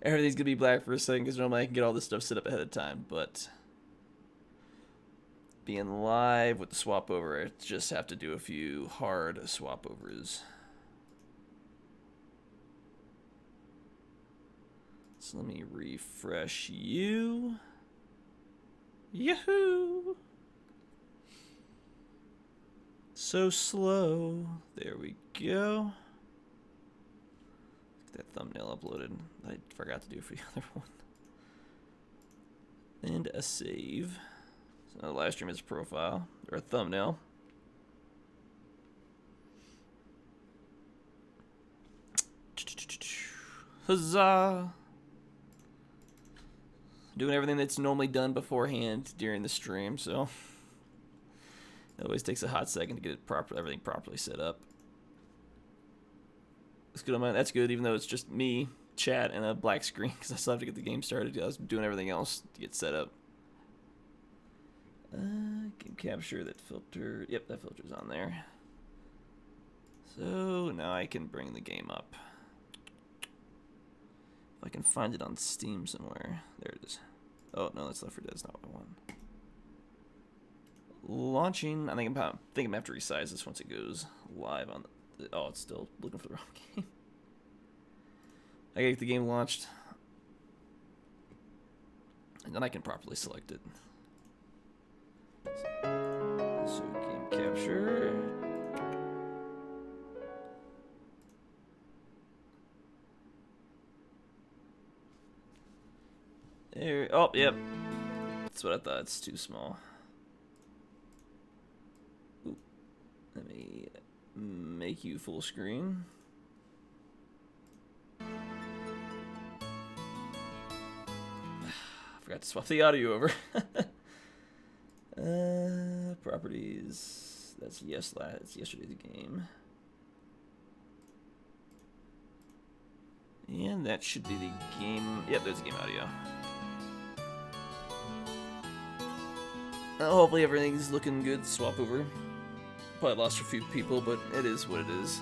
everything's gonna be black for a second because normally I can get all this stuff set up ahead of time, but being live with the swap over, I just have to do a few hard swap overs. So let me refresh you. Yahoo! So slow. There we go. Get that thumbnail uploaded. I forgot to do for the other one. And a save. So the live stream is a profile or a thumbnail. Huzzah! Doing everything that's normally done beforehand during the stream, so it always takes a hot second to get it everything properly set up. That's good on mine. That's good, even though it's just me, chat, and a black screen, because I still have to get the game started. I was doing everything else to get set up. Can capture that filter. Yep, that filter's on there. So now I can bring the game up. If I can find it on Steam somewhere. There it is. Oh, no, that's Left 4 Dead. That's not what I want. Launching. I think I'm going to have to resize this once it goes live on the... Oh, it's still looking for the wrong game. I gotta get the game launched. And then I can properly select it. So, game capture. There. Oh, yep. That's what I thought. It's too small. Ooh. Let me make you full screen. Forgot to swap the audio over. Properties. That's that's yesterday's game. And that should be the game. Yep, there's the game audio. Hopefully everything's looking good. Swap over. Probably lost a few people, but it is what it is.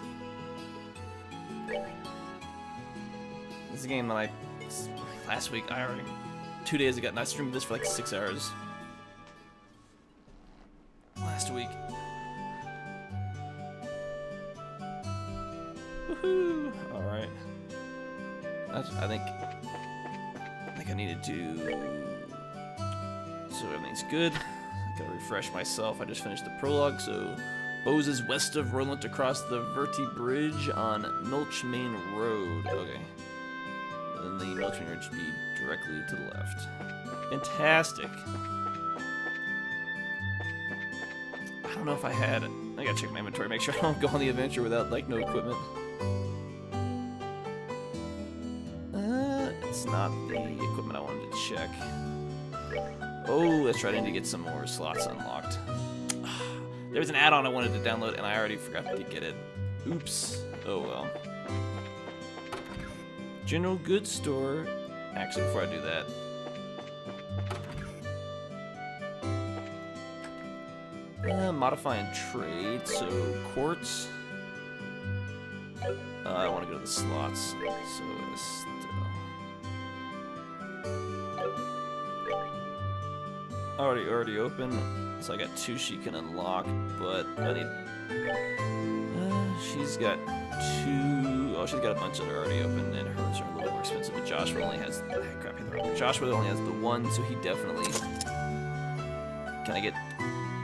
This is a game that last week, 2 days ago, and I streamed this for like 6 hours. Last week. Woohoo! Alright. I think I needed to... So everything's good. Gotta refresh myself. I just finished the prologue, so Bose is west of Roland across the Verti Bridge on Milch Main Road. Okay. And then the Milch Main Road should be directly to the left. Fantastic. I don't know if I had... I gotta check my inventory, make sure I don't go on the adventure without, like, no equipment. It's not the equipment I wanted to check. Oh, that's right, I need to get some more slots unlocked. There was an add-on I wanted to download, and I already forgot to get it. Oops. Oh, well. General goods store. Actually, before I do that. Modifying trade, so quartz. I want to go to the slots, so it's already open, so I got 2 she can unlock, but I need... she's got 2... Oh, she's got a bunch that are already open, and hers are a little more expensive, but Joshua only has... Joshua only has the 1, so he definitely... Can I get...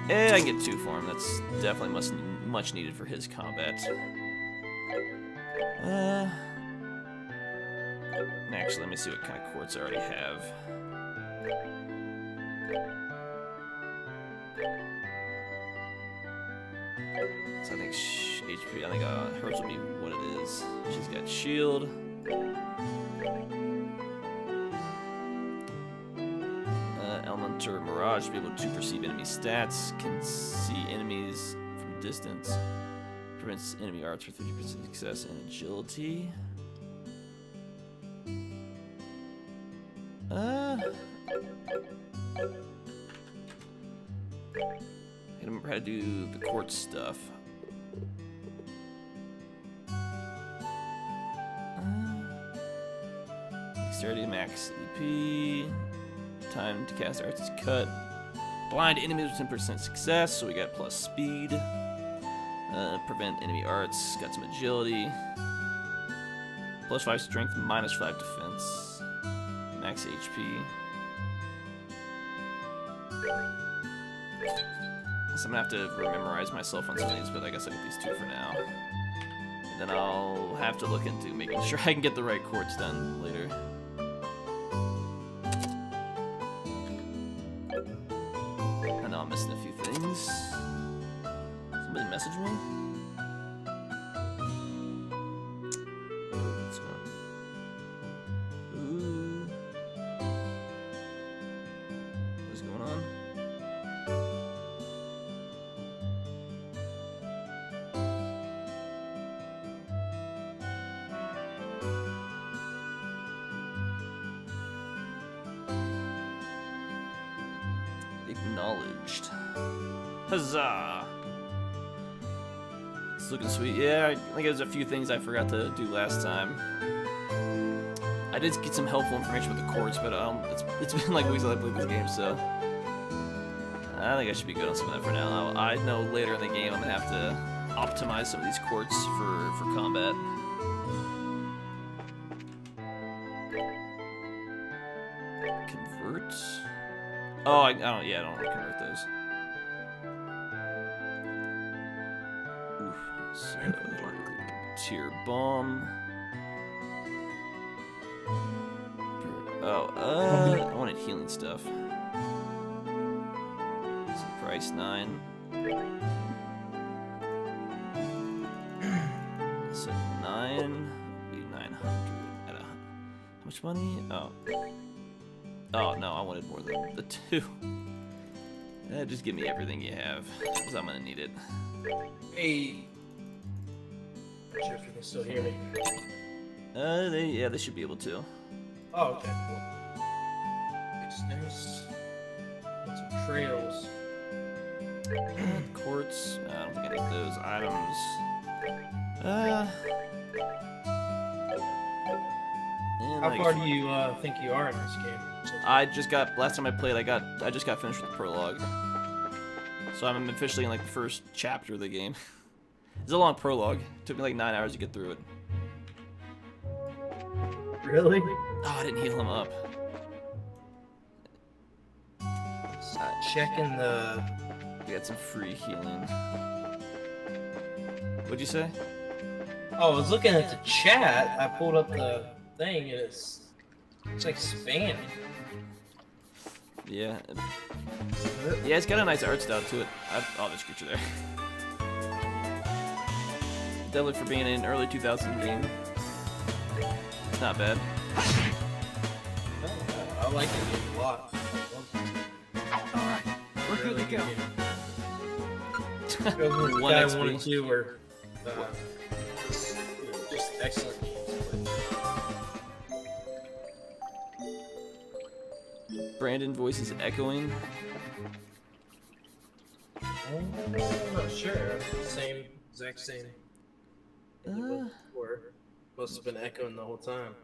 I can get 2 for him. That's definitely much needed for his combat. Actually, let me see what kind of quartz I already have. So I think HP, I think hers will be what it is. She's got shield. Elementor Mirage, to be able to perceive enemy stats, can see enemies from distance, prevents enemy arts for 50% success and agility. I gotta remember how to do the quartz stuff. dexterity, max EP. Time to cast arts is cut. Blind enemies with 10% success, so we got plus speed. Prevent enemy arts, got some agility. Plus 5 strength, minus 5 defense. Max HP. So I'm gonna have to memorize myself on some of these, but I guess I'll get these 2 for now. And then I'll have to look into making sure I can get the right chords done later. I know I'm missing a few things. Somebody message me? What's going on? Ooh. What's going on? Acknowledged. Huzzah! It's looking sweet. Yeah, I think there's a few things I forgot to do last time. I did get some helpful information with the chords, but it's been like weeks since I played this game, so I think I should be good on some of that for now. I know later in the game I'm gonna have to optimize some of these chords for combat. Convert. Oh, I don't. Yeah, I don't want to convert those. Oof. So, tier bomb. Oh, I wanted healing stuff. So price 9. So 9. Be 900 at how much money? Oh. Oh, no, I wanted more than the 2. Just give me everything you have, because I'm going to need it. Hey! Not sure if you can still hear me. They should be able to. Oh, okay, cool. It's nice. Got some trails. Quartz. I don't think I need those items. How far do you think you are in this game? I just got, last time I played, I just got finished with the prologue. So I'm officially in like the first chapter of the game. It's a long prologue. It took me like 9 hours to get through it. Really? Oh, I didn't heal him up. Checking the... We got some free healing. What'd you say? Oh, I was looking at the chat. I pulled up the thing and it's like spam. Yeah. Yeah, it's got a nice art style to it. Oh, there's a creature there. Deadly for being an early 2000 game. It's not bad. I like it a lot. Alright, we're good to go. 1 XP. 1 and 2 were just excellent games. Brandon voice is echoing. I'm not sure. Exact same. Or must have been echoing the whole time.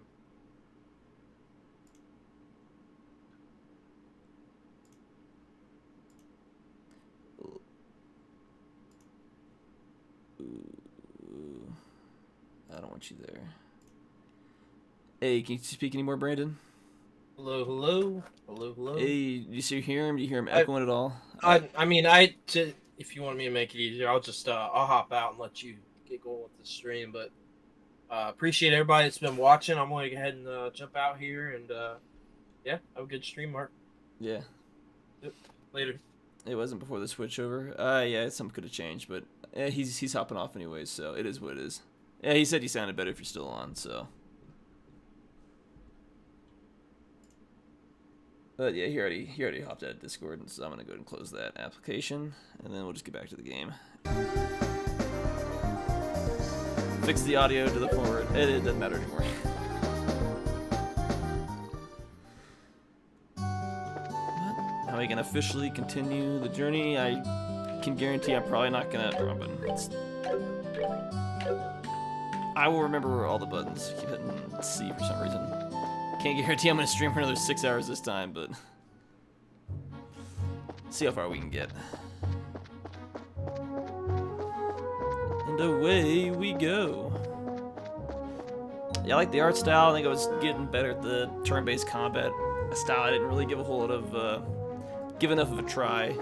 I don't want you there. Hey, can you speak anymore, Brandon? Hello, hello, hello, hello. Hey, do you hear him? Do you hear him echoing at all? I mean, if you want me to make it easier, I'll just I'll hop out and let you get going with the stream. But appreciate everybody that's been watching. I'm going to go ahead and jump out here and yeah, have a good stream, Mark. Yeah. Yep. Later. It wasn't before the switch over. Yeah, something could have changed, but he's hopping off anyways, so it is what it is. Yeah, he said he sounded better if you're still on, so. But yeah, he already hopped out of Discord, and so I'm gonna go ahead and close that application, and then we'll just get back to the game. Fix the audio to the point where it doesn't matter anymore. Now we can officially continue the journey. I can guarantee I'm probably not gonna. I will remember all the buttons. Keep hitting C for some reason. Can't guarantee I'm gonna stream for another 6 hours this time, but see how far we can get. And away we go. Yeah, I like the art style. I think I was getting better at the turn-based combat. A style I didn't really give a whole lot of, give enough of a try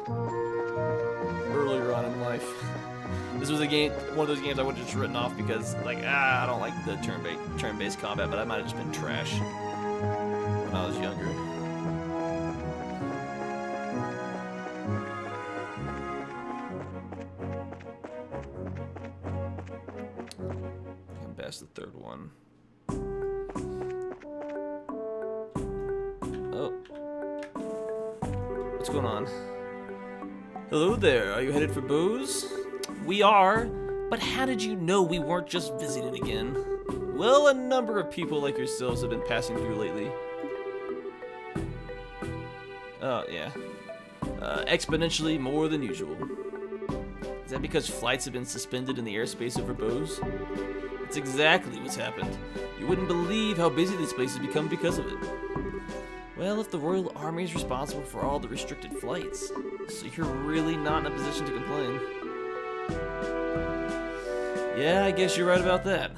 earlier on in life. This was a game, one of those games I would have just written off because, like, I don't like the turn-based combat, but I might have just been trash when I was younger. I'm past the third one. Oh. What's going on? Hello there, are you headed for Bose? We are, but how did you know we weren't just visiting again? Well, a number of people like yourselves have been passing through lately. Oh, yeah. Exponentially more than usual. Is that because flights have been suspended in the airspace over Bose? That's exactly what's happened. You wouldn't believe how busy this place has become because of it. Well, if the Royal Army is responsible for all the restricted flights, so you're really not in a position to complain. Yeah, I guess you're right about that.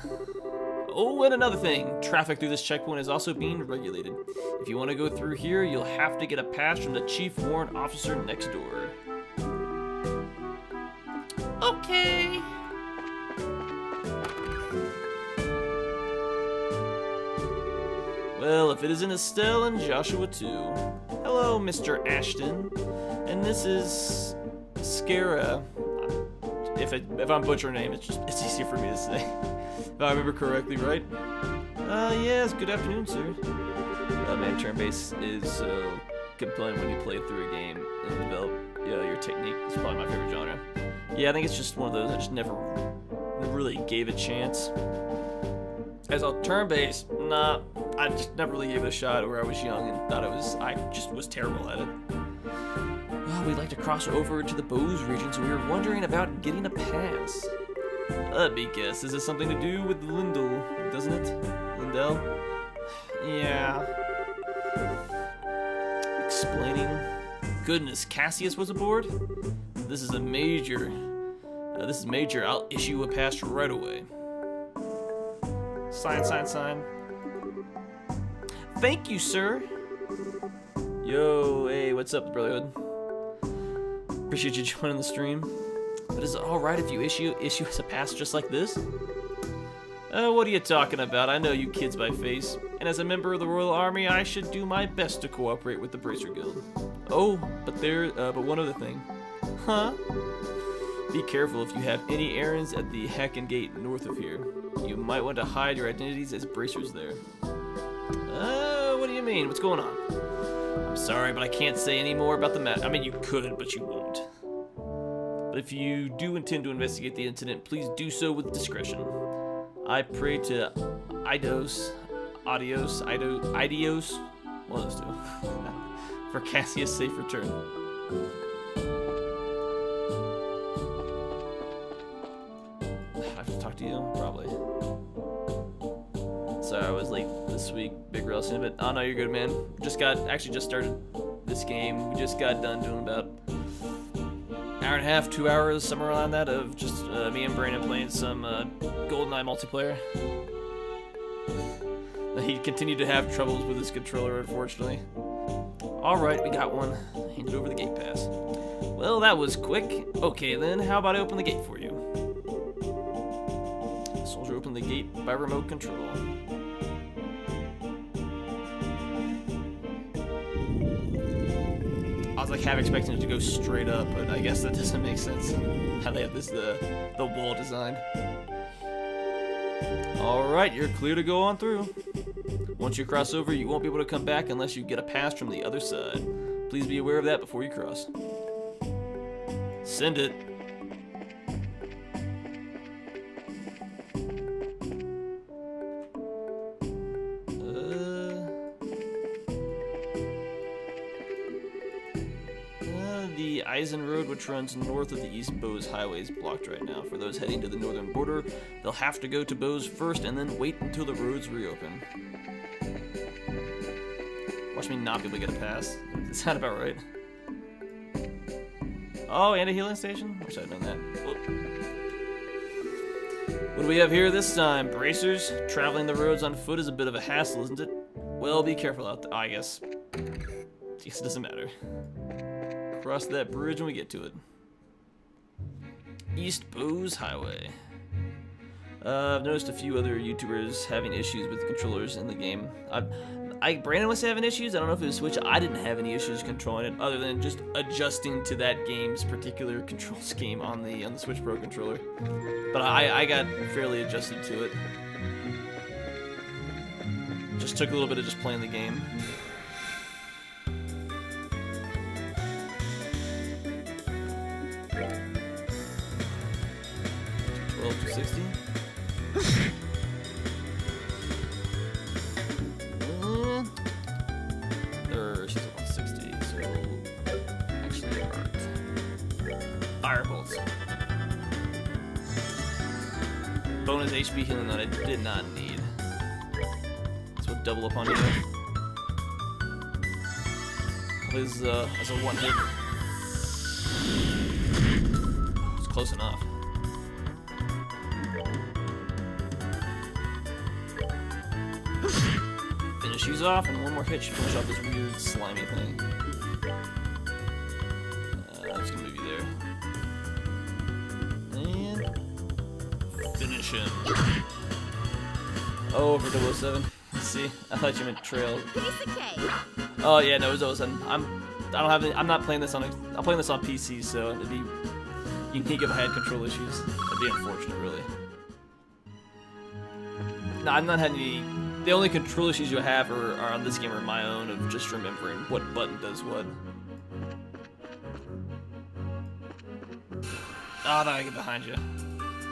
Oh, and another thing, traffic through this checkpoint is also being regulated. If you want to go through here, you'll have to get a pass from the Chief Warrant Officer next door. Okay. Well, if it isn't Estelle and Joshua too. Hello, Mr. Ashton. And this is Scara. If I'm butchering her name, it's easier for me to say. If I remember correctly, right? Yes, good afternoon, sir. Man, turn-based is so compelling when you play through a game and develop your technique. It's probably my favorite genre. Yeah, I think it's just one of those I just never really gave a chance. As a turn-based, nah, I just never really gave it a shot where I was young and thought I just was terrible at it. Well, we'd like to cross over to the Bose region, so we were wondering about getting a pass. Let me guess, is this something to do with Lindell, doesn't it? Lindell? Yeah. Explaining. Goodness, Cassius was aboard? This is major. I'll issue a pass right away. Sign, sign, sign. Thank you, sir. Yo, hey, what's up, Brotherhood? Appreciate you joining the stream. But is it alright if you issue us a pass just like this? What are you talking about? I know you kids by face. And as a member of the Royal Army, I should do my best to cooperate with the Bracer Guild. Oh, but one other thing. Huh? Be careful if you have any errands at the Hacken Gate north of here. You might want to hide your identities as bracers there. What do you mean? What's going on? I'm sorry, but I can't say any more about the matter. I mean, you could, but you won't. But if you do intend to investigate the incident, please do so with discretion. I pray to Idios, one of those two, for Cassius' safe return. I have to talk to you, probably. Sorry, I was late this week, big relation, but oh no, you're good, man. Just started this game. We just got done doing about hour and a half, 2 hours, somewhere around that, of just me and Brandon playing some GoldenEye multiplayer. He continued to have troubles with his controller, unfortunately. Alright, we got one. Handed over the gate pass. Well, that was quick. Okay then, how about I open the gate for you? The soldier opened the gate by remote control. I was like half expecting it to go straight up, but I guess that doesn't make sense. How they have the wall designed. Alright, you're clear to go on through. Once you cross over, you won't be able to come back unless you get a pass from the other side. Please be aware of that before you cross. Send it. The Eisen Road, which runs north of the East Bose Highway, is blocked right now. For those heading to the northern border, they'll have to go to Bose first and then wait until the roads reopen. Watch me not be able to get a pass. Is that about right? Oh, and a healing station? Wish I'd known that. Whoop. What do we have here this time? Bracers? Traveling the roads on foot is a bit of a hassle, isn't it? Well, be careful out there. I guess it doesn't matter. Cross that bridge when we get to it. East Bowes Highway. I've noticed a few other YouTubers having issues with controllers in the game. Brandon was having issues. I don't know if it was Switch. I didn't have any issues controlling it, other than just adjusting to that game's particular control scheme on the Switch Pro controller. But I got fairly adjusted to it. Just took a little bit of just playing the game. 12 to 60. She's at 160, so actually Firebolts. Bonus HP healing that I did not need. So double up on you. As a one hit. It's close enough. Finish shoes off, and one more hit should finish off this weird slimy thing. I'm just gonna move you there. And finish him. Oh, for 007. See, I thought you meant trail. Oh yeah, no, it was 007. I'm not playing this on. I'm playing this on PC, so it'd be unique if I had control issues. That'd be unfortunate, really. No, I'm not having any. The only control issues you have are on this game are my own of just remembering what button does what. Oh, no, I get behind you.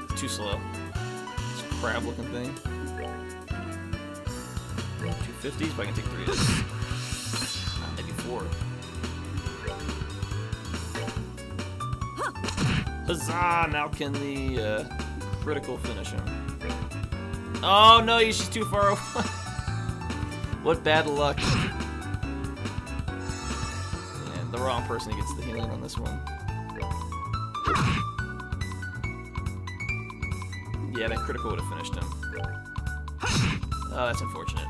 It's too slow. This crab-looking thing. 250s, but I can take 3 hits. Maybe 4. Huzzah! Now can the critical finish him. Oh no, she's too far away. What bad luck. And the wrong person gets the healing on this one. Yeah, that critical would have finished him. Oh, that's unfortunate.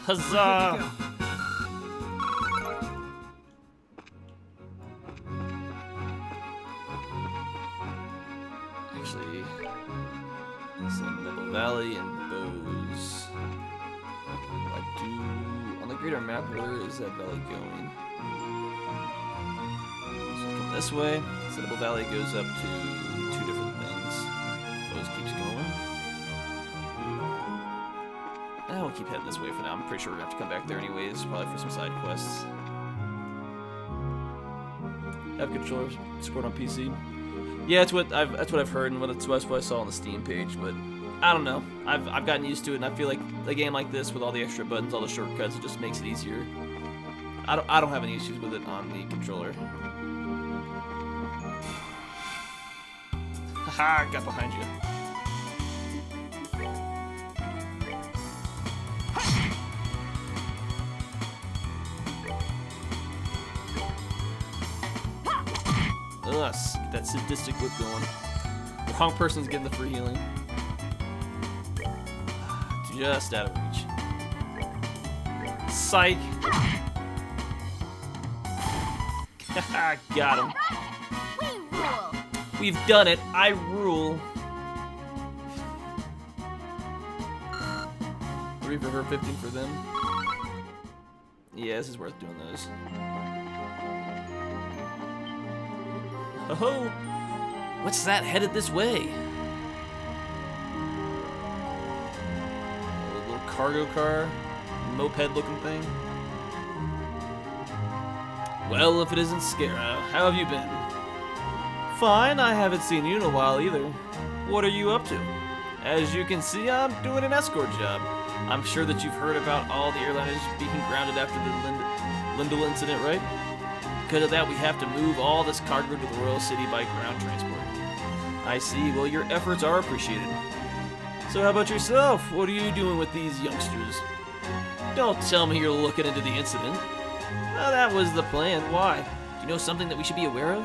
Huzzah! Actually, some Middle Valley and Bowes. On the greater map, where is that valley going? So come this way. So Middle Valley goes up to 2 different things. Bowes keeps going. We'll keep heading this way for now. I'm pretty sure we're gonna have to come back there anyways, probably for some side quests. Have controller support on PC. Yeah, that's what I've heard, and that's what I saw on the Steam page. But I don't know. I've gotten used to it, and I feel like a game like this with all the extra buttons, all the shortcuts, it just makes it easier. I don't have any issues with it on the controller. Haha, got behind you. Us, get that sadistic whip going. The wrong person's getting the free healing. Just out of reach. Psych! Got him. We've done it. I rule. 3 for her, 15 for them. Yeah, this is worth doing those. Oh, what's that headed this way? A little cargo car, moped-looking thing. Well, if it isn't Scara, how have you been? Fine, I haven't seen you in a while either. What are you up to? As you can see, I'm doing an escort job. I'm sure that you've heard about all the airliners being grounded after the Lindell incident, right? Because of that, we have to move all this cargo to the Royal City by ground transport. I see. Well, your efforts are appreciated. So how about yourself? What are you doing with these youngsters? Don't tell me you're looking into the incident. Well, that was the plan. Why? Do you know something that we should be aware of?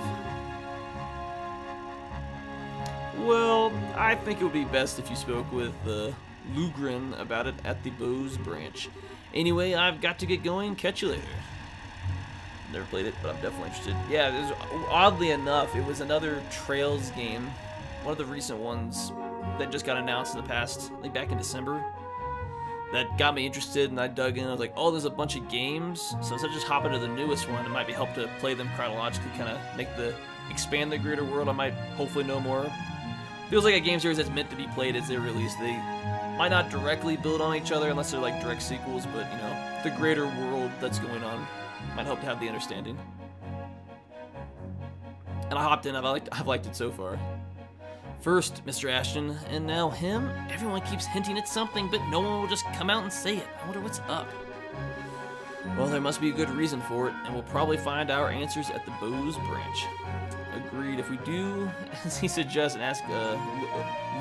Well, I think it would be best if you spoke with Lugrin about it at the Bose branch. Anyway, I've got to get going. Catch you later. Never played it, but I'm definitely interested. Yeah, it was, oddly enough, it was another Trails game. One of the recent ones that just got announced in the past, like back in December. That got me interested, and I dug in. I was like, oh, there's a bunch of games. So instead of just hopping to the newest one, it might be helpful to play them chronologically, kind of expand the greater world. I might hopefully know more. Feels like a game series that's meant to be played as they're released. They might not directly build on each other unless they're like direct sequels, but you know, the greater world that's going on might help to have the understanding. And I hopped in. I've liked it so far. First, Mr. Ashton, and now him. Everyone keeps hinting at something, but no one will just come out and say it. I wonder what's up. Well, there must be a good reason for it, and we'll probably find our answers at the Bose branch. Agreed. If we do, as he suggests, and ask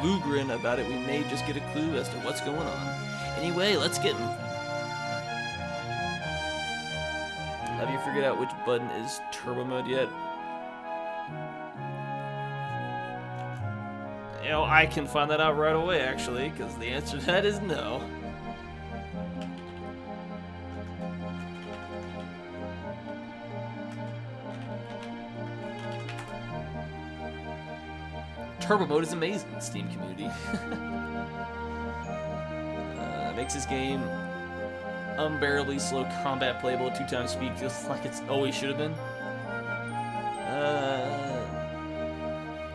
Lugrin about it, we may just get a clue as to what's going on. Anyway, let's get moving. Have you figured out which button is turbo mode yet? You know, I can find that out right away, actually, because the answer to that is no. Turbo mode is amazing, Steam community. Makes this game unbearably slow combat playable at 2x speed. Feels like it's always should have been.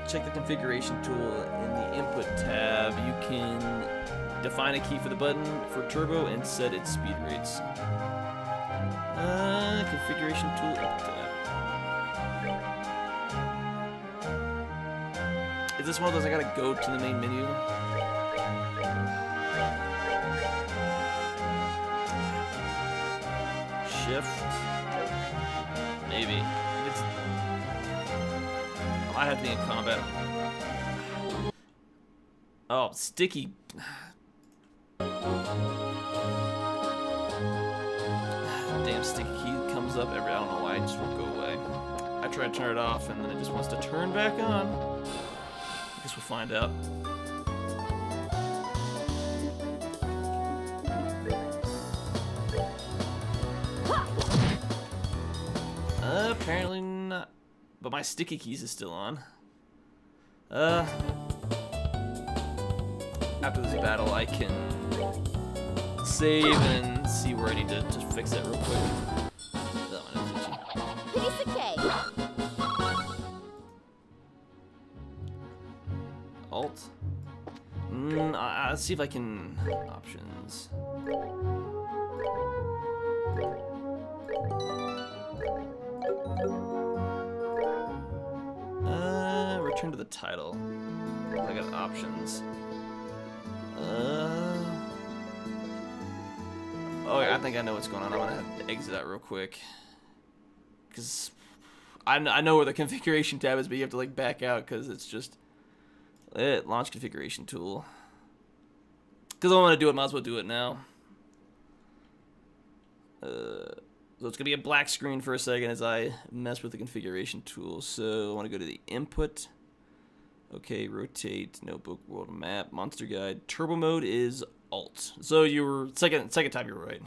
Check the configuration tool in the input tab. You can define a key for the button for turbo and set its speed rates. Configuration tool input tab. Is this one of those I gotta go to the main menu? Shift? Maybe. It's... I have to be in combat. Oh, sticky. Damn sticky key comes up every... I don't know why, it just won't go away. I try to turn it off and then it just wants to turn back on. I guess we'll find out. Apparently not. But my sticky keys is still on. After this battle, I can save and see where I need to fix that real quick. That one is itchy. Piece of cake. Alt. Let's see if I can options. Return to the title. I got options. Oh, I think I know what's going on. I'm gonna have to exit out real quick. Cause I know where the configuration tab is, but you have to like back out because it's just launch configuration tool. Because I want to do it, might as well do it now. So it's gonna be a black screen for a second as I mess with the configuration tool. So I want to go to the input. Okay, rotate, notebook, world map, monster guide. Turbo mode is alt. So you were second time you were right.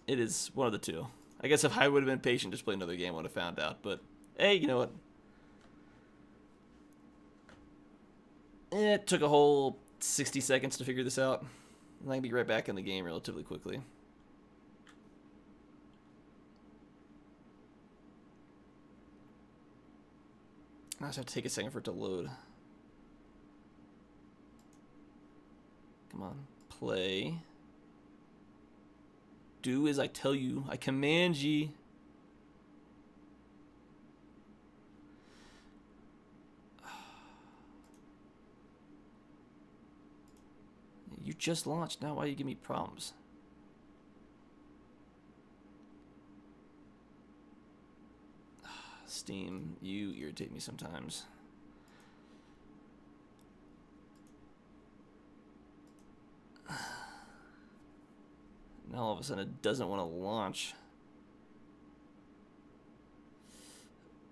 It is one of the two. I guess if I would have been patient, just play another game, I would have found out. But hey, you know what? It took a whole 60 seconds to figure this out. And I can be right back in the game relatively quickly. I just have to take a second for it to load. Come on, play. Do as I tell you. I command ye. You just launched. Now why do you give me problems? Steam, you irritate me sometimes. Now all of a sudden it doesn't want to launch.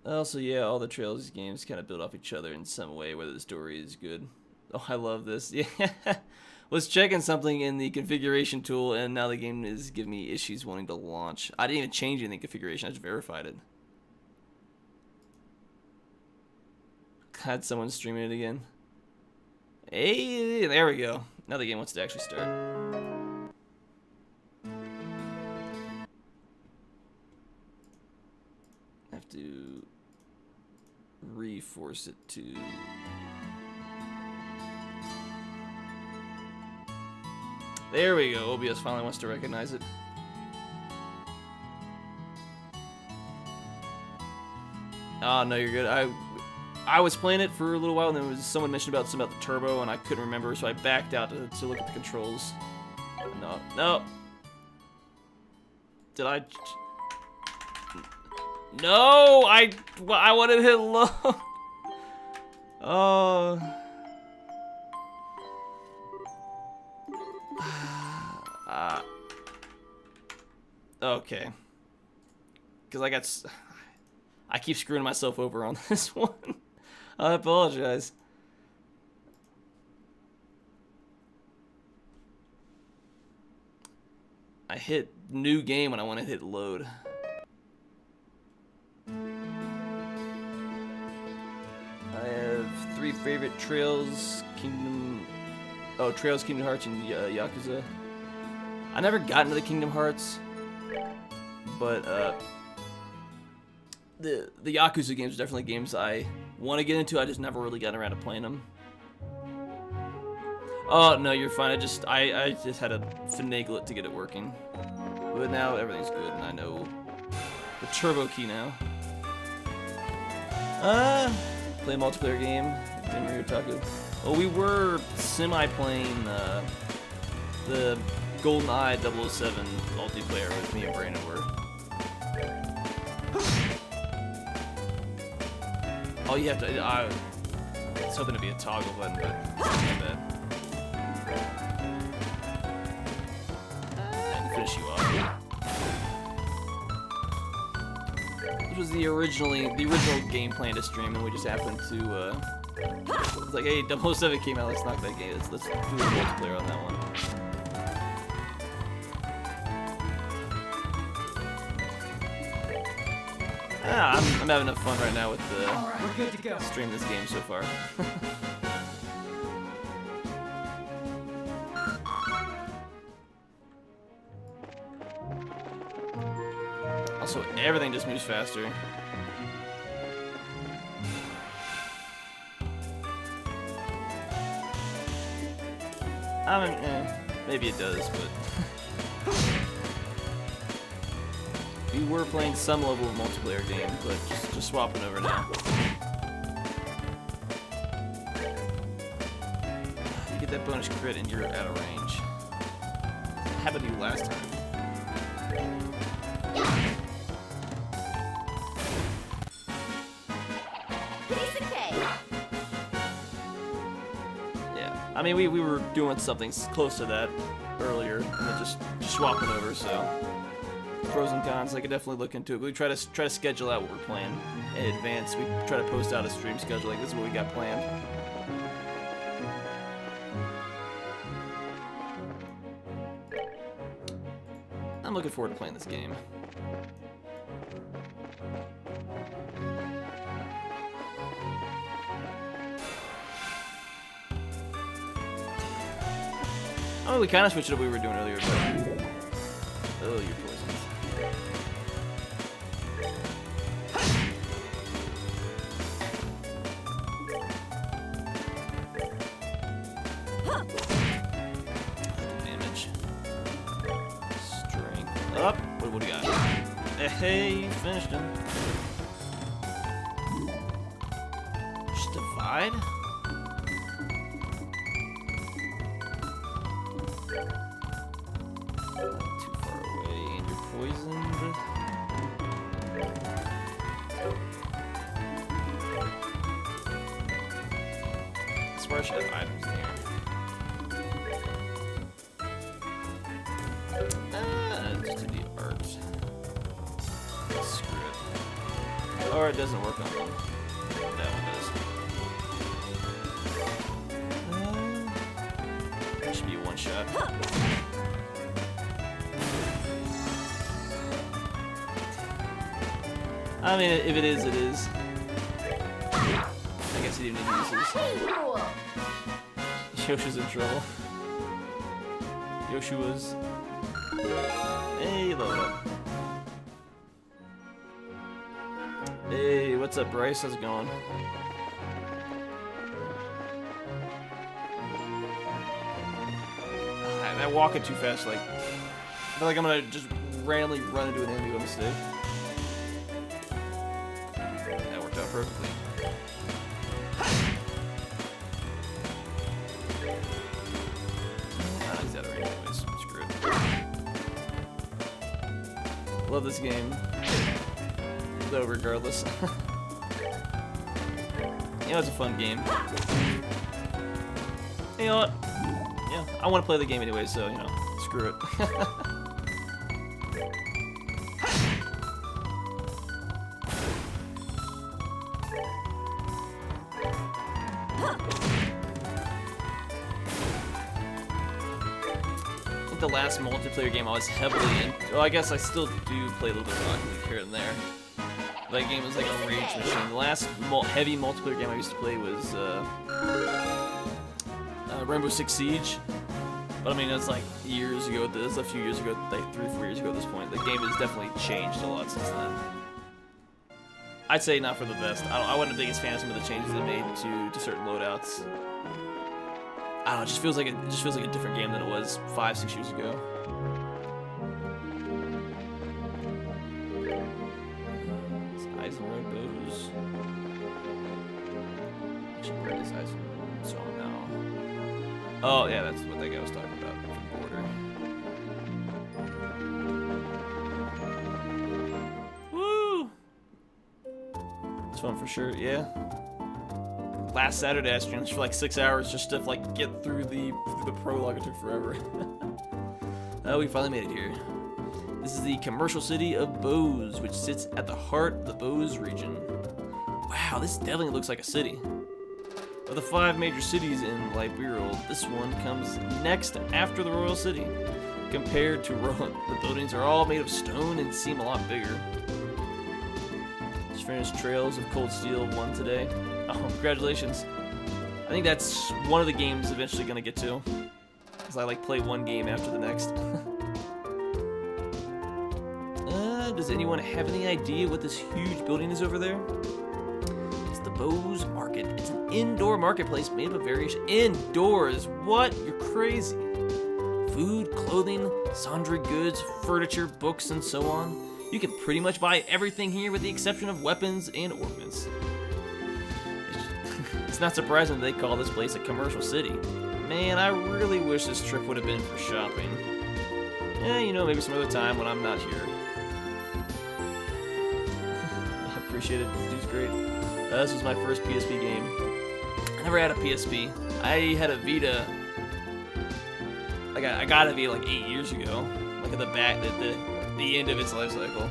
Also, yeah, all the Trails games kind of build off each other in some way, whether the story is good. Oh, I love this. Yeah. Was checking something in the configuration tool, and now the game is giving me issues wanting to launch. I didn't even change anything in configuration, I just verified it. Had someone streaming it again. Hey, there we go. Now the game wants to actually start. I have to reforce it to... There we go. OBS finally wants to recognize it. Oh, no, you're good. I was playing it for a little while, and then someone mentioned about something about the turbo, and I couldn't remember, so I backed out to look at the controls. No, no. Did I? No, I wanted to hit low. Oh. Okay. Because I keep screwing myself over on this one. I apologize. I hit new game when I want to hit load. I have 3 favorite Trails, Trails, Kingdom Hearts, and Yakuza. I never got into the Kingdom Hearts, but the Yakuza games are definitely games I want to get into. I just never really got around to playing them. Oh no, you're fine. I just had to finagle it to get it working, but now everything's good, and I know the turbo key now. Play a multiplayer game. Well, we were semi-playing the GoldenEye 007 multiplayer with me and Brandon were. Oh, you have to. I was hoping to be a toggle button, but not bad. And finish you off. This was the original game plan to stream, and we just happened to. It's like, hey, 007 came out. Let's knock that game. Let's do a multiplayer on that one. I'm having enough fun right now with the We're good to go. stream this game so far. Also, everything just moves faster. I mean, maybe it does, but we were playing some level of multiplayer game, but just swapping over now. You get that bonus crit and you're out of range. What happened to you last time? Yeah, I mean we were doing something close to that earlier, and then just swapping over. So pros and cons, I could definitely look into it. We try to schedule out what we're playing in advance. We try to post out a stream schedule, like this is what we got planned. I'm looking forward to playing this game. Oh, we kind of switched it up what we were doing earlier, but... Oh, you're poisoned. Damage. Strength. Up. What do you got? Hey, you finished him. Just divide? Too far away, and you're poisoned. I swear I should have items in here. Or it doesn't work on them. That one does. That should be a one shot. I mean, if it is, it is. I guess he didn't even use his. Yoshi's in trouble. Yoshua's. Hey, load up. Hey, what's up, Bryce? How's it going? I'm walking too fast, like, I feel like I'm gonna just randomly run into an enemy by mistake. That worked out perfectly. He's out of range anyways. Screw it. Love this game. Though, regardless. You know, it's a fun game. You know what? Yeah, I want to play the game anyway, so, you know, screw it. I think the last multiplayer game I was heavily in, well, I guess I still do play a little bit of Rocket League here and there. That game is like a rage machine. The last heavy multiplayer game I used to play was Rainbow Six Siege. But I mean, it's like years ago. This a few years ago, like 3 or 4 years ago at this point. The game has definitely changed a lot since then. I'd say not for the best. I wasn't the biggest fan of some of the changes they made to certain loadouts. I don't know. It just feels like a different game than it was 5, 6 years ago. Oh, yeah, that's what that guy was talking about from Border. Woo! It's fun for sure, yeah. Last Saturday I streamed for like 6 hours just to like get through the prologue. It took forever. Oh, we finally made it here. This is the commercial city of Bose, which sits at the heart of the Bose region. Wow, this definitely looks like a city. Of the 5 major cities in Liberia, this one comes next after the Royal City. Compared to Rome, the buildings are all made of stone and seem a lot bigger. Just finished Trails of Cold Steel 1 today. Oh, congratulations. I think that's one of the games eventually gonna get to. Because I like play one game after the next. Does anyone have any idea what this huge building is over there? Bose Market. It's an indoor marketplace made up of various indoors. What? You're crazy. Food, clothing, sundry goods, furniture, books, and so on. You can pretty much buy everything here with the exception of weapons and ornaments. It's not surprising they call this place a commercial city. Man, I really wish this trip would have been for shopping. Eh, you know, maybe some other time when I'm not here. I appreciate it. This dude's great. This was my first PSP game. I never had a PSP. I had a Vita. I got a Vita like 8 years ago. Like at the end of its life cycle.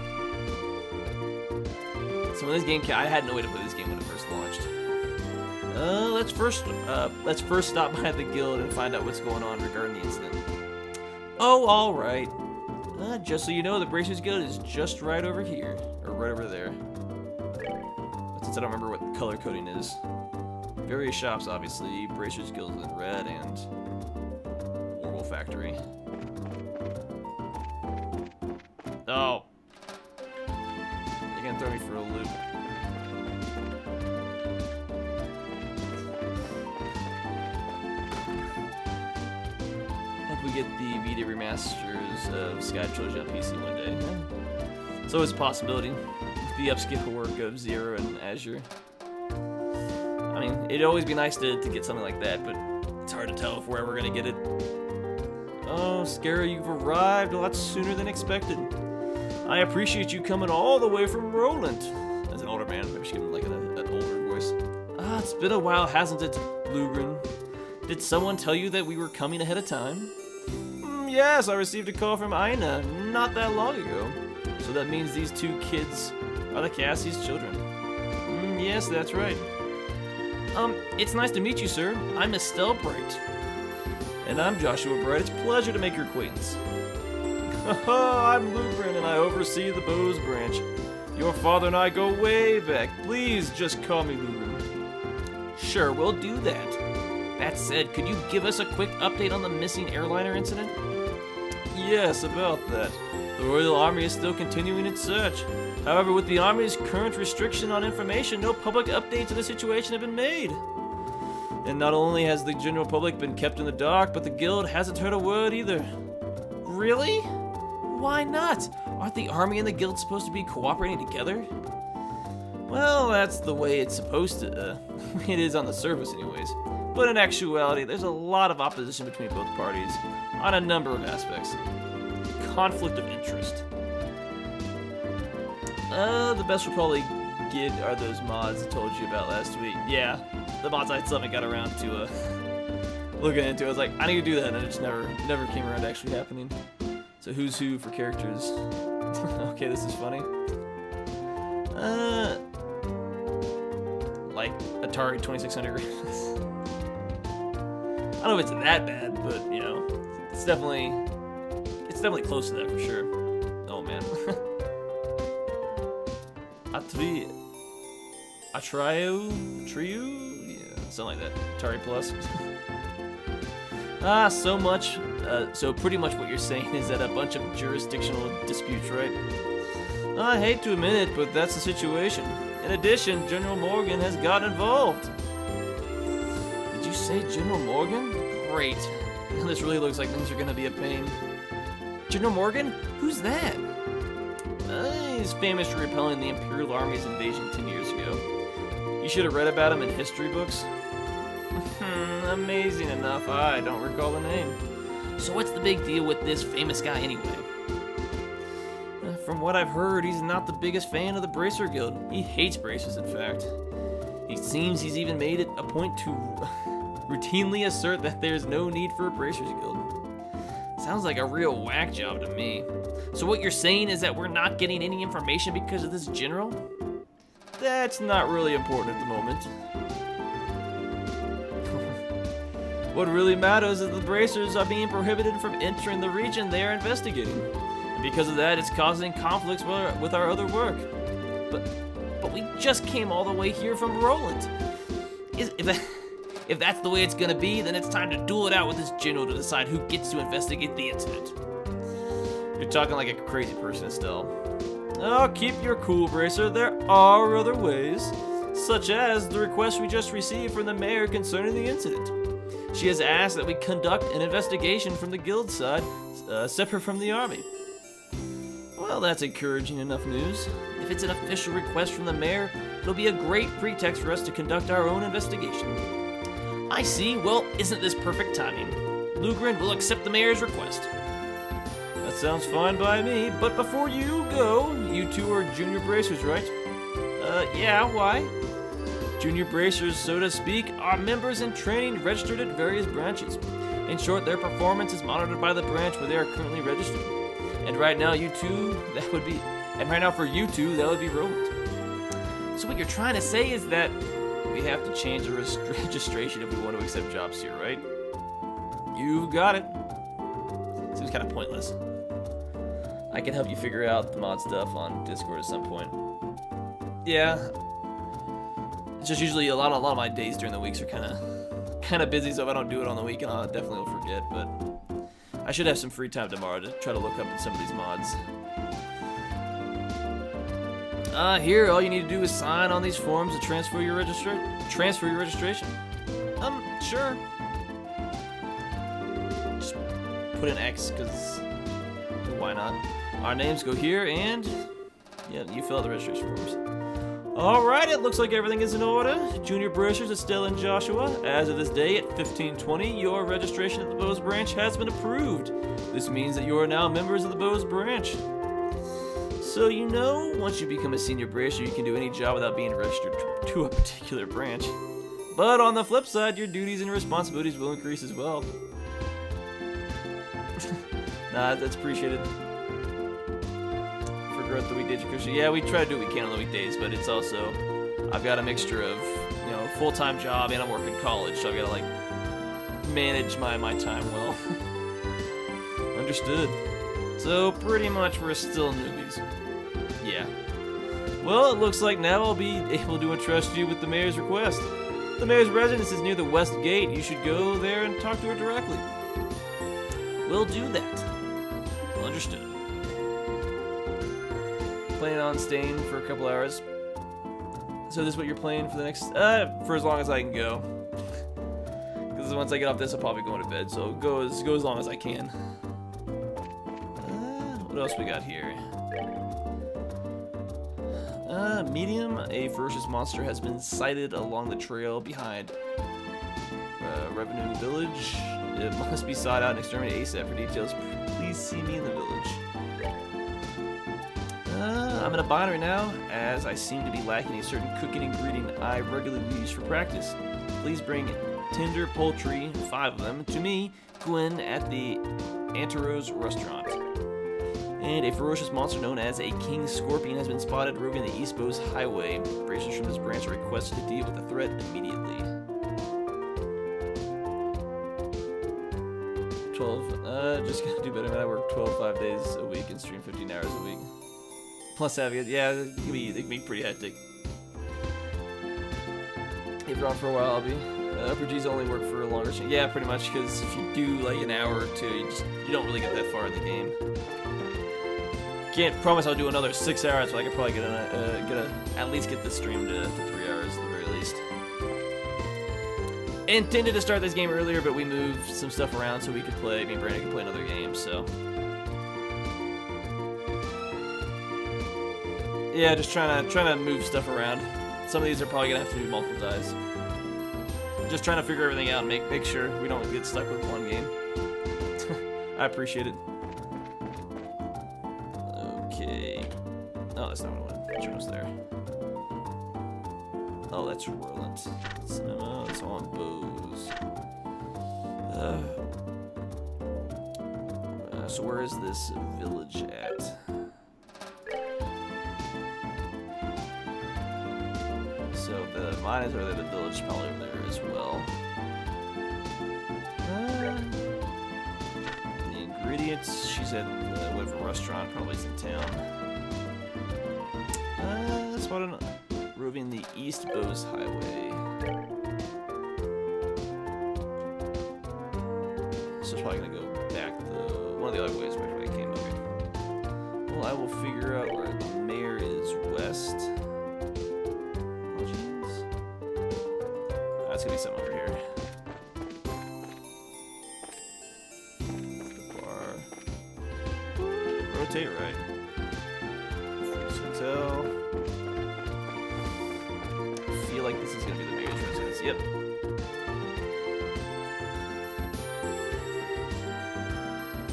So when this game came, I had no way to play this game when it first launched. Let's first stop by the guild and find out what's going on regarding the incident. Oh, all right. Just so you know, the Bracers Guild is just right over here, or right over there. Since I don't remember what color coding is. Various shops, obviously. Bracers Guild in red and Orwell Factory. Oh. You're gonna throw me for a loop. Hope we get the Vita remasters of Sky Trilogy on PC one day. It's always a possibility. The upscale work of Zero and Azure. I mean, it'd always be nice to get something like that, but it's hard to tell if we're ever gonna get it. Oh, Scara, you've arrived a lot sooner than expected. I appreciate you coming all the way from Roland. As an older man, maybe she give him like an older voice. Ah, it's been a while, hasn't it, Lugren? Did someone tell you that we were coming ahead of time? Yes, I received a call from Aina not that long ago. So that means these 2 kids are the Cassie's children. Yes, that's right. It's nice to meet you, sir. I'm Estelle Bright. And I'm Joshua Bright. It's a pleasure to make your acquaintance. I'm Lugren, and I oversee the Bose branch. Your father and I go way back. Please just call me Lugren. Sure, we'll do that. That said, could you give us a quick update on the missing airliner incident? Yes, about that. The Royal Army is still continuing its search. However, with the Army's current restriction on information, no public updates of the situation have been made. And not only has the general public been kept in the dark, but the Guild hasn't heard a word either. Really? Why not? Aren't the Army and the Guild supposed to be cooperating together? Well, that's the way it's supposed to. It is on the surface anyways. But in actuality, there's a lot of opposition between both parties on a number of aspects. Conflict of interest. The best we'll probably get are those mods I told you about last week. Yeah, the mods I still haven't got around to looking into. I was like, I need to do that, and it just never came around to actually happening. So who's who for characters? Okay, this is funny. Like Atari 2600. I don't know if it's that bad, but you know, it's definitely close to that for sure. Oh man. Trio? Yeah, something like that. Atari Plus. So pretty much what you're saying is that a bunch of jurisdictional disputes, right? I hate to admit it, but that's the situation. In addition, General Morgan has gotten involved. Did you say General Morgan? Great. This really looks like things are gonna be a pain. General Morgan? Who's that? He's famous for repelling the Imperial Army's invasion 10 years ago. You should have read about him in history books. Amazing enough, I don't recall the name. So what's the big deal with this famous guy anyway? From what I've heard, he's not the biggest fan of the Bracer Guild. He hates bracers, in fact. It seems he's even made it a point to routinely assert that there's no need for a Bracers Guild. Sounds like a real whack job to me. So what you're saying is that we're not getting any information because of this general? That's not really important at the moment. What really matters is the Bracers are being prohibited from entering the region they are investigating. And because of that, it's causing conflicts with our other work. But we just came all the way here from Roland. If that's the way it's gonna be, then it's time to duel it out with this general to decide who gets to investigate the incident. You're talking like a crazy person, Estelle. Oh, keep your cool, Bracer. There are other ways, such as the request we just received from the mayor concerning the incident. She has asked that we conduct an investigation from the guild side, separate from the army. Well, that's encouraging enough news. If it's an official request from the mayor, it'll be a great pretext for us to conduct our own investigation. I see. Well, isn't this perfect timing? Lugren will accept the mayor's request. That sounds fine by me, but before you go, you two are junior bracers, right? Yeah, why? Junior bracers, so to speak, are members in training registered at various branches. In short, their performance is monitored by the branch where they are currently registered. And right now, for you two, that would be Roland. So what you're trying to say is that we have to change the registration if we want to accept jobs here, right? You've got it. Seems kind of pointless. I can help you figure out the mod stuff on Discord at some point. Yeah. It's just usually a lot of my days during the weeks are kind of busy, so if I don't do it on the weekend, I definitely will forget. But I should have some free time tomorrow to try to look up some of these mods. Here, all you need to do is sign on these forms to transfer your registration. Sure. Just put an X, because why not? Our names go here, and yeah, you fill out the registration forms. Alright, it looks like everything is in order. Junior Bracers, Estelle and Joshua, as of this day at 15:20, your registration at the Bose branch has been approved. This means that you are now members of the Bose branch. So you know, once you become a senior bracer, you can do any job without being registered to a particular branch. But on the flip side, your duties and responsibilities will increase as well. Nah, that's appreciated. For growth the weekdays, yeah, we try to do what we can on the weekdays, but it's also I've got a mixture of, you know, full-time job and I'm working college, so I've got to, like, manage my time well. Understood. So, pretty much we're still newbies. Yeah. Well, it looks like now I'll be able to entrust you with the mayor's request. The mayor's residence is near the west gate. You should go there and talk to her directly. We'll do that. Understood. Planning on staying for a couple hours. So this is what you're playing for the next, for as long as I can go. Because once I get off this, I'll probably go to bed. So go as long as I can. What else we got here? Medium, a ferocious monster has been sighted along the trail behind Revenue Village. It must be sought out and exterminated ASAP. For details, please see me in the village. I'm in a bind right now, as I seem to be lacking a certain cooking ingredient I regularly use for practice. Please bring tender poultry, 5 of them, to me, Gwen, at the Anteros restaurant. And a ferocious monster known as a king scorpion has been spotted roving the East Bowes Highway. Bracers from this branch are requested to deal with the threat immediately. 12. Just gotta do better, man. I work 5 days a week and stream 15 hours a week. Plus having it, yeah, it can be pretty hectic. If you're on for a while, I'll be. Upper G's only work for a longer stream. Yeah, pretty much, because if you do like an hour or two, you don't really get that far in the game. Can't promise I'll do another 6 hours, but I could probably at least get this stream to 3 hours at the very least. Intended to start this game earlier, but we moved some stuff around so we could play. Me and Brandon could play another game. So yeah, just trying to move stuff around. Some of these are probably gonna have to do multiple dies. Just trying to figure everything out and make sure we don't get stuck with one game. I appreciate it. Okay. Oh, that's not what I wanted. Which one was there? Oh, that's Roland. Cinema. It's all on Bose. So where is this village at? So the mine is over there. The village is probably over there as well. The ingredients. She's at whatever restaurant. Probably is in town. That's what I'm roving the East Bowes Highway. So it's probably gonna go back one of the other ways where I came over. Well, I will figure out where the mayor is west. Oh, jeez. That's gonna be something over here. The bar. Rotate right. First hotel. Like this is gonna be the mayor's residence. Yep.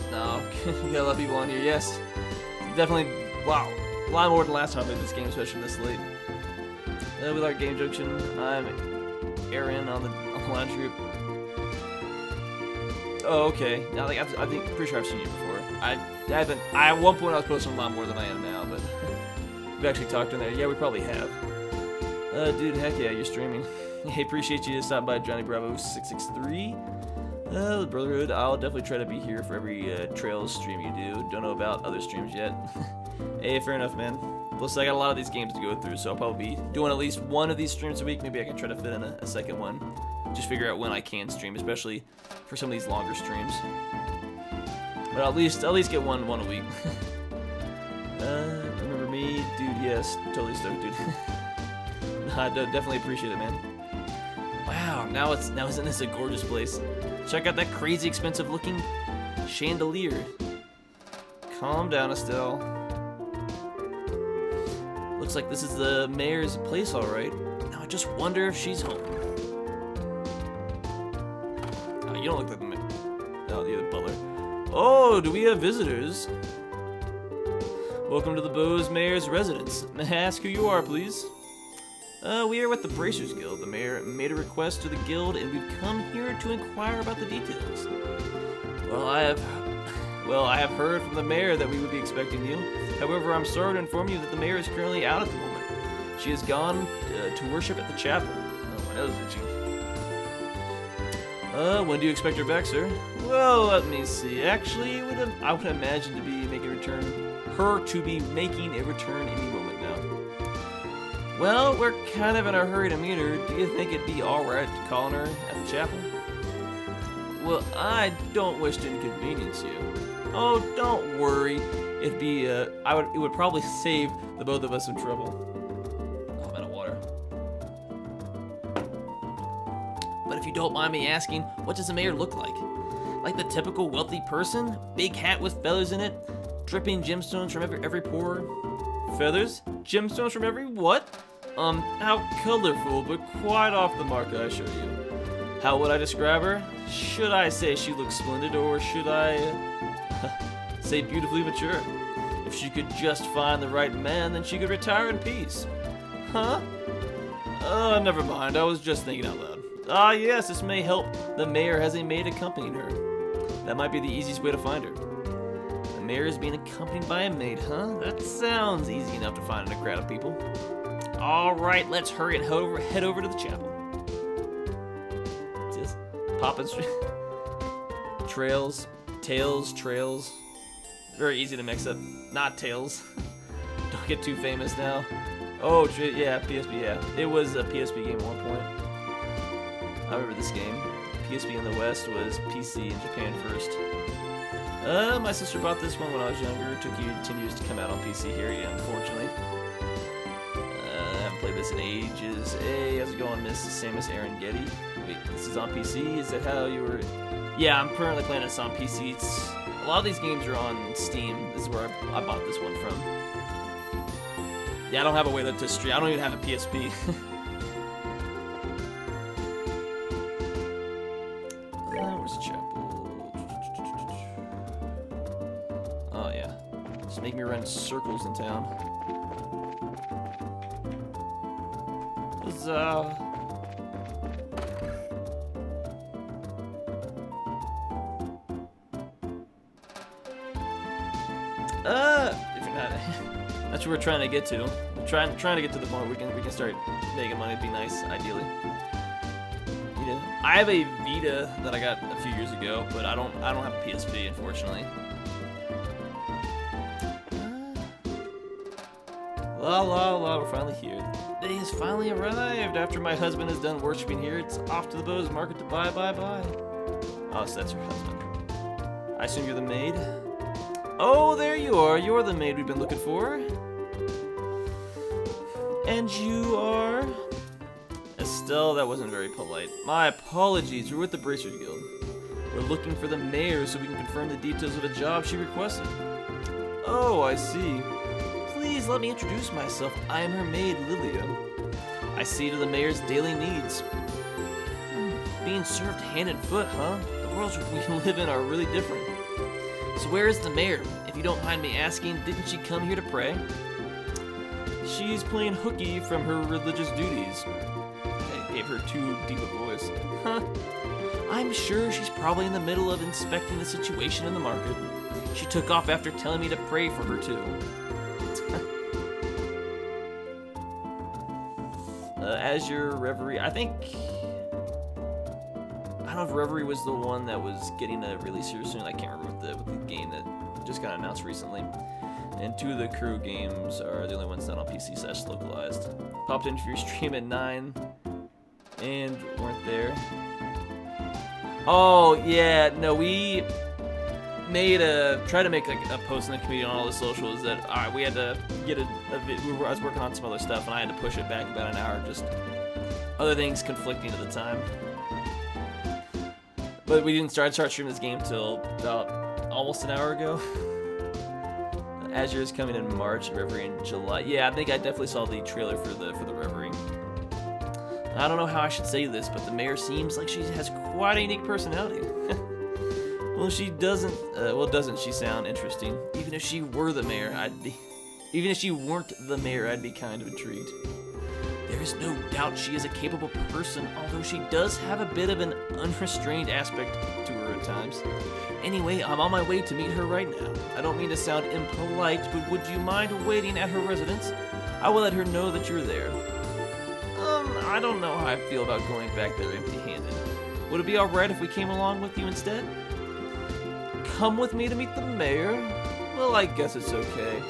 No, you got a lot of people on here. Yes, definitely. Wow, a lot more than last time I played this game, especially this late. With our game junction, I'm Aaron on the lounge group. Oh, okay. Now, like I think pretty sure I've seen you before. I haven't. At one point I was posting a lot more than I am now, but we've actually talked in there. Yeah, we probably have. Dude, heck yeah, you're streaming. Hey, appreciate you stopping by, Johnny Bravo 663. The Brotherhood, I'll definitely try to be here for every Trails stream you do. Don't know about other streams yet. Hey, fair enough, man. Plus, I got a lot of these games to go through, so I'll probably be doing at least one of these streams a week. Maybe I can try to fit in a second one. Just figure out when I can stream, especially for some of these longer streams. But at least get one a week. Remember me? Dude, yes. Totally stoked, dude. I definitely appreciate it, man. Wow, now isn't this a gorgeous place? Check out that crazy expensive looking chandelier. Calm down, Estelle. Looks like this is the mayor's place, all right. Now I just wonder if she's home. Oh, you don't look like the mayor. Oh, you're the butler. Oh, do we have visitors? Welcome to the Bowes Mayor's residence. May I ask who you are, please? We are with the Bracers Guild. The mayor made a request to the guild, and we've come here to inquire about the details. Well, I have heard from the mayor that we would be expecting you. However, I'm sorry to inform you that the mayor is currently out at the moment. She has gone to worship at the chapel. Oh, my nose is itching. When do you expect her back, sir? Well, let me see. Actually, I would imagine to be making a return any moment now. Well, we're kind of in a hurry to meet her. Do you think it'd be alright calling her at the chapel? Well, I don't wish to inconvenience you. Oh, don't worry. It would probably save the both of us some trouble. Oh, I'm out of water. But if you don't mind me asking, what does the mayor look like? Like the typical wealthy person? Big hat with feathers in it? Dripping gemstones from every pore? Feathers? Gemstones from every what? How colorful, but quite off the mark, I assure you. How would I describe her? Should I say she looks splendid, or should I say beautifully mature? If she could just find the right man, then she could retire in peace. Huh? Never mind, I was just thinking out loud. Ah, yes, this may help. The mayor has a maid accompanying her. That might be the easiest way to find her. The mayor is being accompanied by a maid, huh? That sounds easy enough to find in a crowd of people. Alright, let's hurry and head over to the chapel. Just popping trails. Very easy to mix up. Not tails. Don't get too famous now. Oh, yeah, PSP, yeah. It was a PSP game at one point. I remember this game. PSP in the West was PC in Japan first. My sister bought this one when I was younger. It took 10 years to come out on PC here, yeah, unfortunately. I haven't played this in ages. Hey, how's it going, Miss Samus Aaron Getty? Wait, this is on PC? Is that how you were... Yeah, I'm currently playing this on PC. A lot of these games are on Steam. This is where I bought this one from. Yeah, I don't have a way to stream. I don't even have a PSP. Where's the chapel? Oh, yeah. Just make me run circles in town. Huzzah! If you're not, that's what we're trying to get to. We're trying to get to the point where we can start making money. It'd be nice, ideally. You know, I have a Vita that I got a few years ago, but I don't have a PSP, unfortunately. We're finally here. The day has finally arrived. After my husband is done worshiping here, it's off to the Bose Market to buy. Oh, so that's your husband. I assume you're the maid? Oh, there you are. You're the maid we've been looking for. And you are... Estelle, that wasn't very polite. My apologies. We're with the Bracers Guild. We're looking for the mayor so we can confirm the details of a job she requested. Oh, I see. Please let me introduce myself. I am her maid, Lilia. I see to the mayor's daily needs. Being served hand and foot, huh? The worlds we live in are really different. So where is the mayor? If you don't mind me asking, didn't she come here to pray? She's playing hooky from her religious duties. I gave her too deep a voice. Huh? I'm sure she's probably in the middle of inspecting the situation in the market. She took off after telling me to pray for her too. Azure Reverie, I don't know if Reverie was the one that was getting a release here soon. I can't remember with the game that just got announced recently. And 2 of the crew games are the only ones that are on PC/localized. Popped into your stream at 9 and weren't there. Oh yeah, no, we tried to make like a post in the community on all the socials that we had to get I was working on some other stuff and I had to push it back about an hour, just other things conflicting at the time. But we didn't start streaming this game till about almost an hour ago. Azure is coming in March, Reverie in July. Yeah, I think I definitely saw the trailer for the Reverie. I don't know how I should say this, but the mayor seems like she has quite a unique personality. Well, she doesn't. Doesn't she sound interesting? Even if she were the mayor, Even if she weren't the mayor, I'd be kind of intrigued. There is no doubt she is a capable person, although she does have a bit of an unrestrained aspect to her at times. Anyway, I'm on my way to meet her right now. I don't mean to sound impolite, but would you mind waiting at her residence? I will let her know that you're there. I don't know how I feel about going back there empty-handed. Would it be alright if we came along with you instead? Come with me to meet the mayor? Well, I guess it's okay.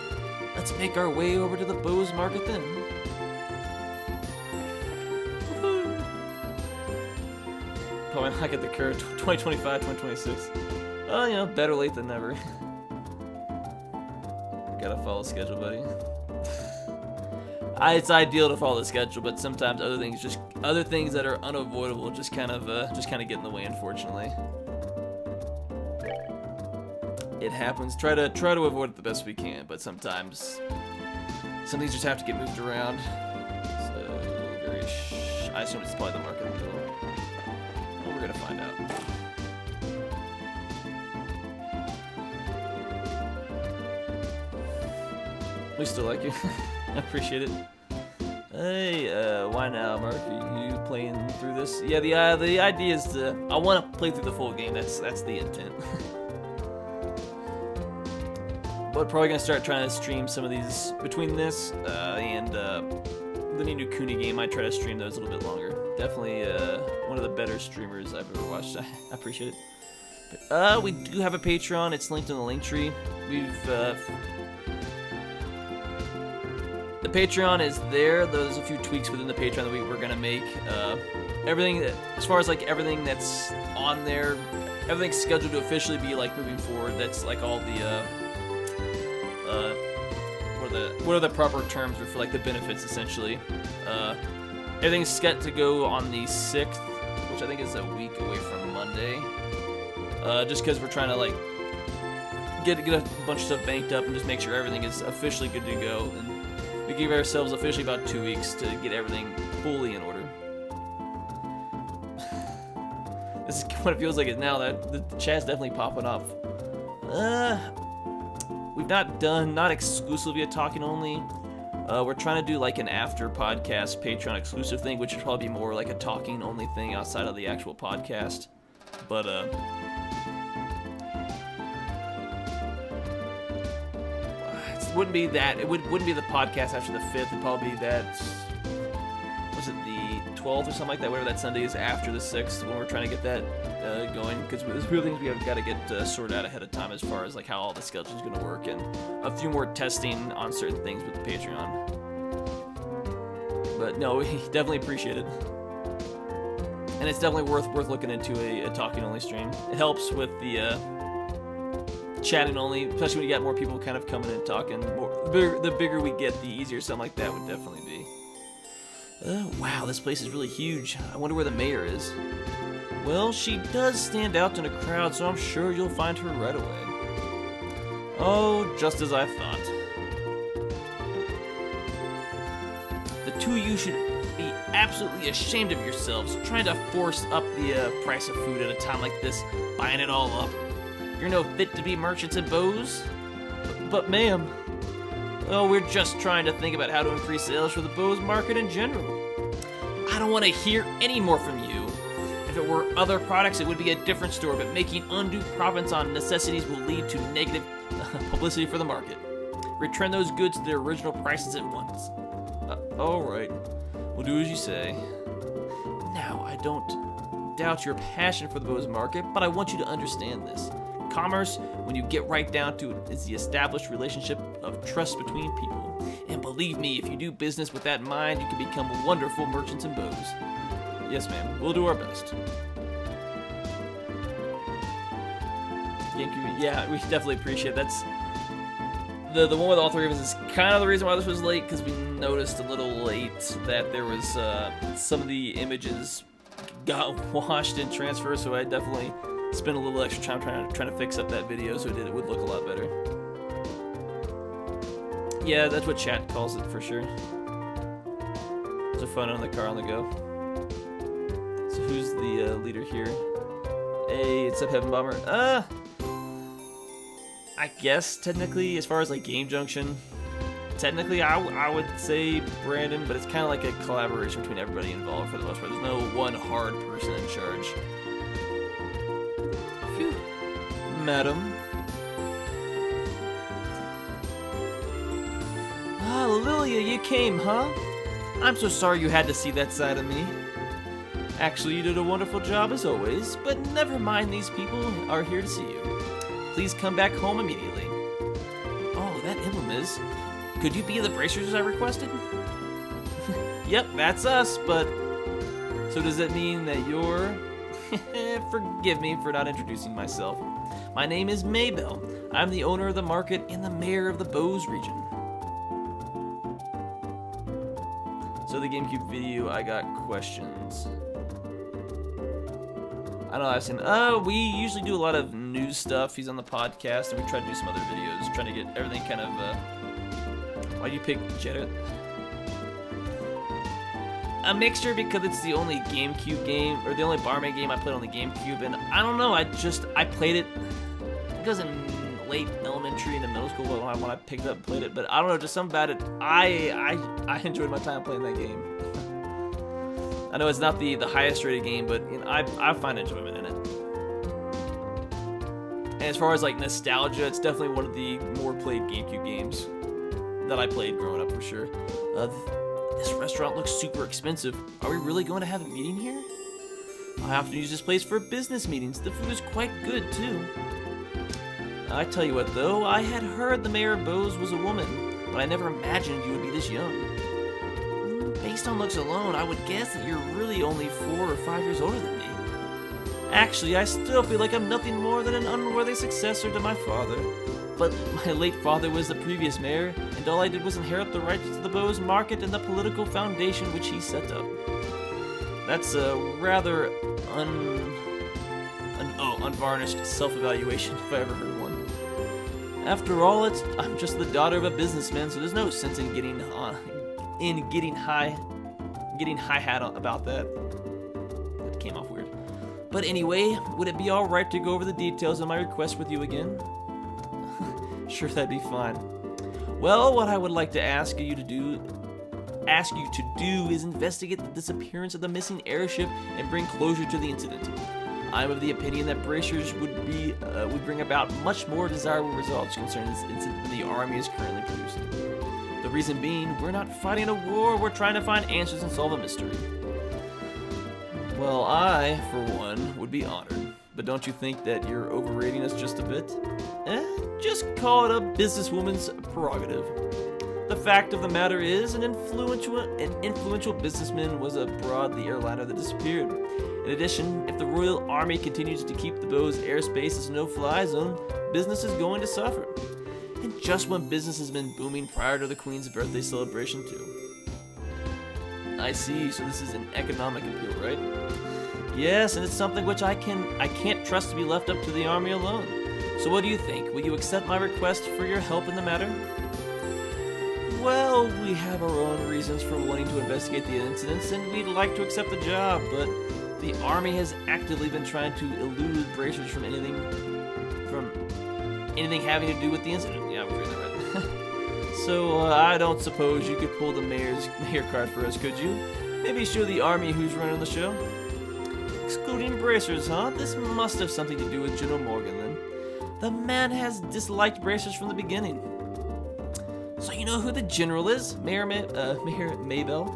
Let's make our way over to the Bose Market then. Woohoo! Probably not get the current 2025, 2026. Oh, you know, better late than never. Gotta follow schedule, buddy. It's ideal to follow the schedule, but sometimes other things that are unavoidable just kind of get in the way, unfortunately. It happens. Try to avoid it the best we can, but sometimes some things just have to get moved around. So I assume it's probably the market in the middle. Well, we're gonna find out. We still like you. I appreciate it. Hey, why now, Mark? Are you playing through this? Yeah, the idea is I want to play through the full game. That's the intent. But probably gonna start trying to stream some of these between this and the new Kuni game. I try to stream those a little bit longer. Definitely one of the better streamers I've ever watched. I appreciate it. But, we do have a Patreon. It's linked in the Linktree. The Patreon is there. There's a few tweaks within the Patreon that we're gonna make. Everything as far as like everything that's on there, everything's scheduled to officially be like moving forward. That's like all the what are the proper terms for like the benefits essentially. Everything's set to go on the 6th, which I think is a week away from Monday. Just because we're trying to like get a bunch of stuff banked up and just make sure everything is officially good to go. And we give ourselves officially about 2 weeks to get everything fully in order. This is what it feels like now that the chat's definitely popping off. We've not exclusively a talking only. We're trying to do like an after podcast Patreon exclusive thing, which would probably be more like a talking only thing outside of the actual podcast. But it wouldn't be that. It wouldn't be the podcast after the 5th. It'd probably be that. Was it the 12th or something like that? Whatever that Sunday is after the 6th, when we're trying to get that going, because there's real things we have got to get sorted out ahead of time as far as like how all the schedule is going to work, and a few more testing on certain things with the Patreon. But no, we definitely appreciate it, and it's definitely worth looking into a talking only stream. It helps with the chatting only, especially when you got more people kind of coming and talking. The bigger we get, the easier something like that would definitely be. Wow, this place is really huge. I wonder where the mayor is. Well, she does stand out in a crowd, so I'm sure you'll find her right away. Oh, just as I thought. The two of you should be absolutely ashamed of yourselves, trying to force up the price of food at a time like this, buying it all up. You're no fit to be merchants at Bose. But ma'am, oh, we're just trying to think about how to increase sales for the Bose market in general. I don't want to hear any more from you. If it were other products, it would be a different story, but making undue profits on necessities will lead to negative publicity for the market. Return those goods to their original prices at once. Alright, we'll do as you say. Now, I don't doubt your passion for the Bose market, but I want you to understand this. Commerce, when you get right down to it, is the established relationship of trust between people. And believe me, if you do business with that in mind, you can become wonderful merchants in Bose. Yes, ma'am. We'll do our best. Yeah, we definitely appreciate it. That's the one with all three of us is kind of the reason why this was late, because we noticed a little late that there was some of the images got washed and transferred, so I definitely spent a little extra time trying to fix up that video so it would look a lot better. Yeah, that's what chat calls it for sure. It's a fun on the car on the go. So who's the leader here? Hey, it's up Heaven Bomber. I guess technically, as far as like Game Junction, technically I would say Brandon, but it's kind of like a collaboration between everybody involved for the most part. There's no one hard person in charge. Phew. Madam. Lilia, you came, huh? I'm so sorry you had to see that side of me. Actually, you did a wonderful job as always, but never mind, these people are here to see you. Please come back home immediately. Oh, that emblem is. Could you be the bracers I requested? Yep, that's us, but... So does that mean that you're... Forgive me for not introducing myself. My name is Maybell. I'm the owner of the market and the mayor of the Bose region. So the GameCube video, I got questions. I don't know, I've seen, we usually do a lot of news stuff. He's on the podcast, and we try to do some other videos, trying to get everything kind of, why'd you pick Jetta? A mixture because it's the only GameCube game, or the only barmaid game I played on the GameCube, and I don't know, I played it, it was in late elementary into middle school when I picked it up and played it, but I don't know, just something about it, I enjoyed my time playing that game. I know it's not the highest rated game, but you know, I find enjoyment in it. And as far as like nostalgia, it's definitely one of the more played GameCube games that I played growing up for sure. This restaurant looks super expensive. Are we really going to have a meeting here? I often use this place for business meetings. The food is quite good too. I tell you what though, I had heard the mayor of Bose was a woman, but I never imagined you would be this young. Based on looks alone, I would guess that you're really only 4 or 5 years older than me. Actually, I still feel like I'm nothing more than an unworthy successor to my father. But my late father was the previous mayor, and all I did was inherit the rights to the Bose market and the political foundation which he set up. That's a rather unvarnished self-evaluation if I ever heard one. After all, I'm just the daughter of a businessman, so there's no sense in getting high hat about that. That came off weird. But anyway, would it be alright to go over the details of my request with you again? Sure, that'd be fine. Well, what I would like to ask you to do is investigate the disappearance of the missing airship and bring closure to the incident. I'm of the opinion that bracers would bring about much more desirable results concerning this incident than the Army is currently producing. The reason being, we're not fighting a war, we're trying to find answers and solve a mystery. Well, I, for one, would be honored. But don't you think that you're overrating us just a bit? Just call it a businesswoman's prerogative. The fact of the matter is, an influential businessman was aboard the airliner that disappeared. In addition, if the Royal Army continues to keep the Bose airspace as a no-fly zone, business is going to suffer. And just when business has been booming prior to the Queen's birthday celebration too. I see, so this is an economic appeal, right? Yes, and it's something which I can't trust to be left up to the Army alone. So what do you think? Will you accept my request for your help in the matter? Well, we have our own reasons for wanting to investigate the incidents, and we'd like to accept the job, but the Army has actively been trying to elude bracers from anything having to do with the incident. Yeah, we're really right. So, I don't suppose you could pull the mayor card for us, could you? Maybe show the Army who's running the show? Excluding bracers, huh? This must have something to do with General Morgan, then. The man has disliked bracers from the beginning. So you know who the general is? Mayor Maybell?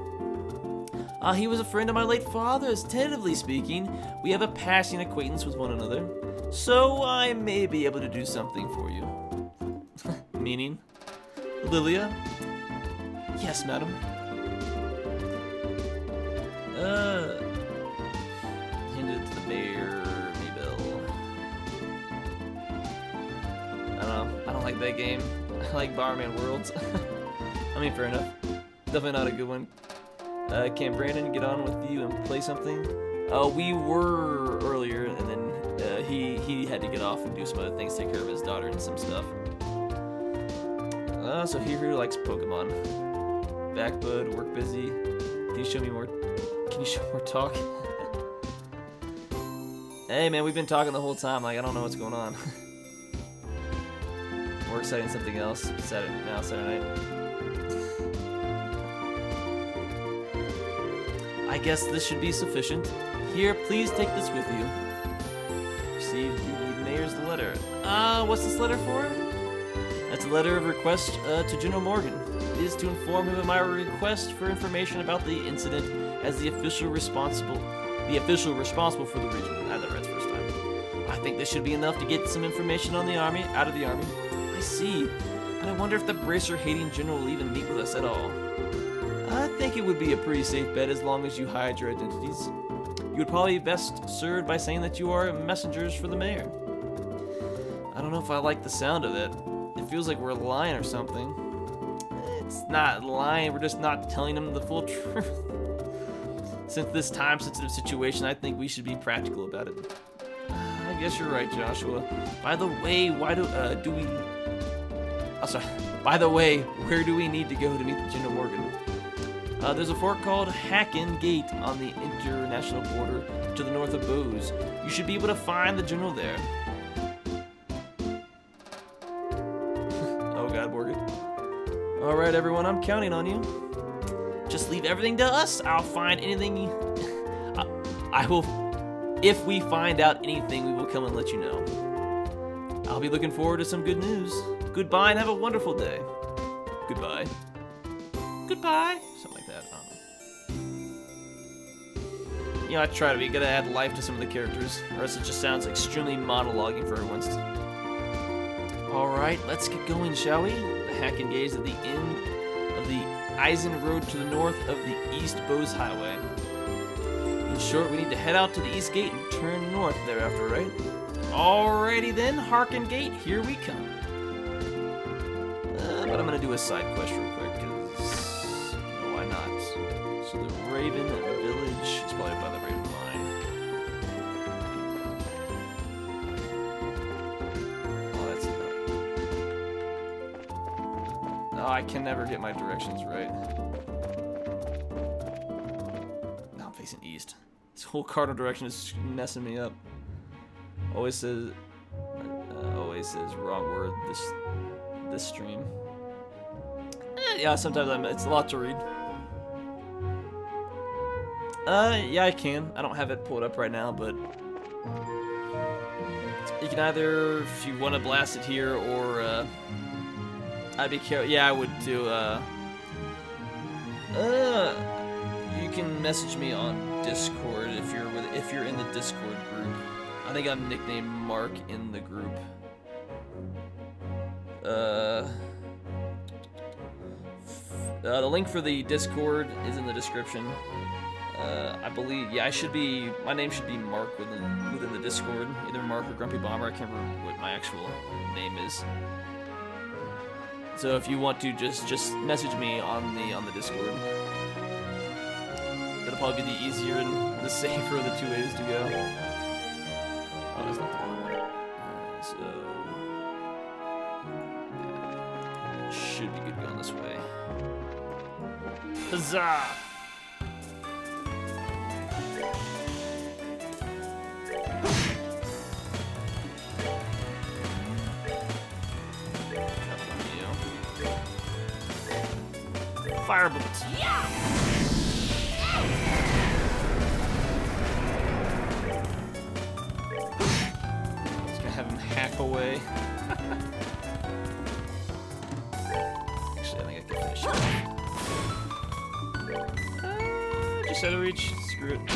He was a friend of my late father's. Tentatively speaking, we have a passing acquaintance with one another. So I may be able to do something for you. Meaning? Lilia? Yes, madam. Hand it to the mayor, Maybell. I don't know. I don't like that game. I like Barman Worlds. I mean, fair enough. Definitely not a good one. Can Brandon get on with you and play something? We were earlier, and then he had to get off and do some other things, take care of his daughter and some stuff. So who likes Pokemon? Backbud, work busy. Can you show more talk? Hey man, we've been talking the whole time, like I don't know what's going on. More exciting something else. Saturday night. I guess this should be sufficient. Here, please take this with you. Received the mayor's letter. What's this letter for? That's a letter of request to General Morgan. is to inform him of my request for information about the incident as the official responsible for the region. I never read the first time. I think this should be enough to get some information on the army, out of the army. I see, but I wonder if the bracer-hating general will even meet with us at all. I think it would be a pretty safe bet as long as you hide your identities. You would probably be best served by saying that you are messengers for the mayor. I don't know if I like the sound of it. It feels like we're lying or something. It's not lying, we're just not telling them the full truth. Since this time-sensitive situation, I think we should be practical about it. I guess you're right, Joshua. By the way, where do we need to go to meet the General Morgan? There's a fort called Hacken Gate on the international border to the north of Bose. You should be able to find the general there. Oh God, Morgan. All right, everyone, I'm counting on you. Just leave everything to us. I'll find anything. I will. If we find out anything, we will come and let you know. I'll be looking forward to some good news. Goodbye and have a wonderful day. Goodbye. Goodbye. Something like that. I don't know. You know, I try to be good to add life to some of the characters, or else it just sounds extremely monologuing for everyone's. Alright, let's get going, shall we? The Hacken Gate is at the end of the Eisen Road to the north of the East Bose Highway. In short, we need to head out to the East Gate and turn north thereafter, right? Alrighty then, Harken Gate, here we come. But I'm gonna do a side quest real quick, because why not? So the Raven Village is probably by the Raven Mine. Oh, that's not. Oh, I can never get my directions right. Now I'm facing east. This whole cardinal direction is messing me up. Always says wrong word this stream. Yeah, sometimes it's a lot to read. Yeah, I can. I don't have it pulled up right now, but you can either, if you want to blast it here, or I'd be careful. Yeah, I would too. You can message me on Discord if you're in the Discord group. I think I'm nicknamed Mark in the group. The link for the Discord is in the description. I believe, yeah, my name should be Mark within the Discord. Either Mark or Grumpybomber, I can't remember what my actual name is. So if you want to, just message me on the Discord. That'll probably be the easier and the safer of the two ways to go. Oh, that's not the wrong way. Should be good going this way. Huzzah! Fire bullets. Yeah! Just gonna have him hack away. Actually, I think I can finish it. Just out of reach. Screw it. I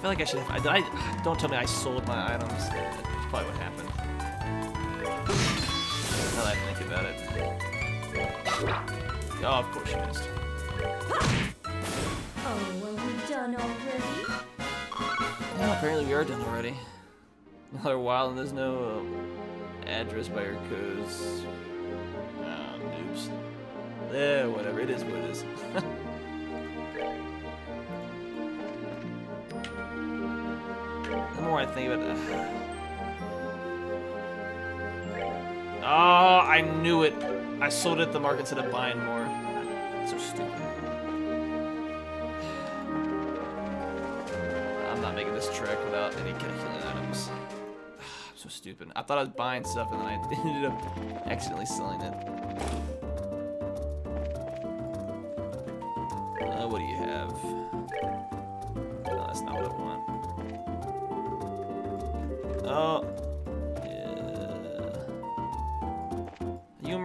feel like I should have. Don't tell me I sold my items. That's probably what happened. Now that I think about it. Oh, of course you missed. Oh, are we done already? Well, apparently we are done already. Another while and there's no address by your codes. Oops. Yeah, whatever. It is what it is. The more I think about it. Oh, I knew it. I sold it at the market instead of buying more. So stupid. I'm not making this trek without any calculated items. I'm so stupid. I thought I was buying stuff and then I ended up accidentally selling it. What do you have? No, that's not what I want. Oh.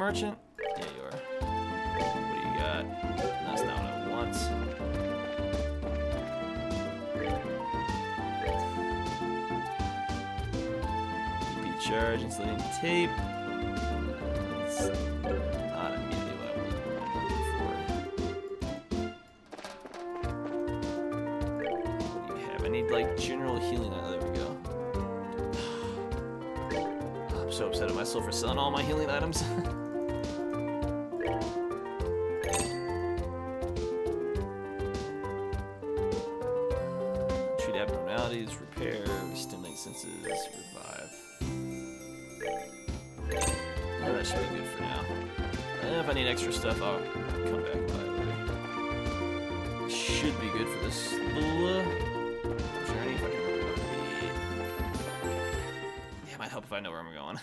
merchant? Yeah, you are. What do you got? That's not what I want. EP charge, insulating tape. That's not immediately what I'm looking for. What do you have? I need like general healing. Oh, there we go. I'm so upset at myself for selling all my healing items. Treat abnormalities, repair, stimulate senses, revive. Oh, that should be good for now. If I need extra stuff, I'll come back and buy it later. Should be good for this little journey. If I can remember. Yeah, it might help if I know where I'm going.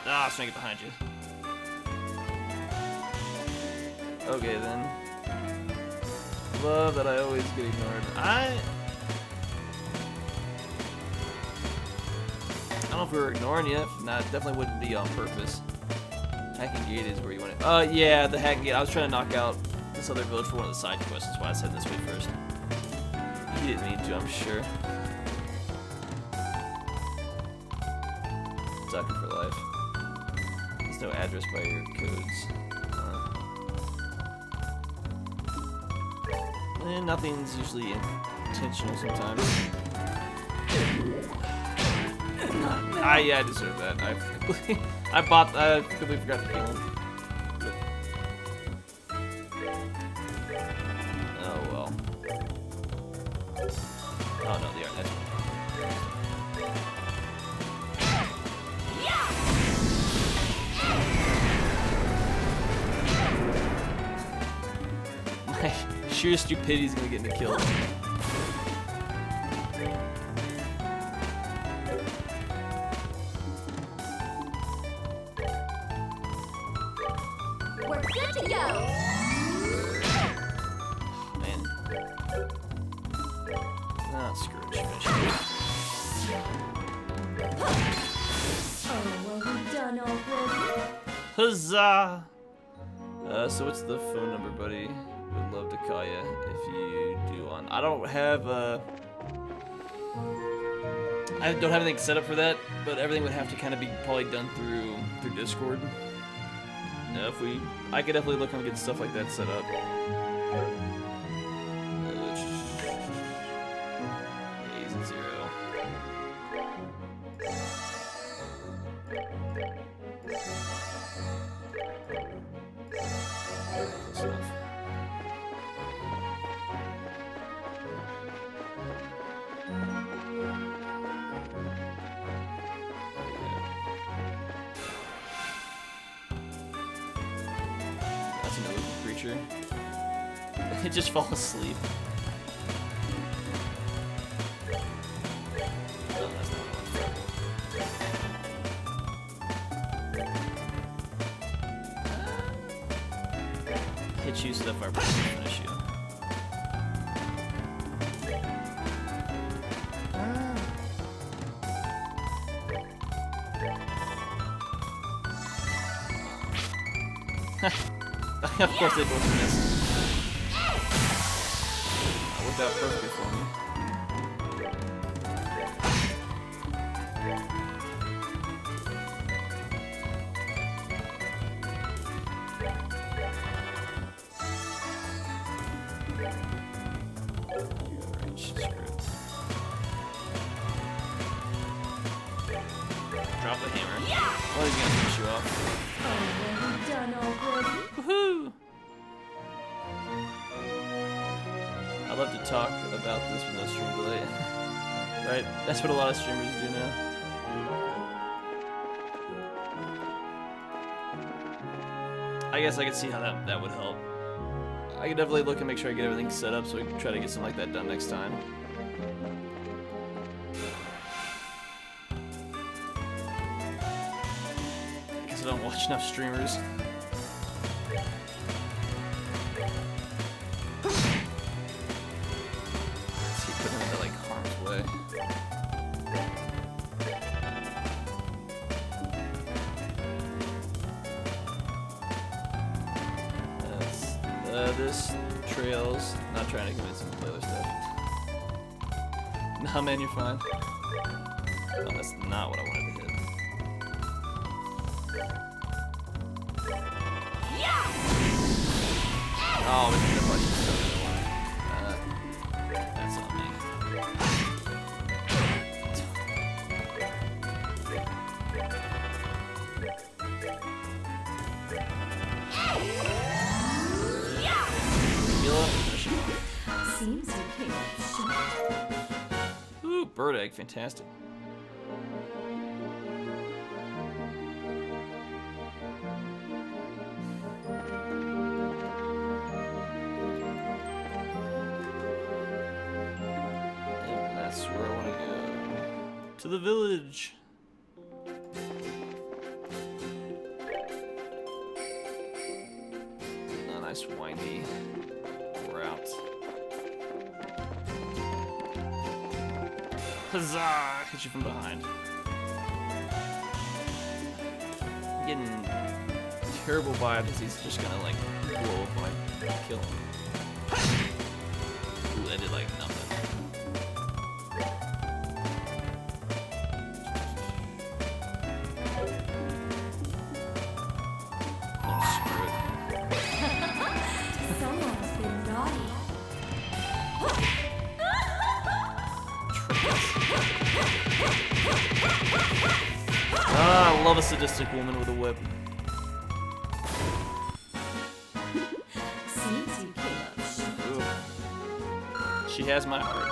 Ah, swing it behind you. Okay then. Love that I always get ignored. I don't know if we were ignoring you. If not, definitely wouldn't be on purpose. Hacking gate is where you want it. Yeah, the hacking gate. I was trying to knock out this other village for one of the side quests. That's why I said this way first. He didn't mean to, I'm sure. Sucker for life. There's no address by your codes. Nothing's usually intentional sometimes. Yeah, I deserve that. I completely forgot to kill him. Oh well. Oh no, they are. That's my sheer stupidity is gonna get me killed. We're good to go. Man. Ah, screw it. Finish it. Oh, well, we done already. Huzzah! So what's the phone number, buddy? Would love to call you if you do on. I don't have I don't have anything set up for that, but everything would have to kind of be probably done through Discord. No, I could definitely look and get stuff like that set up. A's and 0. Close enough. That's an open creature. It just falls asleep. Oh, that's not one. Hit you so that far, finish you. Of course they both missed. That worked out perfectly for me. Range, screw it. Drop the hammer. Well, he's gonna finish you off. Oh, well, we done already. Woohoo! I'd love to talk about this with no stream delay. Right? That's what a lot of streamers do now. I guess I could see how that would help. I could definitely look and make sure I get everything set up so we can try to get something like that done next time. I guess I don't watch enough streamers. Put him into like harm's way. This trails. Not trying to convince him to play other stuff. Nah, man, you're fine. Oh, that's not what I wanted to hit. Oh, we did a bunch of stuff. That's on me. Seems you came up short. Ooh, bird egg, fantastic. And that's where I want to go. To the village. A nice windy route. Huzzah! Hit you from behind. I'm getting terrible vibes as he's just gonna like blow up when I kill him. Ooh, I did like nothing. Oh, screw it. Someone's been naughty. Ah, I love a sadistic woman with a whip. Seems you came up short. Ooh. She has my heart.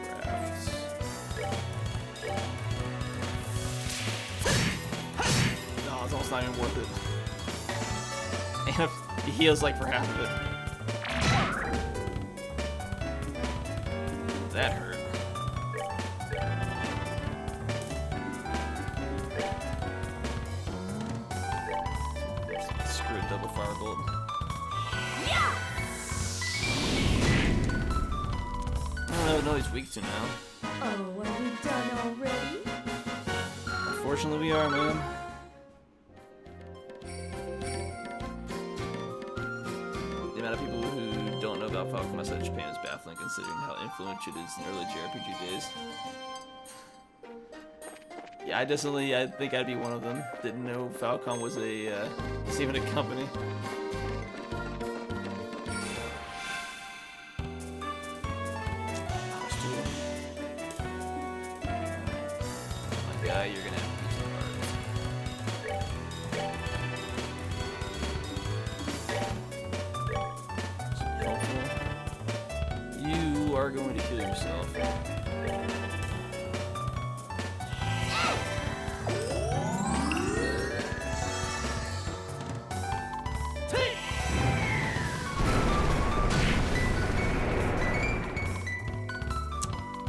Crafts. No, it's almost not even worth it. And he heals like for half of it. That hurt. Screw it, double firebolt. Oh no, he's weak to now. Oh, are we done already? Unfortunately, we are, man. The amount of people who don't know about Falcom outside of Japan is baffling, considering how influential it is in early JRPG days. Yeah, I think I'd be one of them. Didn't know Falcom was was even a company. My guy, you're gonna have to do some hard. You are going to kill yourself.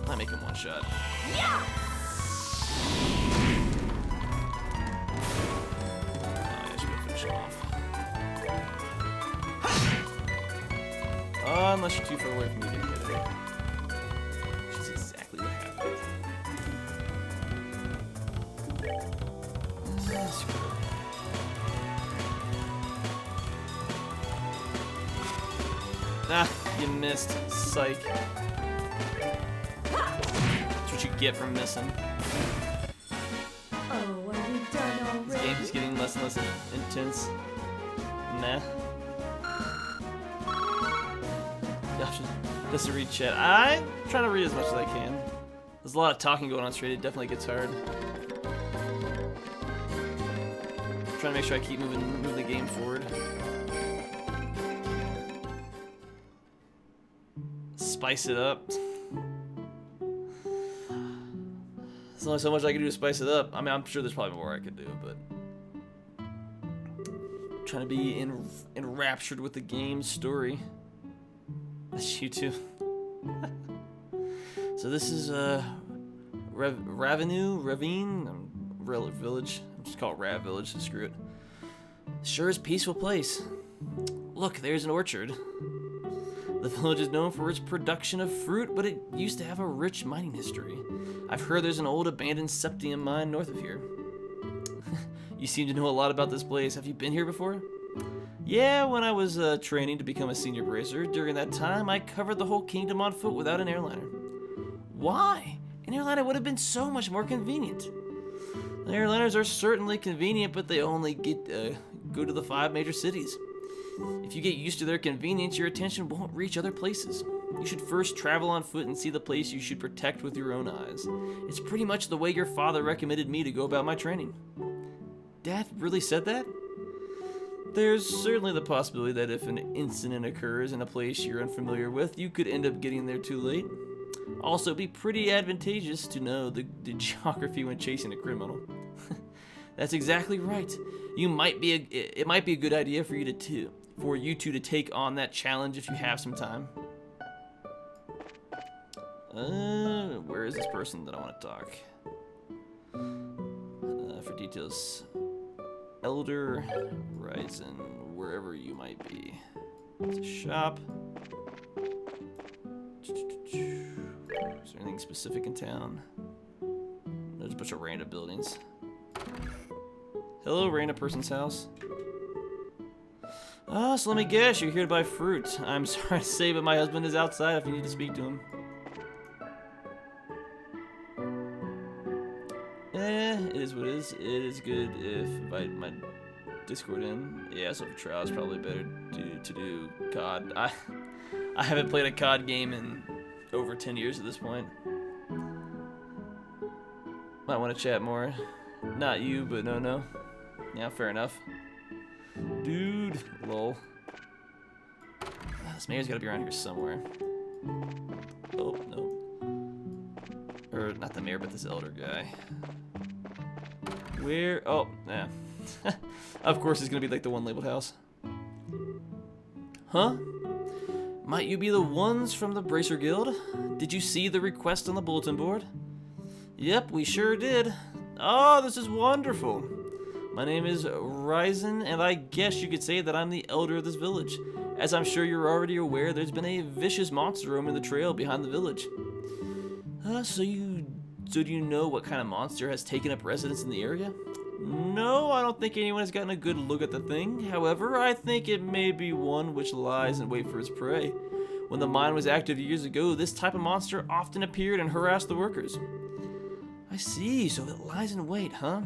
Might make him one shot. I should be able to finish him off. Unless you're too far away from me to hit it. Which is exactly what happened. Screw it. Ah, you missed. Psych. That's what you get for missing. Oh, are we done This already? game is getting less and less intense. Meh. Just to read chat. I'm trying to read as much as I can. There's a lot of talking going on straight. It definitely gets hard. Trying to make sure I keep moving the game forward. Spice it up. There's only so much I can do to spice it up. I mean, I'm sure there's probably more I could do, but trying to be enraptured with the game's story. That's you too. So this is Ravine, Village. I'm just call it Rav Village. So screw it. Sure is a peaceful place. Look, there's an orchard. The village is known for its production of fruit, but it used to have a rich mining history. I've heard there's an old abandoned septium mine north of here. You seem to know a lot about this place. Have you been here before? Yeah, when I was training to become a senior bracer, during that time I covered the whole kingdom on foot without an airliner. Why? An airliner would have been so much more convenient. The airliners are certainly convenient, but they only go to the 5 major cities. If you get used to their convenience, your attention won't reach other places. You should first travel on foot and see the place you should protect with your own eyes. It's pretty much the way your father recommended me to go about my training. Dad really said that? There's certainly the possibility that if an incident occurs in a place you're unfamiliar with, you could end up getting there too late. Also, it'd be pretty advantageous to know the geography when chasing a criminal. That's exactly right. It might be a good idea for you two to take on that challenge if you have some time. Where is this person that I want to talk? For details, Elder Rhezaanj, wherever you might be. It's a shop. Is there anything specific in town? There's a bunch of random buildings. Hello, random person's house. So let me guess, you're here to buy fruit. I'm sorry to say, but my husband is outside if you need to speak to him. It is what it is. It is good if I invite my Discord in. Yeah, so for trial, it's probably better to do COD. I haven't played a COD game in over 10 years at this point. Might want to chat more. Not you, but no. Yeah, fair enough. Dude, lol. This mayor's gotta be around here somewhere. Oh, no. Or, not the mayor, but this elder guy. Where? Oh, yeah. Of course, it's gonna be like the one labeled house. Huh? Might you be the ones from the Bracer Guild? Did you see the request on the bulletin board? Yep, we sure did. Oh, this is wonderful. My name is Rhezaanj, and I guess you could say that I'm the elder of this village. As I'm sure you're already aware, there's been a vicious monster roaming the trail behind the village. So do you know what kind of monster has taken up residence in the area? No, I don't think anyone has gotten a good look at the thing. However, I think it may be one which lies in wait for its prey. When the mine was active years ago, this type of monster often appeared and harassed the workers. I see, so it lies in wait, huh?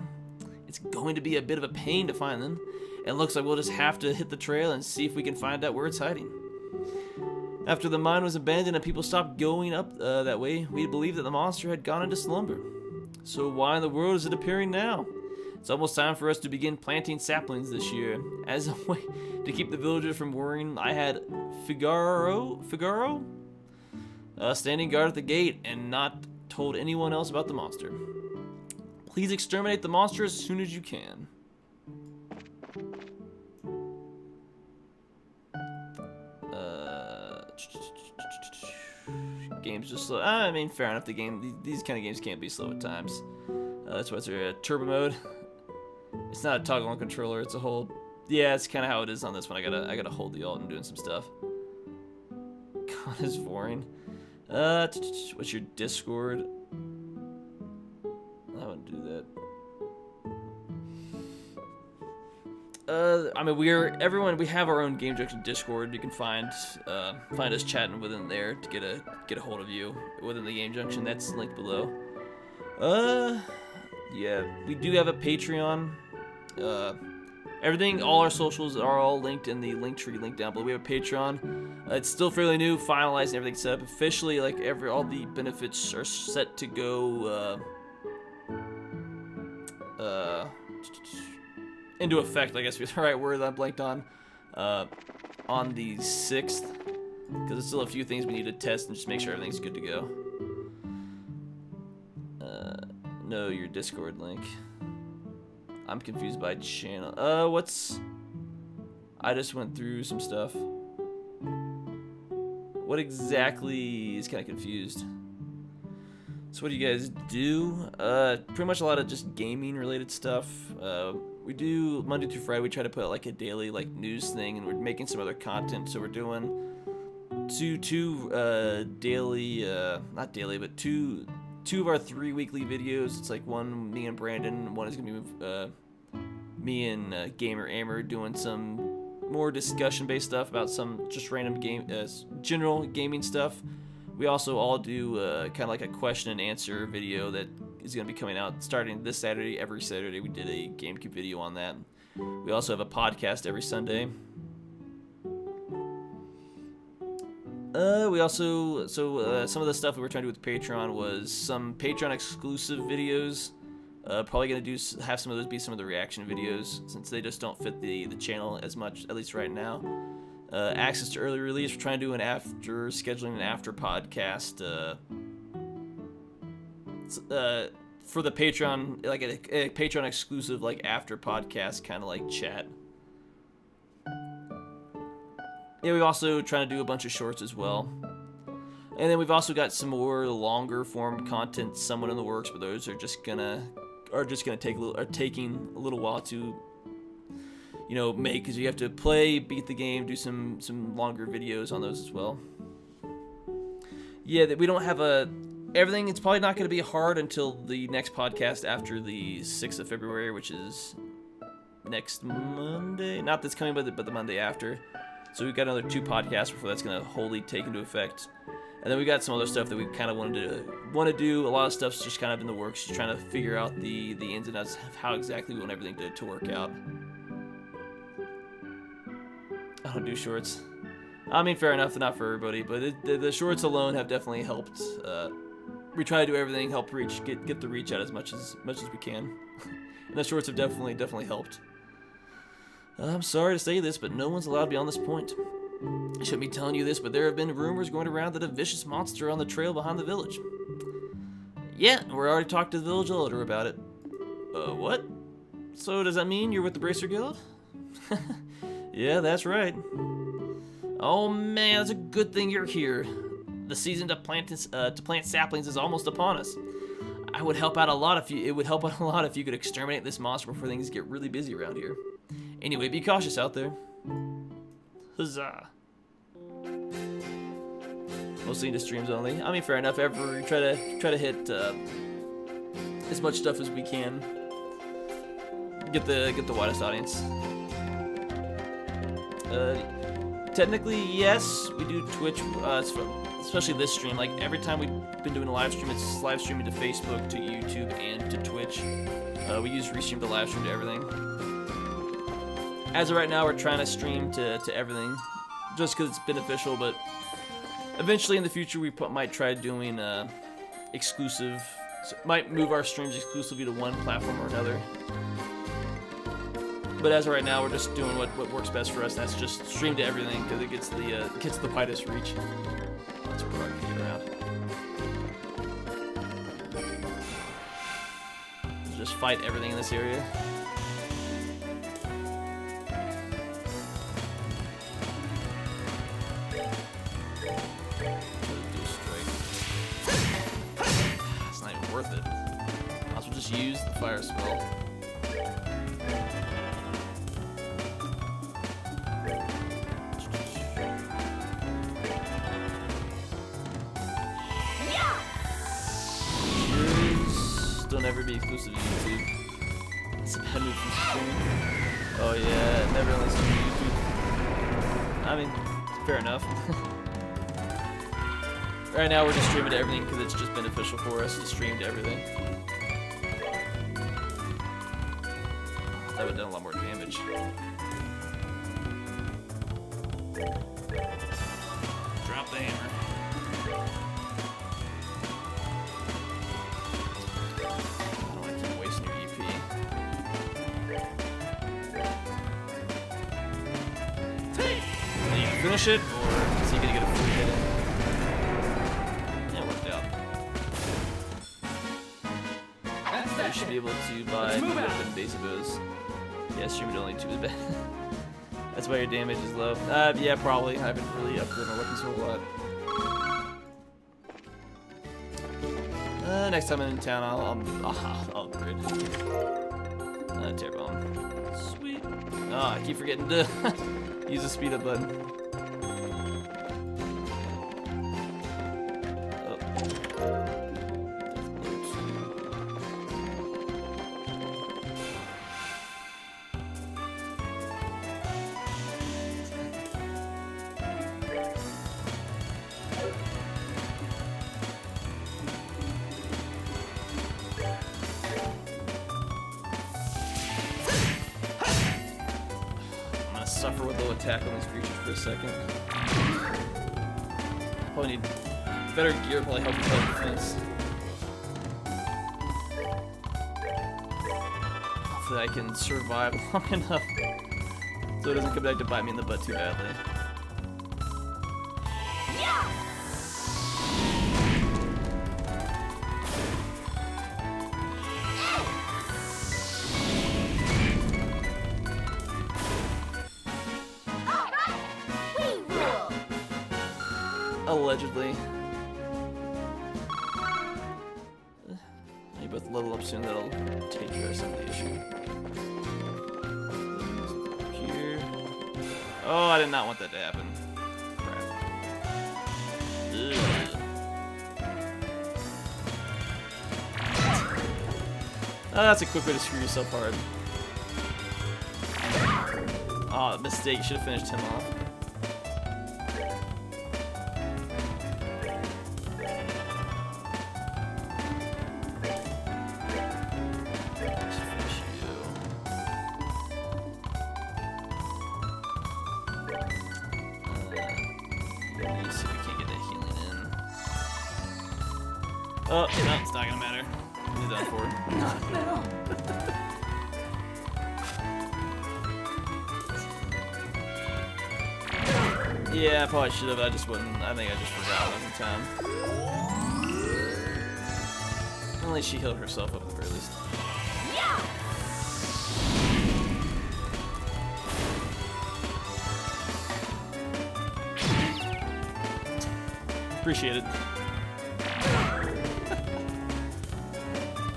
It's going to be a bit of a pain to find them. It looks like we'll just have to hit the trail and see if we can find out where it's hiding. After the mine was abandoned and people stopped going up that way, we believed that the monster had gone into slumber. So why in the world is it appearing now? It's almost time for us to begin planting saplings this year. As a way to keep the villagers from worrying, I had Figaro standing guard at the gate and not told anyone else about the monster. Please exterminate the monster as soon as you can. Game's just slow. I mean, fair enough. These kind of games can't be slow at times. That's why it's a turbo mode. It's not a toggle on controller. It's a hold. Yeah, it's kind of how it is on this one. I gotta hold the alt and doing some stuff. God, it's boring. What's your Discord? I wouldn't do that. I mean, we have our own Game Junction Discord. You can find us chatting within there to get a hold of you within the Game Junction. That's linked below. Yeah, we do have a Patreon. Everything, all our socials are all linked in the Linktree link down below. We have a Patreon. It's still fairly new, finalized, and everything set up officially. Like all the benefits are set to go into effect, I guess is the right word that I blanked on the 6th, because there's still a few things we need to test and just make sure everything's good to go. No, your Discord link. I'm confused by channel. I just went through some stuff. What exactly is kind of confused? So what do you guys do? Pretty much a lot of just gaming related stuff. We do Monday through Friday. We try to put out like a daily like news thing, and we're making some other content. So we're doing daily, not daily, but two of our 3 weekly videos. It's like one me and Brandon, one is gonna be me and Gamer Amer doing some more discussion-based stuff about some just random general gaming stuff. We also all do kind of like a question and answer video that is going to be coming out starting this Saturday. Every Saturday we did a GameCube video on that. We also have a podcast every Sunday. We also, some of the stuff we were trying to do with Patreon was some Patreon exclusive videos. Probably going to have some of those be some of the reaction videos, since they just don't fit the channel as much, at least right now. Access to early release, we're trying to do scheduling an after podcast for the Patreon, like a Patreon exclusive, like after podcast kind of like chat. Yeah, we're also trying to do a bunch of shorts as well. And then we've also got some more longer form content somewhat in the works, but those are just gonna taking a little while to, you know, make, because you have to play, beat the game, do some longer videos on those as well. Yeah, that we don't have everything. It's probably not going to be hard until the next podcast after the 6th of February, which is next Monday. Not this coming, but the Monday after. So we've got another 2 podcasts before that's going to wholly take into effect. And then we got some other stuff that we kind of want to do. A lot of stuff's just kind of in the works, just trying to figure out the ins and outs of how exactly we want everything to work out. I don't do shorts. I mean, fair enough, they're not for everybody, but the shorts alone have definitely helped. We try to do everything, help get the reach out as much as we can. And the shorts have definitely helped. I'm sorry to say this, but no one's allowed beyond this point. I shouldn't be telling you this, but there have been rumors going around that a vicious monster on the trail behind the village. Yeah, we already talked to the village elder about it. What? So does that mean you're with the Bracer Guild? Yeah, that's right. Oh man, that's a good thing you're here. The season to plant saplings is almost upon us. It would help out a lot if you could exterminate this monster before things get really busy around here. Anyway, be cautious out there. Huzzah. Mostly into streams only. I mean, fair enough. We try to hit as much stuff as we can. Get the widest audience. Technically, yes, we do Twitch, especially this stream. Like every time we've been doing a live stream, it's live streaming to Facebook, to YouTube, and to Twitch. We use Restream to live stream to everything. As of right now, we're trying to stream to everything, just because it's beneficial. But eventually, in the future, we might try doing exclusive. Might move our streams exclusively to one platform or another. But as of right now, we're just doing what works best for us. And that's just stream to everything, because it gets the widest reach. That's where I can get around. Just fight everything in this area. It's not even worth it. Might as well just use the fire spell. Don't ever be exclusive to YouTube. It's a bad move from streaming. Oh yeah, never only stream to YouTube. I mean, fair enough. Right now we're just streaming to everything because it's just beneficial for us to stream to everything. That would have done a lot more damage. Drop the hammer. Finish it, or is he gonna get a free hit in? Yeah, it worked out. You should be able to buy new weapon base bows. Yeah, streamed only 2 is bad. That's why your damage is low. Yeah, probably. I haven't really upgraded my weapons a whole lot. Next time I'm in town, I'll upgrade. Tear bomb. Sweet. Oh, I keep forgetting to use the speed up button. suffer with low attack on these creatures for a second. Probably need better gear, probably help with that defense. Hopefully I can survive long enough so it doesn't come back to bite me in the butt too badly. Allegedly. You both level up soon, that'll take care of some of the issue. Here. Oh, I did not want that to happen. Crap. Oh, that's a quick way to screw yourself hard. Oh, mistake. You should have finished him off. Oh, no, it's not gonna matter. He's done for. Yeah, I probably should have. I just wouldn't. I think I just forgot every time. At least she healed herself up at the very least. Appreciate it.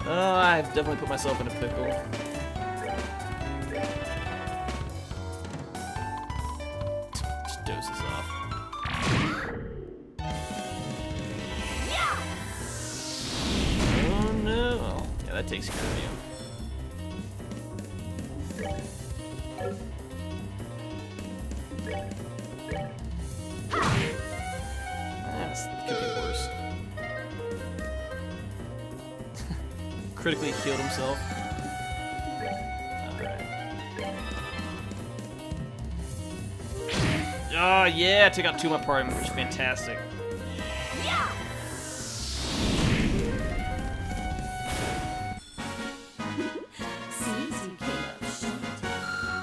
I've definitely put myself in a pickle. Just doses off. Oh no! Oh, yeah, that takes care of you. That could be worse. Critically healed himself. Alright. Oh yeah, took out 2 of my party members. Fantastic. Seems you came up short.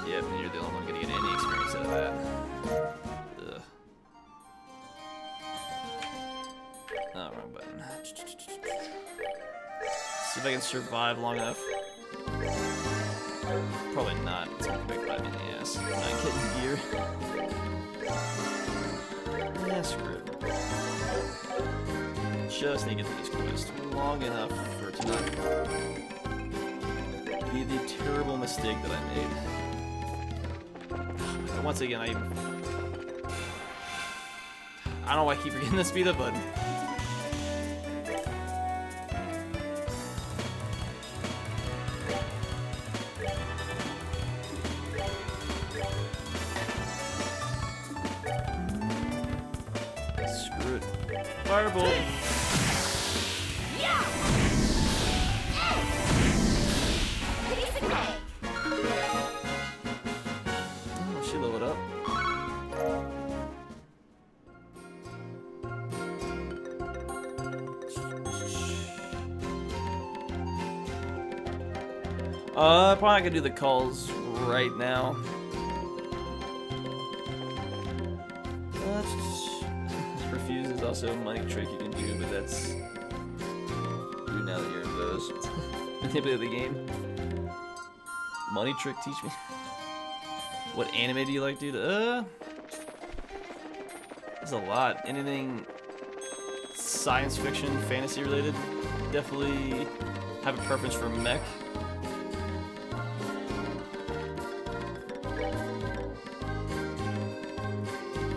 Yep, and you're the only one gonna get any experience out of that. Ugh. Oh, wrong button. See if I can survive long enough. Probably not. It's gonna bite me in the ass. I'm not getting gear. Yeah, screw it. Just need to get to this quest long enough for it to not be the terrible mistake that I made. And once again, I don't know why I keep forgetting the speed up button. Fireball. Oh, she leveled up. Probably not gonna do the calls right now. Refuse is also a money trick you can do, but that's do now that you're in those. Manipulate the game. Money trick, teach me. What anime do you like, dude? There's a lot. Anything science fiction, fantasy related. Definitely have a preference for mech.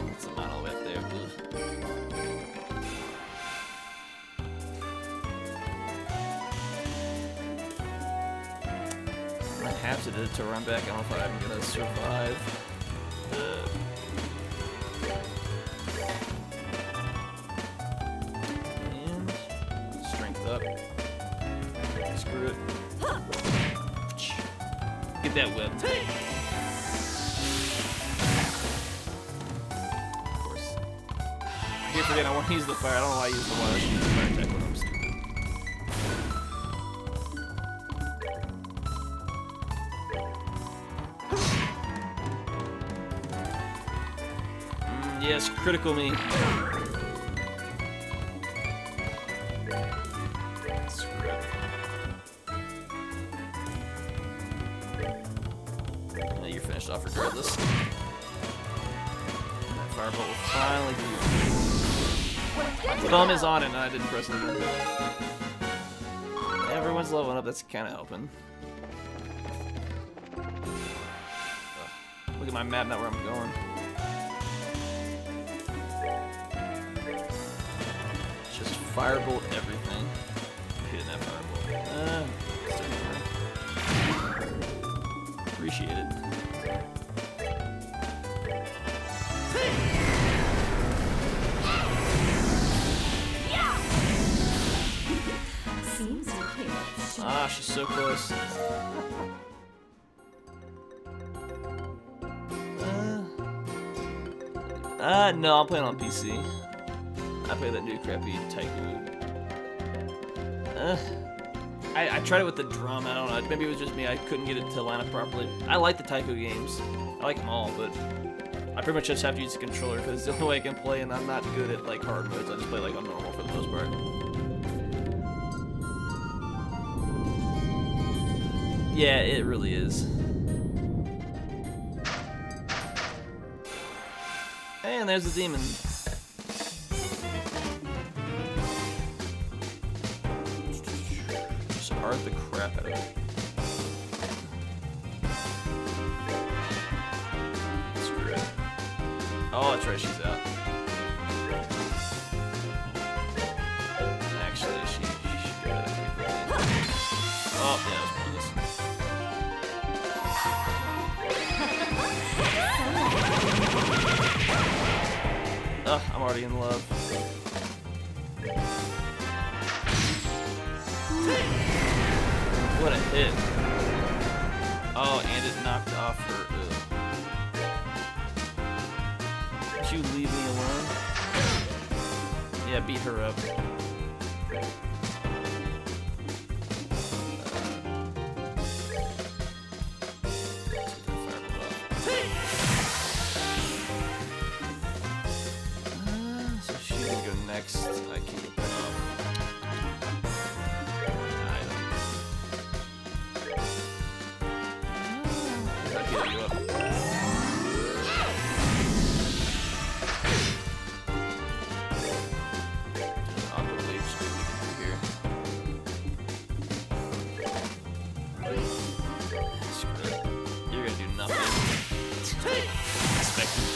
That's a lot all the way up there. I have to run back. I don't know if I'm gonna survive. And strength up. Screw it. Get that whip. keep forgetting I want to use the fire. I don't know why I use the water. I should use the fire attack when I'm stupid. Yes, critical me. Screw it. Yeah, you're finished off regardless. That firebolt will finally do. My thumb is on it and I didn't press it again. Everyone's leveling up, that's kind of helping. Look at my map, not where I'm going. Just firebolt everything. Hitting that firebolt. Appreciate it. Seems you came up short. Ah, she's so close. No, I'm playing on PC. I play that new crappy Tycoon. I tried it with the drum. I don't know. Maybe it was just me. I couldn't get it to line up properly. I like the Tycoon games. I like them all, but I pretty much just have to use the controller because it's the only way I can play, and I'm not good at like hard modes. I just play like on normal for the most part. Yeah, it really is. And there's the demon. Just art the crap out of it. Screw it. Oh, that's right, she's out. Actually, she should get rid of that pretty quickly. Oh, yeah, that was pointless. Ugh, I'm already in love. What a hit. Oh, and it knocked off her. Would you leave me alone? Yeah, beat her up. So she's gonna go next. I can get that off. I'll heal you up. Awkward leech we can do here. Screw it. You're gonna do nothing. Expected.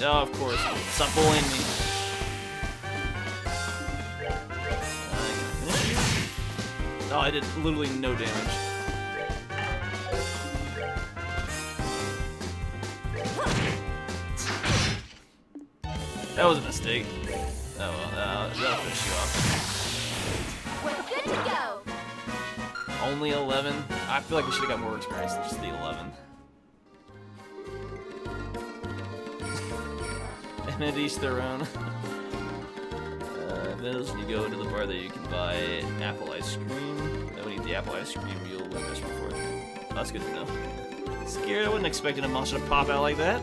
Oh, of course. Stop bullying me. Can I finish you? Oh, I did literally no damage. That was a mistake. Oh well, that'll finish you off. We're good to go. Only 11? I feel like we should have got more experience than just the 11. And at each their own. Those when you go into the bar there you can buy apple ice cream. And when you eat the apple ice cream you'll win this before. That's good to know. Scared? I wasn't expecting a monster to pop out like that.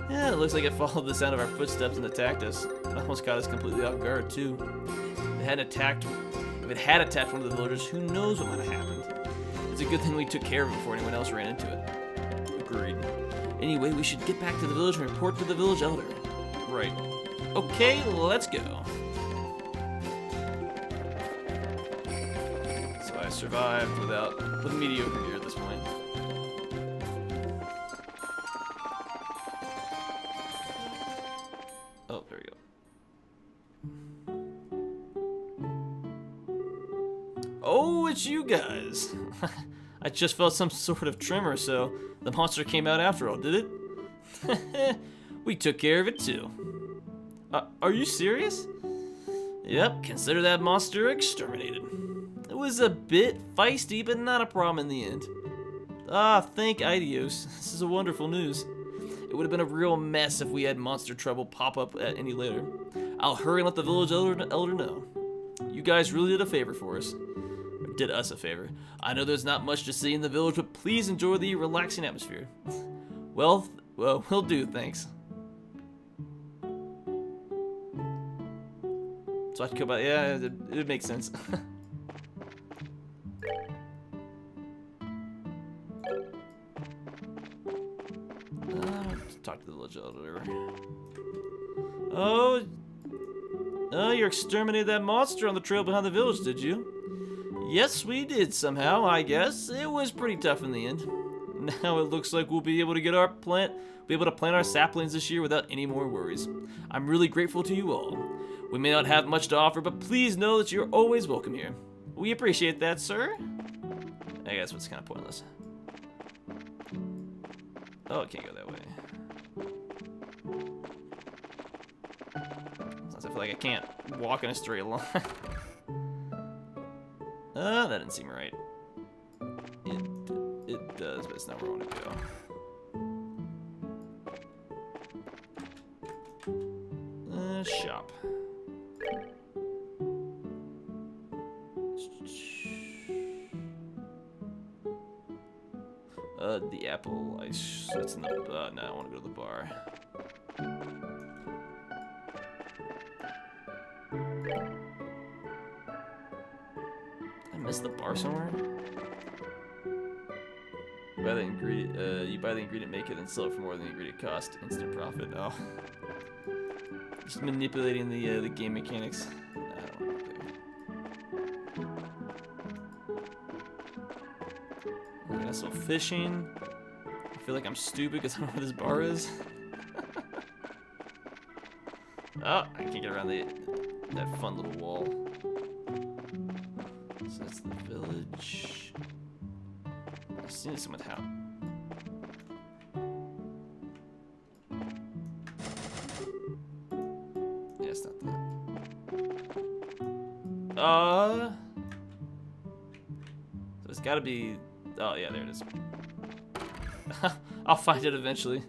Yeah, it looks like it followed the sound of our footsteps and attacked us. It almost caught us completely off guard too. If it had attacked one of the villagers, who knows what might have happened. It's a good thing we took care of it before anyone else ran into it. Agreed. Anyway, we should get back to the village and report to the village elder. Right. Okay, let's go. So I survived with mediocre gear at this point. Oh, there we go. Oh, it's you guys. I just felt some sort of tremor, so the monster came out after all, did it? We took care of it too. Are you serious? Yep, consider that monster exterminated. It was a bit feisty, but not a problem in the end. Ah, thank Idios. This is a wonderful news. It would have been a real mess if we had monster trouble pop up at any later. I'll hurry and let the village elder know. You guys really did a favor for us. Or did us a favor. I know there's not much to see in the village, but please enjoy the relaxing atmosphere. Well, will do, thanks. So I have to go by, yeah, it makes sense. Talk to the village elder. Oh, you exterminated that monster on the trail behind the village, did you? Yes, we did somehow, I guess. It was pretty tough in the end. Now it looks like we'll be able to get our plant our saplings this year without any more worries. I'm really grateful to you all. We may not have much to offer, but please know that you're always welcome here. We appreciate that, sir. I guess it's kind of pointless. Oh, it can't go that way. Sometimes I feel like I can't walk in a straight line. That didn't seem right. It does, but it's not where I want to go. Shop. The apple ice. That's not. No, I want to go to the bar. I missed the bar somewhere. You buy the ingredient, make it, and sell it for more than the ingredient cost. Instant profit. Oh, just manipulating the game mechanics. I don't want to do. I guess so. Fishing. I feel like I'm stupid because I don't know where this bar is. Oh, I can't get around that fun little wall. So that's the village. I've seen it someone's house. Yeah, it's not that. So it's gotta be. Oh, yeah, there it is. I'll find it eventually.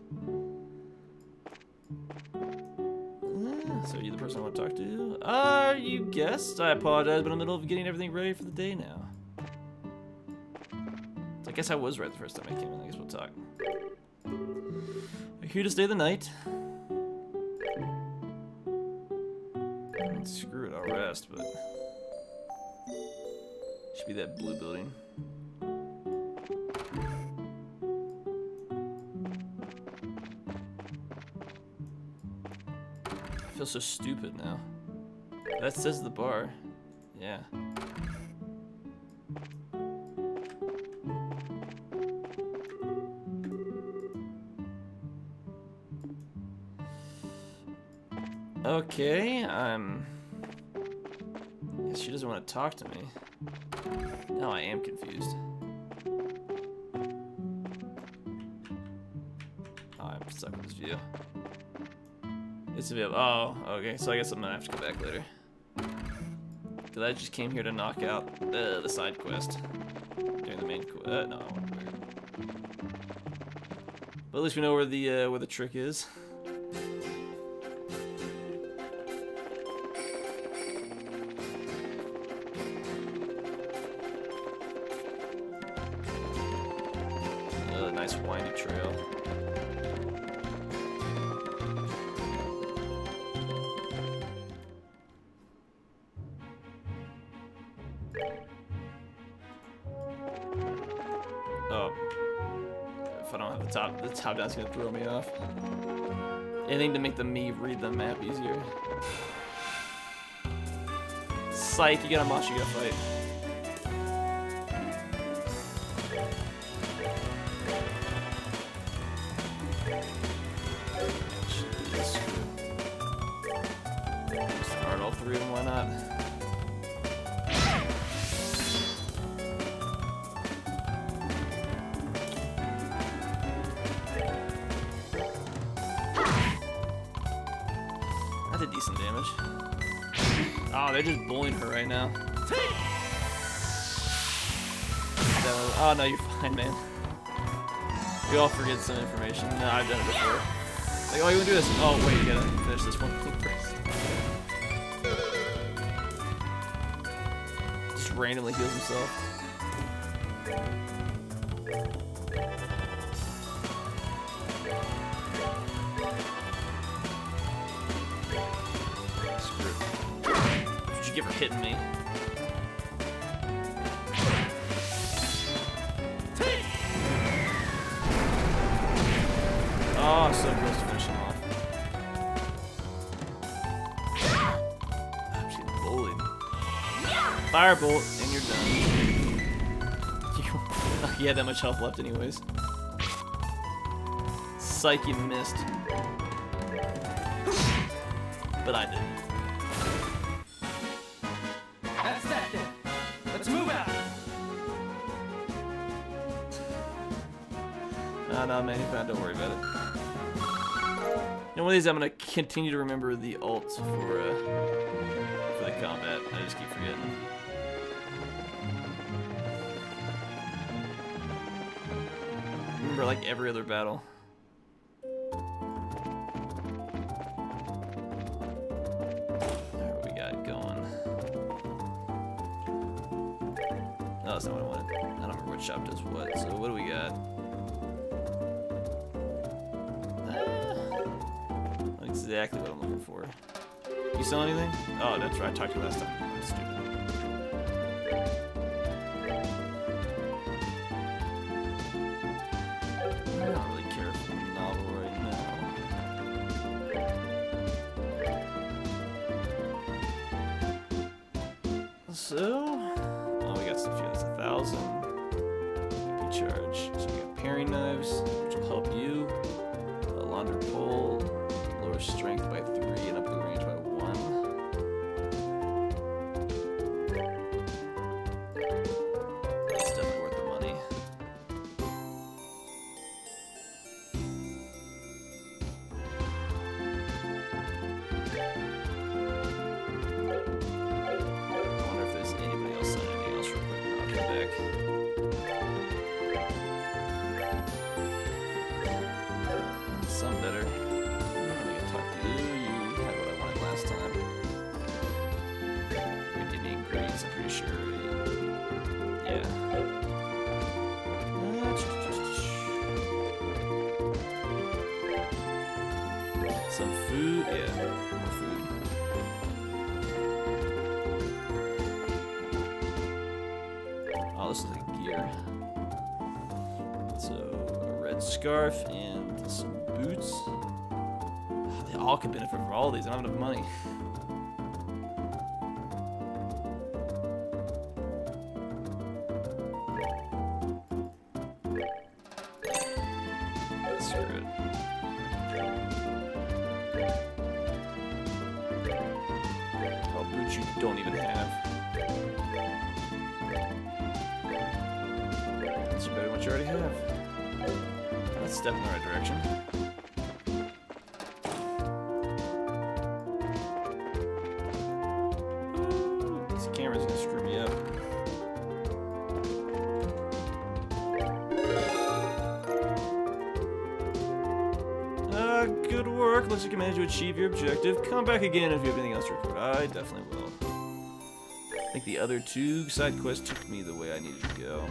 So are you the person I want to talk to? You guessed. I apologize, but I'm in the middle of getting everything ready for the day now. So I guess I was right the first time I came in. I guess we'll talk. We're here to stay the night. Screw it, I'll rest, but... should be that blue building. I feel so stupid now. That says the bar. Yeah. Okay, guess she doesn't want to talk to me. Now I am confused. Oh, I'm stuck with this view. It's available. Oh, okay. So I guess I'm gonna have to come back later. Cause I just came here to knock out the side quest. Doing the main quest. No, I want to wear it. But at least we know where the trick is. Nice windy trail. Oh, if I don't have the top down's gonna throw me off. Anything to make me read the map easier. Psych, you got a monster you gotta fight. Start all three of them, why not? That did decent damage. Oh, they're just bullying her right now. Oh no, you're fine, man. We all forget some information. No, I've done it before. Like, oh, you wanna do this? Oh, wait, you gotta finish this one first. Just randomly heals himself. Screw it. That's what you get for hitting me. Oh, so close to finishing him off. I'm getting bullied. Firebolt, and you're done. He had that much health left anyways. Psych, you missed. But I didn't. That's that then. Let's move out. No, man, don't worry about it. And one of these, I'm gonna continue to remember the ults for the combat. I just keep forgetting. Remember like every other battle. Alright, what we got going? No, that's not what I wanted. I don't remember what shop does what. So what do we got? Exactly what I'm looking for. You sell anything? Oh, that's right. I talked to you last time. I'm stupid. I don't really care for the novel right now. So, oh, we got stuff here. That's 1,000. AP charge. So we got paring knives, which will help you. A launder pole. Strength by 3 and up the range by 1. That's definitely worth the money. I wonder if there's anybody else on anything else real quick. I'll come back. Some better. I'm pretty sure. Yeah. Some food. Yeah, more food. Oh, this is like gear. So, a red scarf and some boots. They all could benefit from all these. I don't have enough money. You don't even have. That's better than what you already have. That's a step in the right direction. This camera's gonna screw me up. Good work. Looks like you managed to achieve your objective. Come back again if you have anything else to report. I definitely will. I think the other 2 side quests took me the way I needed to go.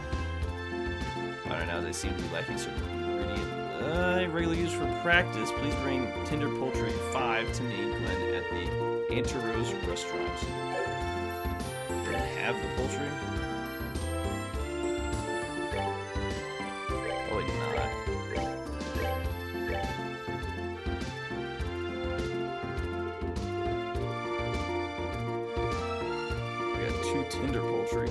Alright, now they seem to be lacking certain ingredient. Regular use for practice. Please bring tender poultry 5 to me, Glenn, at the Antarose restaurant. Do I have the poultry? Probably not. Tender poultry. I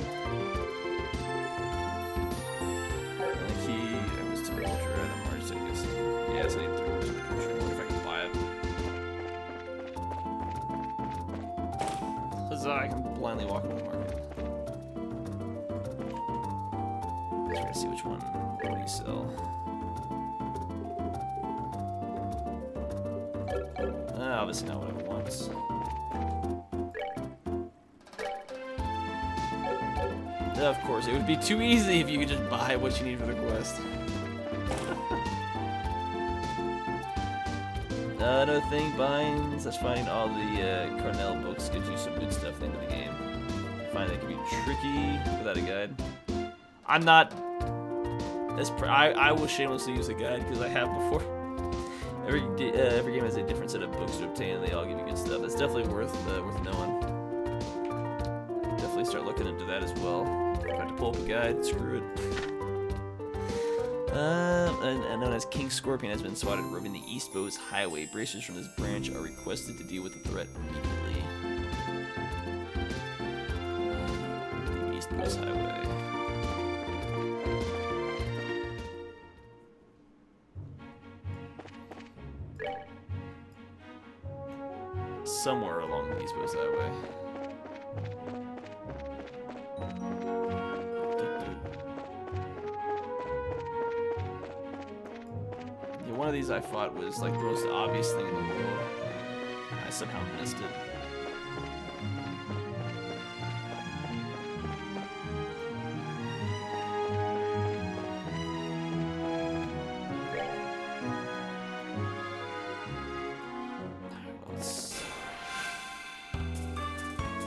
was tender poultry item, or just I guess. Yes, I need tender poultry. I wonder if I can buy it. Huzzah, I can blindly walk into the market. Let's try to see which one. What do you sell? Obviously not what I want. Of course, it would be too easy if you could just buy what you need for the quest. Another thing, binds. That's finding all the Cornell books gives you some good stuff at the end of the game. Find that can be tricky without a guide. I'm not. I will shamelessly use a guide because I have before. Every game has a different set of books to obtain, and they all give you good stuff. That's definitely worth knowing. Definitely start looking into that as well. If I have to pull up a guide, screw it. And known as King Scorpion has been spotted roaming the East Bowes Highway. Bracers from this branch are requested to deal with the threat immediately. The East Bowes Highway. Somewhere along the East Bowes Highway. One of these I thought was like the most obvious thing in the world. I somehow missed it.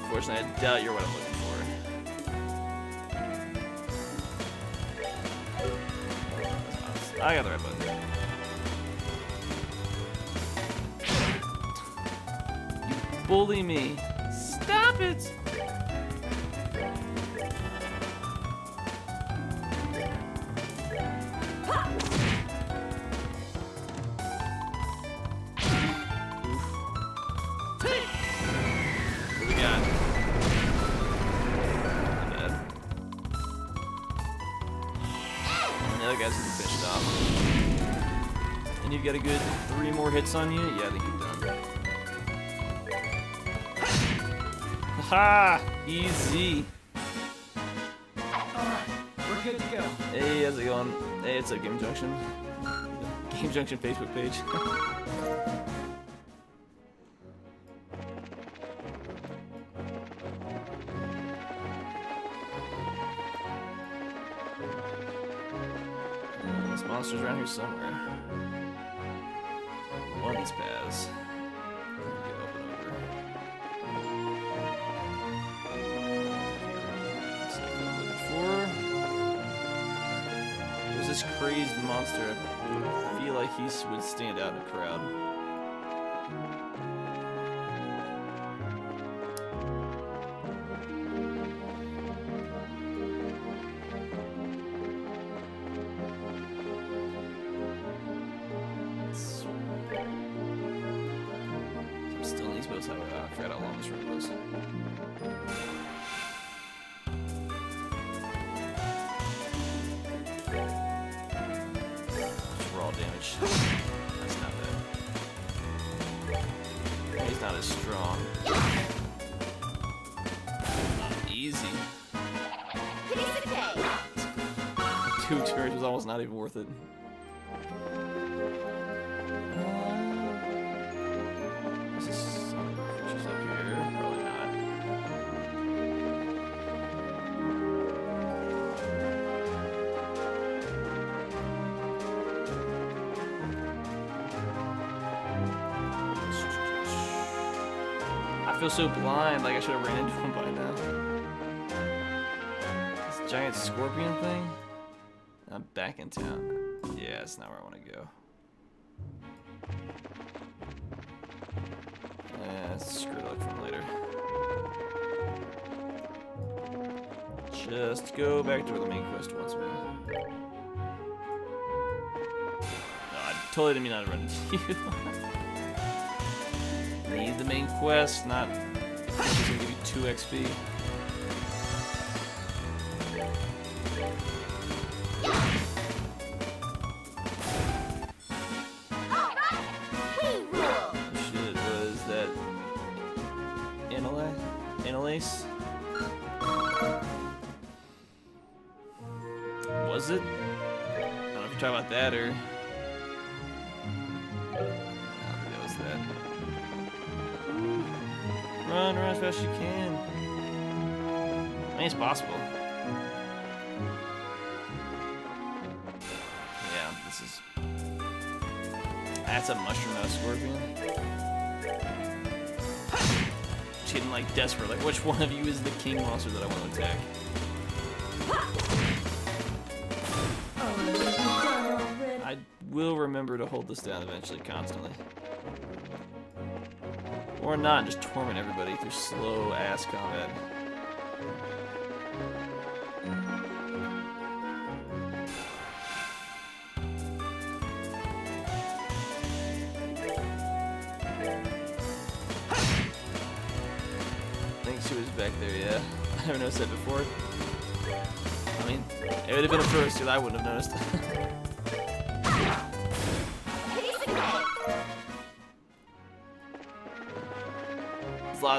Unfortunately, I doubt you're what I'm looking for. I got the right button. Bully me. Stop it! What we got? Not bad. And the other guy's gonna be finished off. And you've got a good 3 more hits on you? Yeah, I think you're done. Ha! Easy. Alright, we're good to go. Hey, how's it going? Hey, it's a Game Junction. Game Junction Facebook page. This monster's around here somewhere. One of these paths. This crazed monster, I feel like he would stand out in a crowd. I'm still in these boats. I forgot how long this road was. Damage. That's not bad. He's not as strong. Easy. 2 experience was almost not even worth it. Is this some creatures up here? Probably not. I feel so blind, like I should have ran into him by now. This giant scorpion thing? I'm back in town. Yeah, that's not where I want to go. Screw it, look from later. Just go back to where the main quest wants me. No, I totally didn't mean not to run into you. Need the main quest, not just gonna give you 2 XP. Shit, was that Analase? Was it? I don't know if you're talking about that or. I don't think that was that. Run as fast as you can. I mean, it's possible. Yeah, this is. I That's a mushroom, not a scorpion. Just getting like desperate. Like, which one of you is the king monster that I want to attack? I will remember to hold this down eventually, constantly. Or not, just torment everybody through slow ass combat. She was back there, yeah. I never noticed that before. I mean, it would have been a first, because I wouldn't have noticed.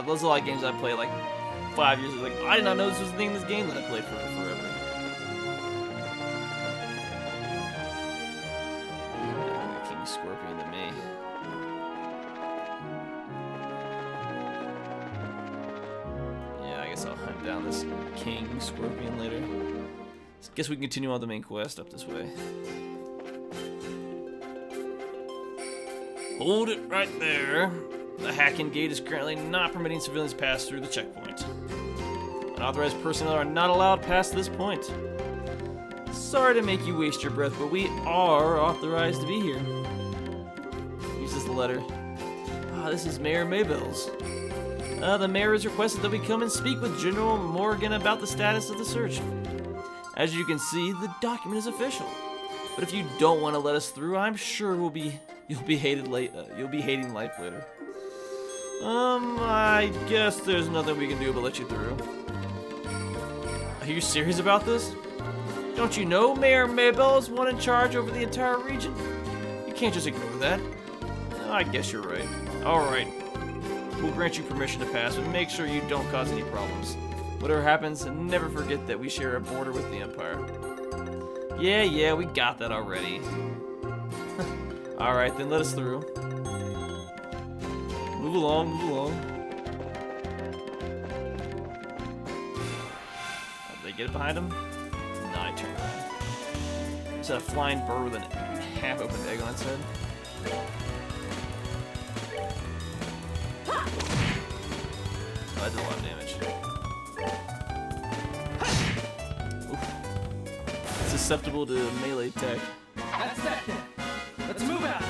Those are a lot of games I played like 5 years ago. Like, I did not know this was the thing in this game that I played for forever. King Scorpion to me. I'll hunt down this King Scorpion later. Guess we can continue on the main quest up this way. Hold it right there. The Hacken Gate is currently not permitting civilians pass through the checkpoint. Unauthorized personnel are not allowed past this point. Sorry to make you waste your breath, but we are authorized to be here. Uses the letter. This is Mayor Maybell's. The mayor has requested that we come and speak with General Morgan about the status of the search. As you can see, the document is official. But if you don't want to let us through, I'm sure you'll be hating life later. I guess there's nothing we can do but let you through. Are you serious about this? Don't you know Mayor Maybell is one in charge over the entire region? You can't just ignore that. I guess you're right. Alright. We'll grant you permission to pass, but make sure you don't cause any problems. Whatever happens, never forget that we share a border with the Empire. Yeah, we got that already. Alright, then let us through. Move along. Did they get it behind him? No, I turned around. Is that a flying bird with a half-opened egg on its head? That did a lot of damage. Oof. Susceptible to melee attack. That's that then. Let's move out.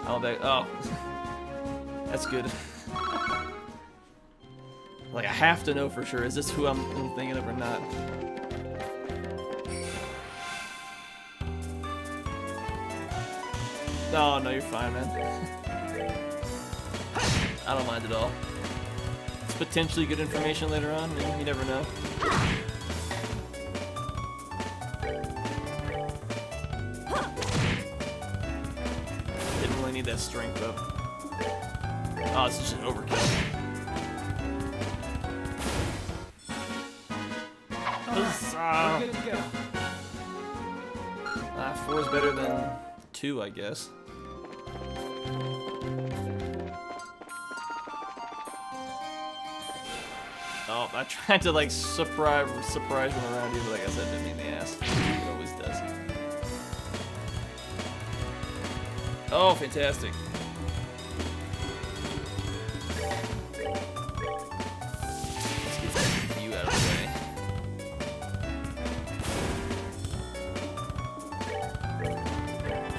Oh, that's good. Like, I have to know for sure. Is this who I'm thinking of or not? No, you're fine, man. I don't mind at all. Potentially good information later on. You never know. Didn't really need that strength up. Oh, this is just overkill. We're good to go. 4 is better than 2, I guess. Oh, I tried to like surprise one around you, but I guess that didn't mean the ass. It always does. Oh, fantastic. Let's get you out of the way.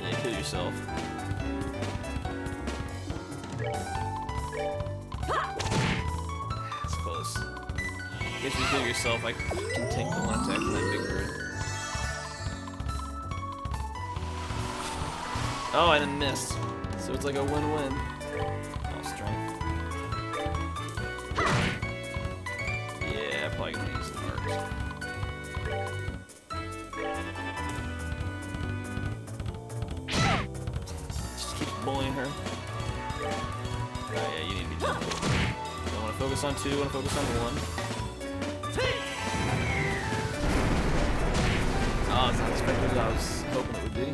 Yeah, kill yourself. If you kill yourself, I can take the one attack from that big bird. Oh, I didn't miss. So it's like a win-win. Oh, strength. Yeah, I'm probably gonna use the arcs. Just keep bullying her. Oh yeah, you need to be done. Don't want to focus on 2, want to focus on 1. Oh, it's not as effective as I was hoping it would be.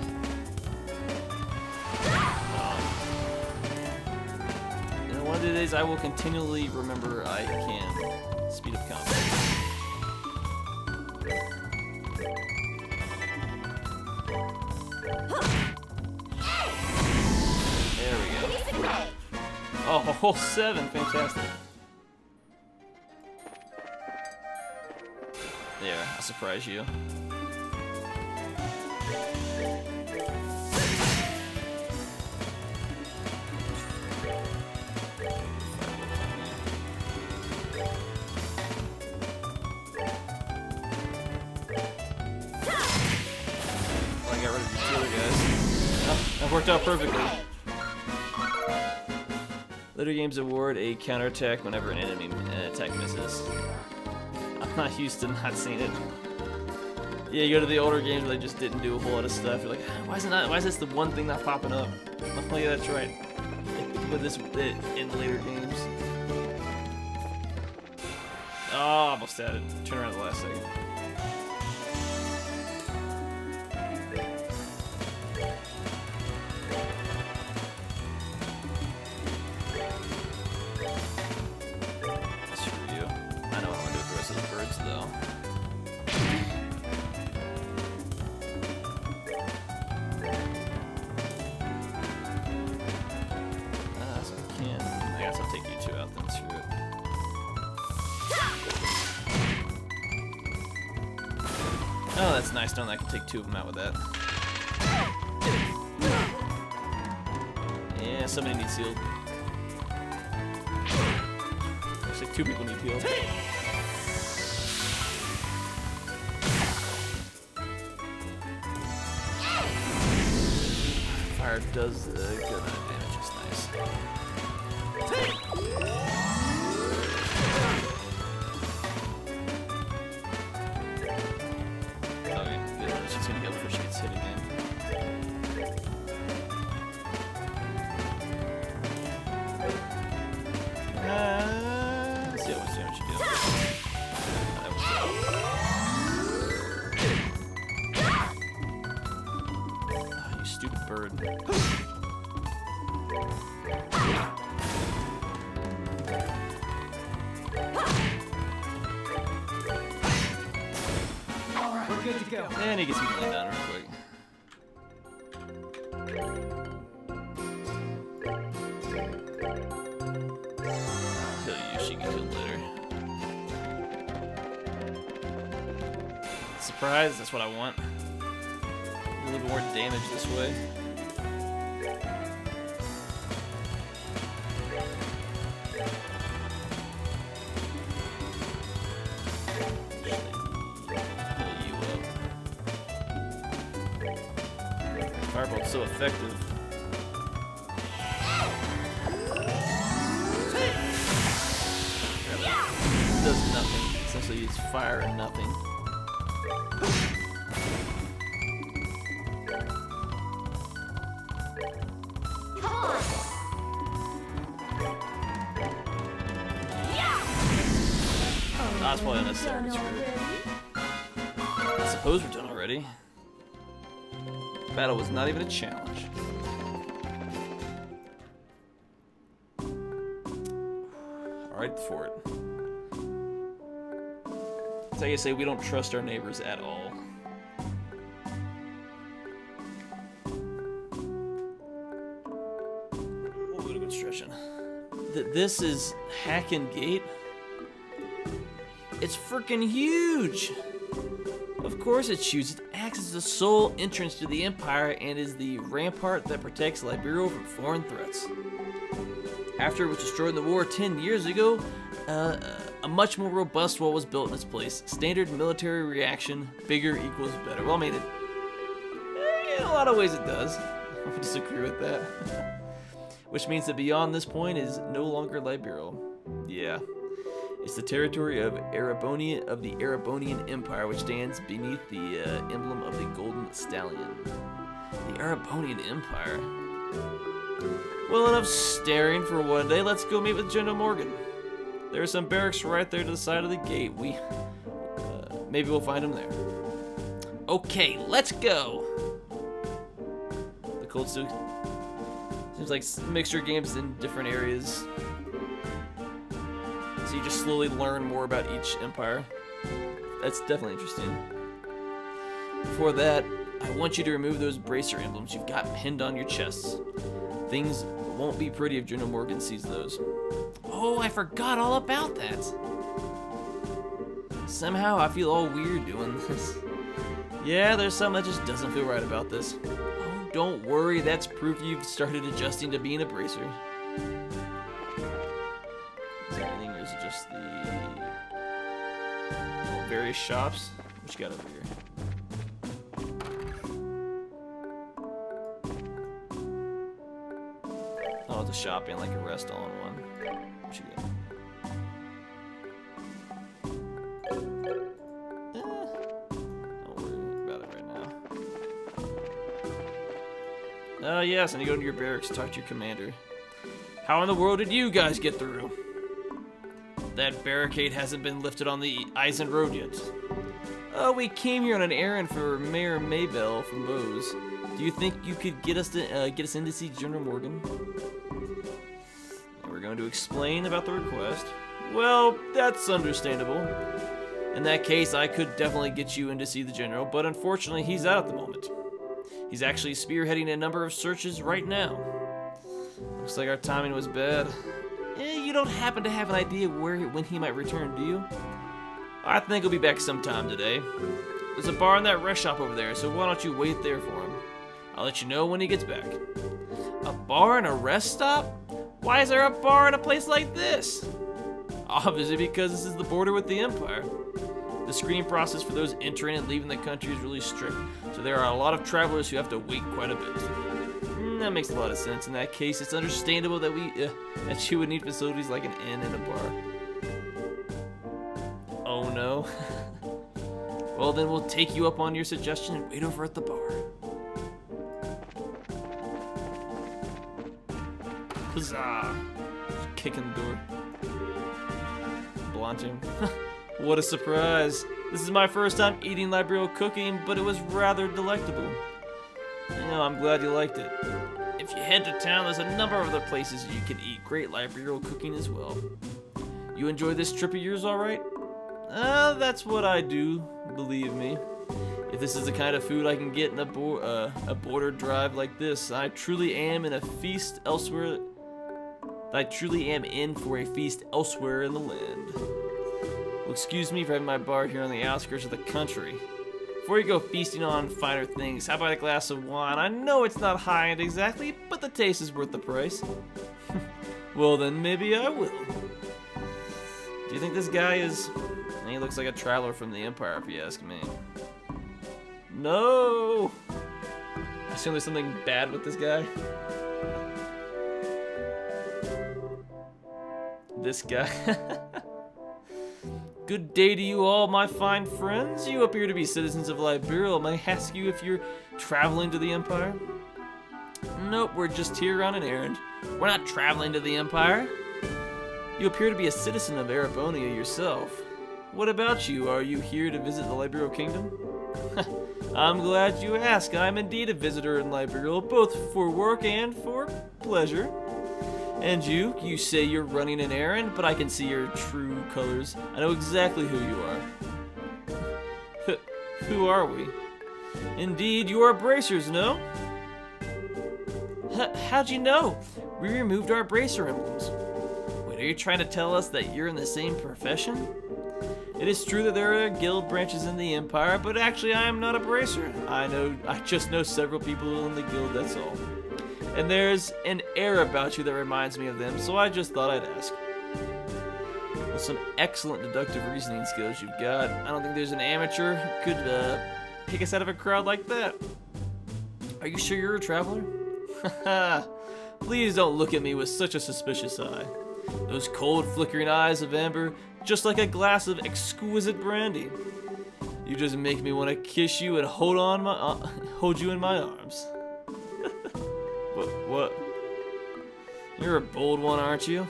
One of the days I will continually remember I can speed up combat. Oh, a whole 7. Fantastic. There, I'll surprise you. I got rid of the other guys. Oh, that worked out perfectly. Later games award a counterattack whenever an enemy attack misses. I'm not used to not seeing it. Yeah, you go to the older games where they just didn't do a whole lot of stuff. You're like, why is this the one thing not popping up? Oh yeah, that's right. But this in later games. Oh, almost had it. Turn around at the last second. Screw you. I know what I'm gonna do with the rest of the birds, though. So I can. I guess I'll take you two out then. Screw it. Oh, that's nice knowing I can take 2 of them out with that. Yeah, somebody needs healed. Looks like 2 people need healed. Fire does a good amount of damage, it's nice. Okay, good. She's gonna heal before she gets hit again. Let's see what damage you do. Oh, you stupid bird. Alright, we're good to go. And he gets me laying down real quick. I'll heal you, she can heal later. Surprise, that's what I want. A little bit more damage this way. Firebolt's so effective. It does nothing. Essentially, it's fire and nothing. Come on. Oh, that's probably unnecessary. It's rude. I suppose we're done already. Battle was not even a challenge. Alright, for it. It's like I say, we don't trust our neighbors at all. Oh, what a good stretching. This is Hacken Gate. It's freaking huge! Of course it's huge. It acts as the sole entrance to the Empire and is the rampart that protects Liberia from foreign threats. After it was destroyed in the war 10 years ago, a much more robust wall was built in its place. Standard military reaction, bigger equals better. Well, I mean, in a lot of ways it does. I would disagree with that. Which means that beyond this point is no longer Liberia. Yeah. It's the territory of the Erebonian Empire, which stands beneath the emblem of the Golden Stallion. The Erebonian Empire. Well, enough staring for one day. Let's go meet with General Morgan. There are some barracks right there to the side of the gate. Maybe we'll find him there. Okay, let's go. The Cold Steel seems like mixture games in different areas. So you just slowly learn more about each empire. That's definitely interesting. Before that, I want you to remove those bracer emblems you've got pinned on your chests. Things won't be pretty if General Morgan sees those. Oh, I forgot all about that. Somehow I feel all weird doing this. Yeah, there's something that just doesn't feel right about this. Oh, don't worry, that's proof you've started adjusting to being a bracer. Is there anything, or is it just the various shops? What you got over here? Oh, it's a shopping, like a rest all in one. What you got? Don't worry about it right now. Yes, I need to go to your barracks to talk to your commander. How in the world did you guys get through? That barricade hasn't been lifted on the Eisen Road yet. Oh, we came here on an errand for Mayor Maybell from Bose. Do you think you could get us in to see General Morgan? We're going to explain about the request. Well, that's understandable. In that case, I could definitely get you in to see the General, but unfortunately, he's out at the moment. He's actually spearheading a number of searches right now. Looks like our timing was bad. You don't happen to have an idea when he might return, do you? I think he'll be back sometime today. There's a bar in that rest shop over there, so why don't you wait there for him? I'll let you know when he gets back. A bar and a rest stop? Why is there a bar in a place like this? Obviously because this is the border with the Empire. The screening process for those entering and leaving the country is really strict, so there are a lot of travelers who have to wait quite a bit. That makes a lot of sense. In that case, it's understandable that that you would need facilities like an inn and a bar. Oh no. Well then we'll take you up on your suggestion and wait over at the bar. Huzzah! Kicking the door. Blanching. What a surprise. This is my first time eating Liberial cooking, but it was rather delectable. I'm glad you liked it. If you head to town, there's a number of other places you can eat great Liberial cooking as well. You enjoy this trip of yours alright? That's what I do, believe me. If this is the kind of food I can get in a border drive like this, I truly am in for a feast elsewhere in the land. Well, excuse me for having my bar here on the outskirts of the country. Before you go feasting on finer things, how about a glass of wine? I know it's not high-end exactly, but the taste is worth the price. Well then, maybe I will. Do you think this guy is... He looks like a traveler from the Empire, if you ask me. No! I assume there's something bad with this guy. This guy. Good day to you all, my fine friends. You appear to be citizens of Liberia. May I ask you if you're traveling to the Empire? Nope, we're just here on an errand. We're not traveling to the Empire. You appear to be a citizen of Arabonia yourself. What about you? Are you here to visit the Liberial Kingdom? I'm glad you ask. I'm indeed a visitor in Liberia, both for work and for pleasure. And you say you're running an errand, but I can see your true colors. I know exactly who you are. Who are we? Indeed, you are bracers, no? How'd you know? We removed our bracer emblems. Wait, are you trying to tell us that you're in the same profession? It is true that there are guild branches in the Empire, but actually I am not a bracer. I just know several people in the guild, that's all. And there's an air about you that reminds me of them, so I just thought I'd ask. Well, some excellent deductive reasoning skills you've got. I don't think there's an amateur who could pick us out of a crowd like that. Are you sure you're a traveler? Please don't look at me with such a suspicious eye. Those cold, flickering eyes of amber, just like a glass of exquisite brandy. You just make me want to kiss you and hold you in my arms. What? You're a bold one, aren't you?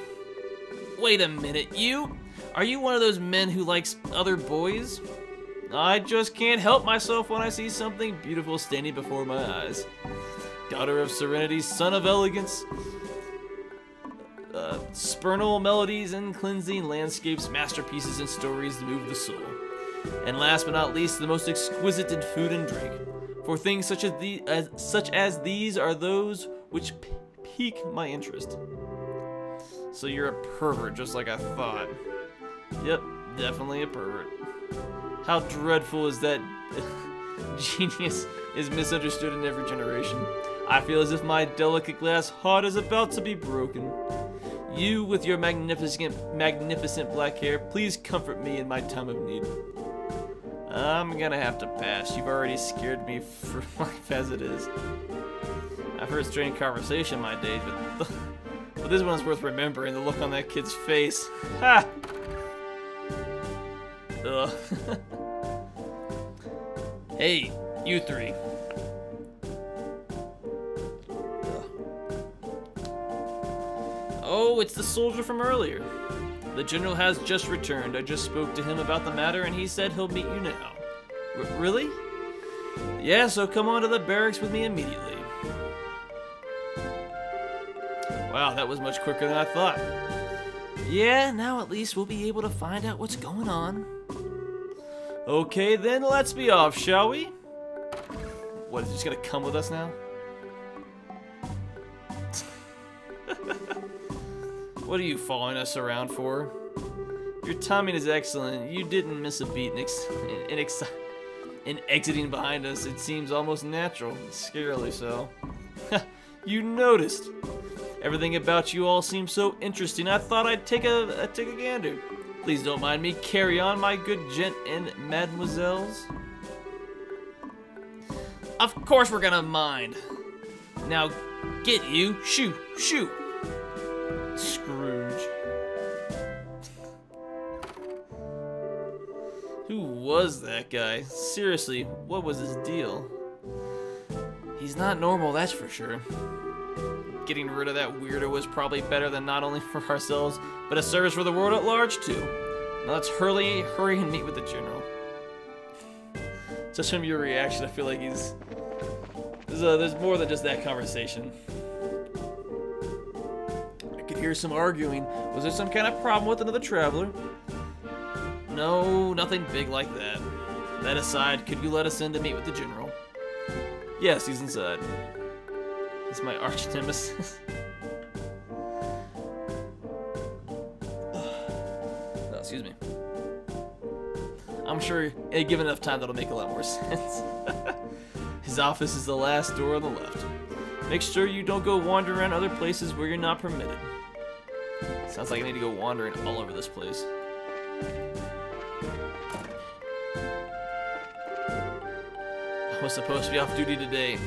Wait a minute, you? Are you one of those men who likes other boys? I just can't help myself when I see something beautiful standing before my eyes. Daughter of serenity, son of elegance, spurnal melodies and cleansing landscapes, masterpieces and stories that move the soul. And last but not least, the most exquisite in food and drink. For things such as these are those which pique my interest. So you're a pervert, just like I thought. Yep, definitely a pervert. How dreadful is that genius is misunderstood in every generation. I feel as if my delicate glass heart is about to be broken. You, with your magnificent black hair, please comfort me in my time of need. I'm gonna have to pass. You've already scared me for life as it is. I've heard strange conversation in my days, but this one's worth remembering. The look on that kid's face. Ha! Ugh. Hey, you three. Oh, it's the soldier from earlier. The general has just returned. I just spoke to him about the matter, and he said he'll meet you now. Really? Yeah, so come on to the barracks with me immediately. Wow, that was much quicker than I thought. Yeah, now at least we'll be able to find out what's going on. Okay, then let's be off, shall we? What, is he just gonna come with us now? What are you following us around for? Your timing is excellent. You didn't miss a beat in exiting behind us. It seems almost natural, scarily so. You noticed. Everything about you all seems so interesting. I thought I'd take a gander. Please don't mind me. Carry on, my good gent and mademoiselles. Of course we're gonna mind. Now get you. Shoo, shoo. Scrooge. Who was that guy? Seriously, what was his deal? He's not normal, that's for sure. Getting rid of that weirdo was probably better than not only for ourselves, but a service for the world at large too. Now let's hurry and meet with the general. Just from your reaction, I feel like there's more than just that conversation. I could hear some arguing. Was there some kind of problem with another traveler? No, nothing big like that. That aside, could you let us in to meet with the general? Yes, he's inside. He's my arch nemesis. Oh, excuse me. I'm sure, given enough time, that'll make a lot more sense. His office is the last door on the left. Make sure you don't go wandering around other places where you're not permitted. Sounds like I need to go wandering all over this place. I was supposed to be off duty today,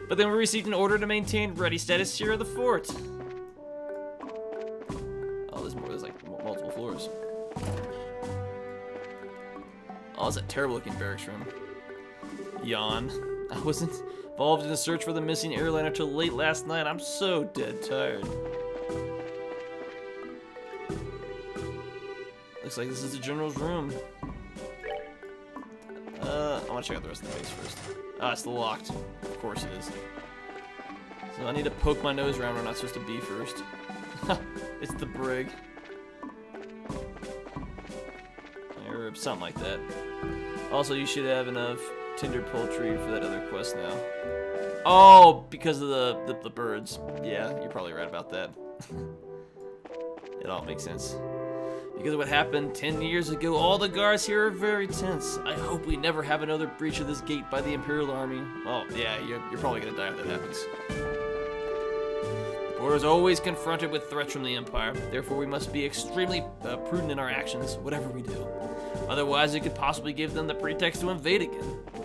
but then we received an order to maintain ready status here at the fort. Oh, there's more. There's like multiple floors. Oh, it's a terrible looking barracks room. Yawn. I wasn't involved in the search for the missing airliner till late last night. I'm so dead tired. Looks like this is the general's room. I want to check out the rest of the base first. Ah, it's locked. Of course it is. So I need to poke my nose around where I'm not supposed to be first. It's the brig. Or something like that. Also, you should have enough tinder poultry for that other quest now. Oh, because of the birds. Yeah, you're probably right about that. It all makes sense. Because of what happened 10 years ago, all the guards here are very tense. I hope we never have another breach of this gate by the Imperial Army. Oh, yeah, you're probably gonna die if that happens. The border is always confronted with threats from the Empire. Therefore, we must be extremely prudent in our actions, whatever we do. Otherwise, it could possibly give them the pretext to invade again. I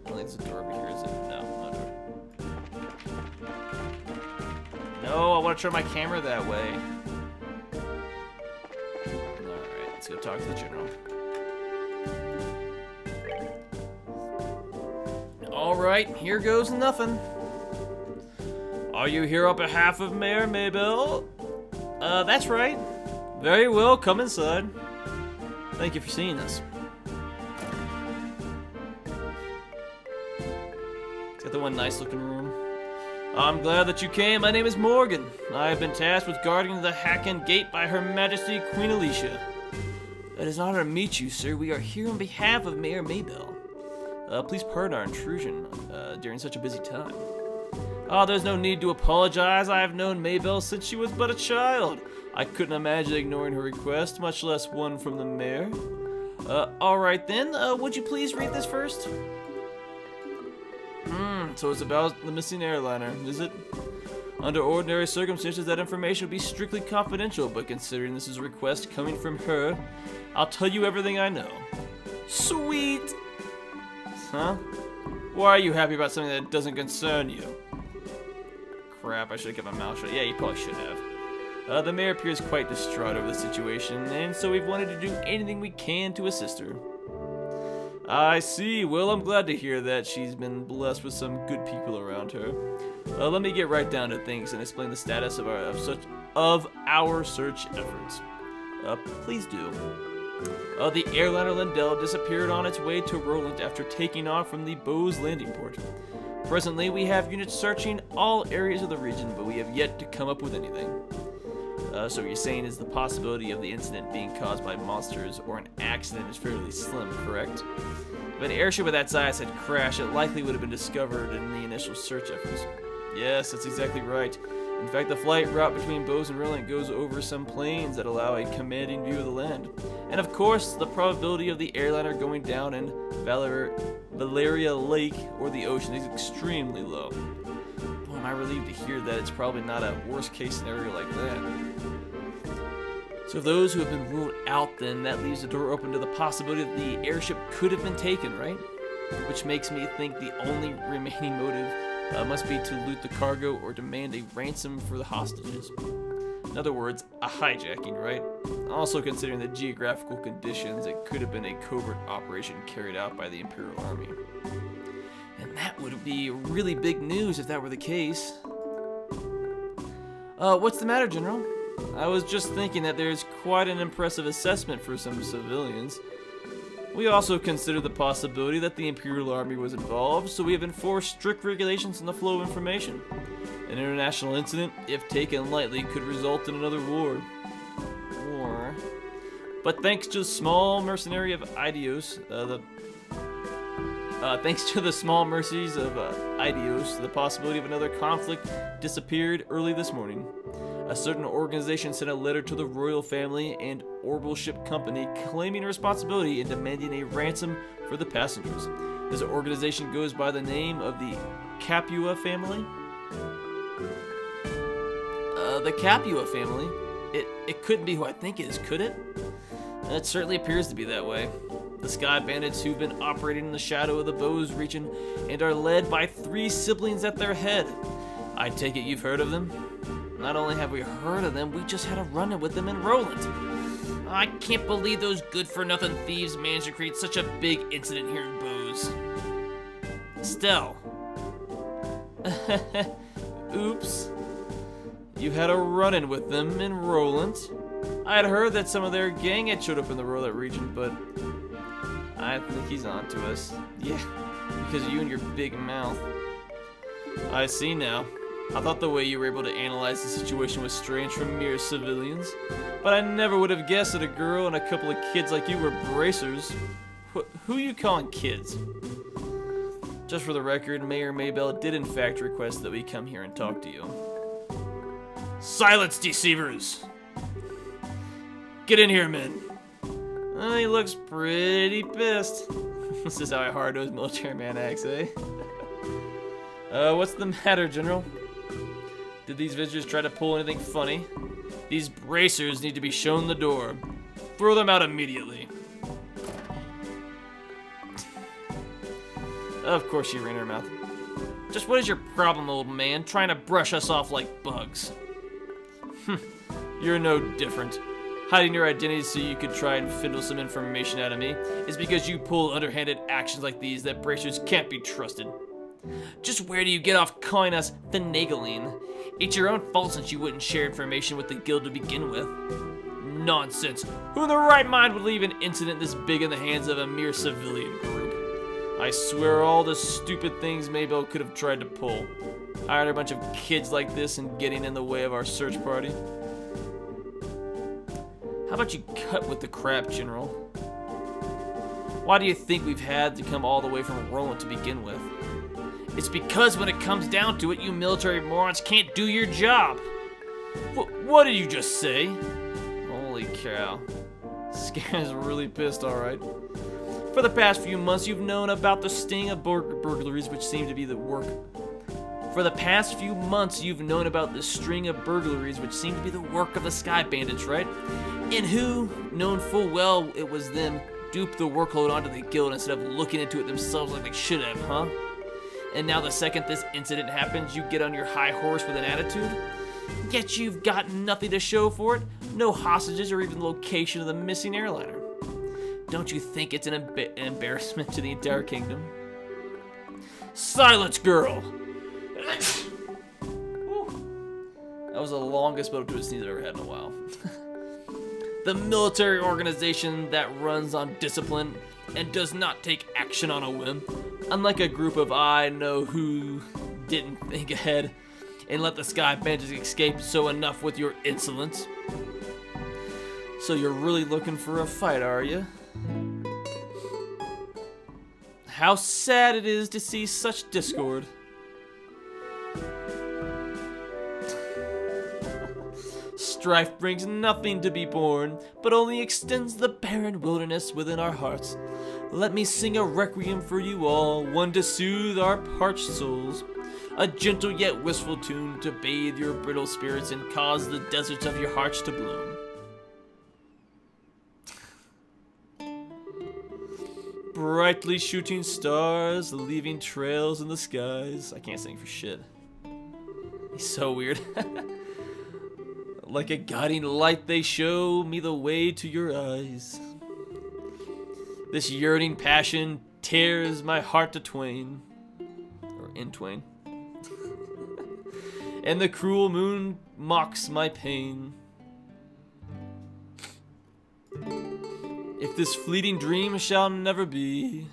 don't think there's a door over here, is it? No, no door. No, I want to turn my camera that way. Let's go talk to the general. Alright, here goes nothing. Are you here on behalf of Mayor Maybell? That's right. Very well, come inside. Thank you for seeing us. It's got the one nice looking room. I'm glad that you came. My name is Morgan. I have been tasked with guarding the Hacken Gate by Her Majesty Queen Alicia. It is an honor to meet you, sir. We are here on behalf of Mayor Maybell. Please pardon our intrusion during such a busy time. Oh, there's no need to apologize. I have known Maybelle since she was but a child. I couldn't imagine ignoring her request, much less one from the mayor. Alright then, would you please read this first? So it's about the missing airliner, is it? Under ordinary circumstances, that information would be strictly confidential, but considering this is a request coming from her, I'll tell you everything I know. Sweet! Huh? Why are you happy about something that doesn't concern you? Crap, I should have kept my mouth shut. Yeah, you probably should have. The mayor appears quite distraught over the situation, and so we've wanted to do anything we can to assist her. I see. Well, I'm glad to hear that she's been blessed with some good people around her. Let me get right down to things and explain the status of our search efforts. Please do. The airliner Lindell disappeared on its way to Roland after taking off from the Bose landing port. Presently, we have units searching all areas of the region, but we have yet to come up with anything. So what you're saying is the possibility of the incident being caused by monsters or an accident is fairly slim, correct? If an airship of that size had crashed, it likely would have been discovered in the initial search efforts. Yes, that's exactly right. In fact, the flight route between Bose and Roland goes over some plains that allow a commanding view of the land. And of course, the probability of the airliner going down in Valeria Lake or the ocean is extremely low. Boy, am I relieved to hear that it's probably not a worst case scenario like that. So if those who have been ruled out, then that leaves the door open to the possibility that the airship could have been taken, right? Which makes me think the only remaining motive must be to loot the cargo or demand a ransom for the hostages. In other words, a hijacking, right? Also considering the geographical conditions, it could have been a covert operation carried out by the Imperial Army. And that would be really big news if that were the case. What's the matter, General? I was just thinking that there's quite an impressive assessment for some civilians. We also consider the possibility that the Imperial Army was involved, so we have enforced strict regulations on the flow of information. An international incident, if taken lightly, could result in another war. But thanks to the small mercenary of Idios, thanks to the small mercies of Idios, the possibility of another conflict disappeared early this morning. A certain organization sent a letter to the royal family and Orbital Ship Company claiming responsibility and demanding a ransom for the passengers. This organization goes by the name of the Capua family. The Capua family? It couldn't be who I think it is, could it? It certainly appears to be that way. The Sky Bandits who've been operating in the shadow of the Bose region and are led by 3 siblings at their head. I take it you've heard of them? Not only have we heard of them, we just had a run-in with them in Roland. I can't believe those good-for-nothing thieves managed to create such a big incident here in Bose. Stell. Oops. You had a run-in with them in Roland. I had heard that some of their gang had showed up in the Roland region, but I think he's on to us. Yeah, because of you and your big mouth. I see now. I thought the way you were able to analyze the situation was strange from mere civilians, but I never would have guessed that a girl and a couple of kids like you were bracers. Who are you calling kids? Just for the record, Mayor Maybelle did in fact request that we come here and talk to you. Silence, deceivers! Get in here, men. He looks pretty pissed. This is how a hard-nosed military man acts, eh? What's the matter, General? Did these visitors try to pull anything funny? These bracers need to be shown the door. Throw them out immediately. Of course she ran her mouth. Just what is your problem, old man? Trying to brush us off like bugs. You're no different. Hiding your identity so you could try and findle some information out of me is because you pull underhanded actions like these that bracers can't be trusted. Just where do you get off calling us finagling? It's your own fault since you wouldn't share information with the guild to begin with. Nonsense. Who in their right mind would leave an incident this big in the hands of a mere civilian group? I swear all the stupid things Maybelle could have tried to pull. Hired a bunch of kids like this and getting in the way of our search party. How about you cut with the crap, General? Why do you think we've had to come all the way from Rome to begin with? It's because when it comes down to it, you military morons can't do your job. What did you just say? Holy cow. Scaren's really pissed, alright. For the past few months, you've known about the sting of burglaries, which seem to be the work. For the past few months, you've known about the string of burglaries, which seem to be the work of the Sky Bandits, right? And who, knowing full well it was them, duped the workload onto the guild instead of looking into it themselves like they should have, huh? And now the second this incident happens, you get on your high horse with an attitude? Yet you've got nothing to show for it, no hostages or even the location of the missing airliner. Don't you think it's an embarrassment to the entire kingdom? Silence, girl! That was the longest build up to a sneeze I've ever had in a while. The military organization that runs on discipline and does not take action on a whim, unlike a group of I know who didn't think ahead and let the Sky Bandits escape. So enough with your insolence. So you're really looking for a fight, are you? How sad it is to see such discord. Strife brings nothing to be borne, but only extends the barren wilderness within our hearts. Let me sing a requiem for you all, one to soothe our parched souls. A gentle yet wistful tune to bathe your brittle spirits and cause the deserts of your hearts to bloom. Brightly shooting stars, leaving trails in the skies. I can't sing for shit. He's so weird. Like a guiding light, they show me the way to your eyes. This yearning passion tears my heart to twain. Or in twain. And the cruel moon mocks my pain. If this fleeting dream shall never be,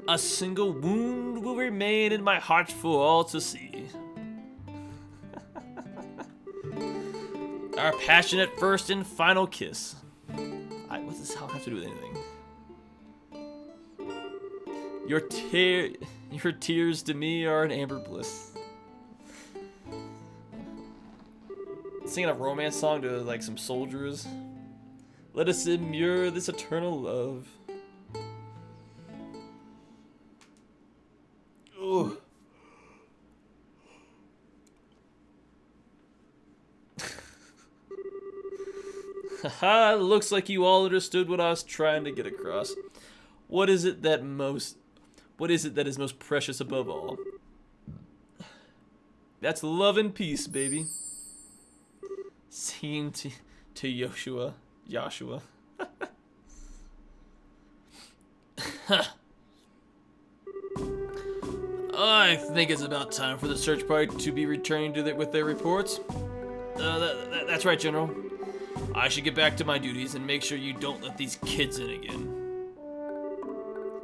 a single wound will remain in my heart for all to see. Our passionate first and final kiss. What does this have to do with anything? Your tears to me are an amber bliss. Singing a romance song to like some soldiers. Let us immure this eternal love. Ooh. Haha, looks like you all understood what I was trying to get across. What is it that is most precious above all? That's love and peace, baby. Singing to Joshua. I think it's about time for the search party to be returning to with their reports. That's right, General. I should get back to my duties and make sure you don't let these kids in again.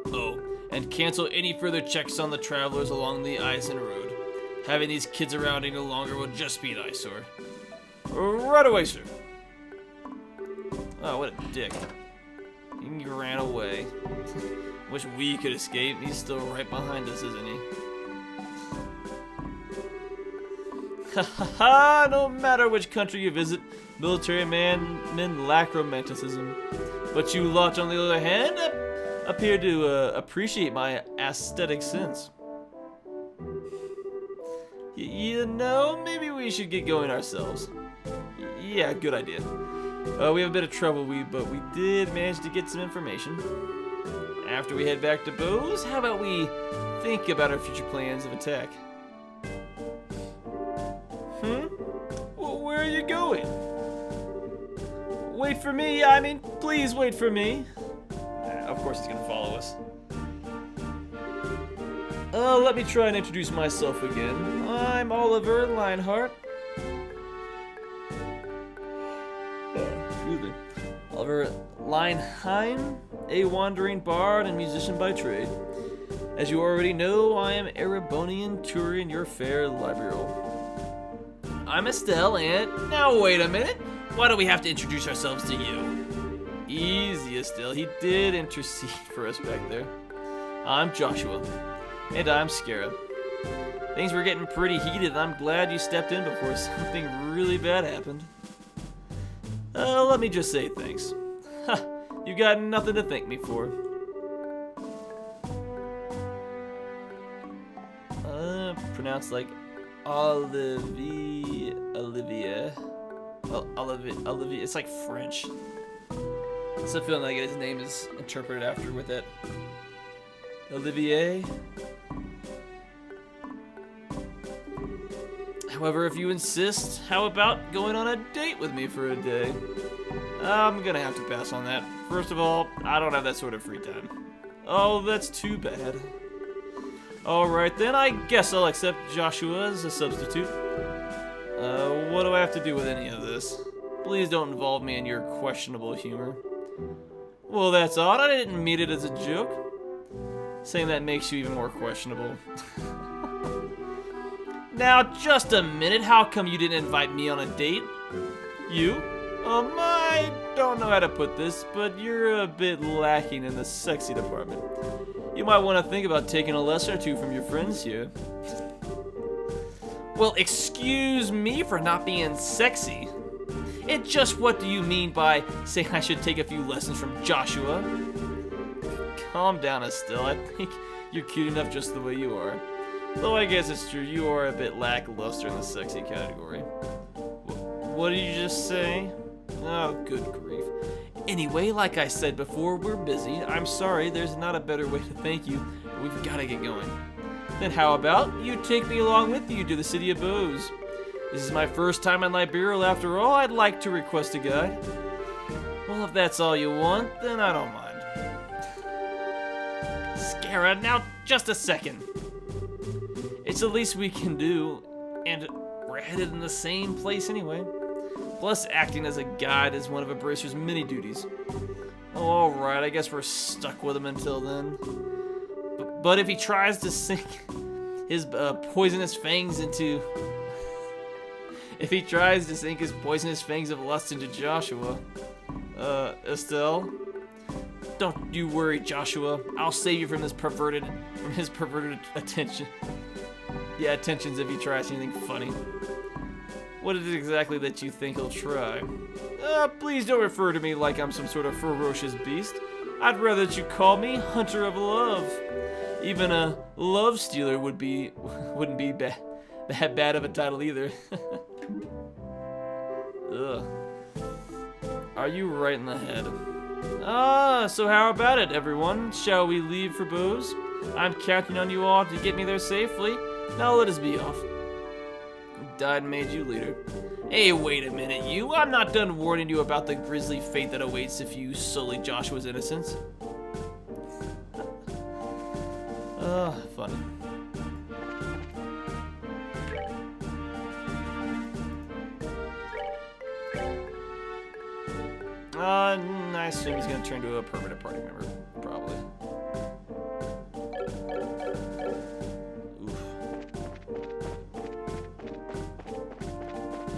Oh, and cancel any further checks on the travelers along the Eisen Road. Having these kids around any longer will just be an eyesore. Right away, sir. Oh, what a dick. He ran away. Wish we could escape. He's still right behind us, isn't he? Ha ha ha! No matter which country you visit, military men lack romanticism. But you lot, on the other hand, appear to appreciate my aesthetic sense. You know, maybe we should get going ourselves. Yeah, good idea. We have a bit of trouble, but we did manage to get some information. After we head back to Bose, how about we think about our future plans of attack? Well, where are you going? Wait for me, please wait for me. Of course he's gonna follow us. Let me try and introduce myself again. I'm Oliver Lionheart. Excuse me. Oliver Leinheim, a wandering bard and musician by trade. As you already know, I am Erebonian touring your fair library. I'm Estelle, and now wait a minute. why do we have to introduce ourselves to you? Easier still, he did intercede for us back there. I'm Joshua, and I'm Scarab. Things were getting pretty heated, and I'm glad you stepped in before something really bad happened. Let me just say thanks. You got nothing to thank me for. Pronounced like Olivier. Well, Olivier. It's like French. It's a feeling like his name is interpreted after with it. Olivier. However, if you insist, how about going on a date with me for a day? I'm gonna have to pass on that. First of all, I don't have that sort of free time. Oh, that's too bad. Alright then, I guess I'll accept Joshua as a substitute. What do I have to do with any of this? Please don't involve me in your questionable humor. Well, that's odd. I didn't mean it as a joke. Saying that makes you even more questionable. Now, just a minute. How come you didn't invite me on a date? You? I don't know how to put this, but you're a bit lacking in the sexy department. You might want to think about taking a lesson or two from your friends here. Well, excuse me for not being sexy. It just what do you mean by saying I should take a few lessons from Joshua? Calm down, Estelle. I think you're cute enough just the way you are. Though I guess it's true, you are a bit lackluster in the sexy category. What did you just say? Oh, good grief. Anyway, like I said before, we're busy. I'm sorry, there's not a better way to thank you, but we've got to get going. Then how about you take me along with you to the city of Bose? This is my first time in Liberia after all. I'd like to request a guide. Well, if that's all you want, then I don't mind. Scara, now just a second. It's the least we can do, and we're headed in the same place anyway. Plus, acting as a guide is one of Abracer's many duties. Oh, alright, I guess we're stuck with him until then. But if he tries to sink his poisonous fangs into... If he tries to sink his poisonous fangs of lust into Joshua... Estelle? Don't you worry, Joshua. I'll save you from his perverted attention. Yeah, attentions if he tries anything funny. What is it exactly that you think he'll try? Please don't refer to me like I'm some sort of ferocious beast. I'd rather that you call me Hunter of Love. Even a love stealer wouldn't be that bad of a title either. Ugh. Are you right in the head? So how about it, everyone? Shall we leave for Bose? I'm counting on you all to get me there safely. Now let us be off. Died and made you leader. Hey, wait a minute, you. I'm not done warning you about the grisly fate that awaits if you sully Joshua's innocence. Funny. I assume he's gonna turn into a permanent party member, probably. Oof.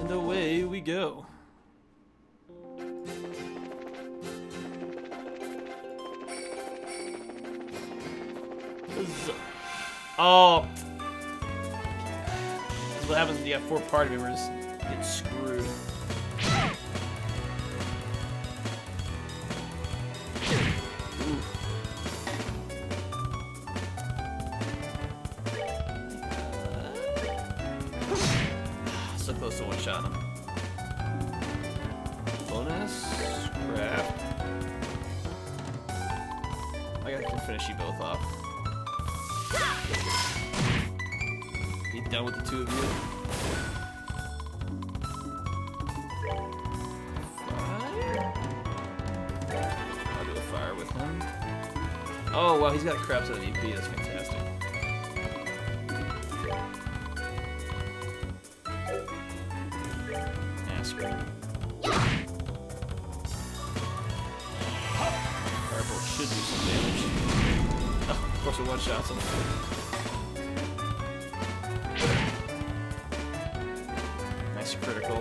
And away we go. Oh. This is what happens when you have 4 party members. Get screwed. So close to one-shot him. Bonus. Craft. I can finish you both off. Be done with the 2 of you. Fire. I'll do a fire with him. Oh wow, he's got a crap set of EP. That's fantastic. Firebolt should do some damage. Oh, of course it one-shots him. Nice critical.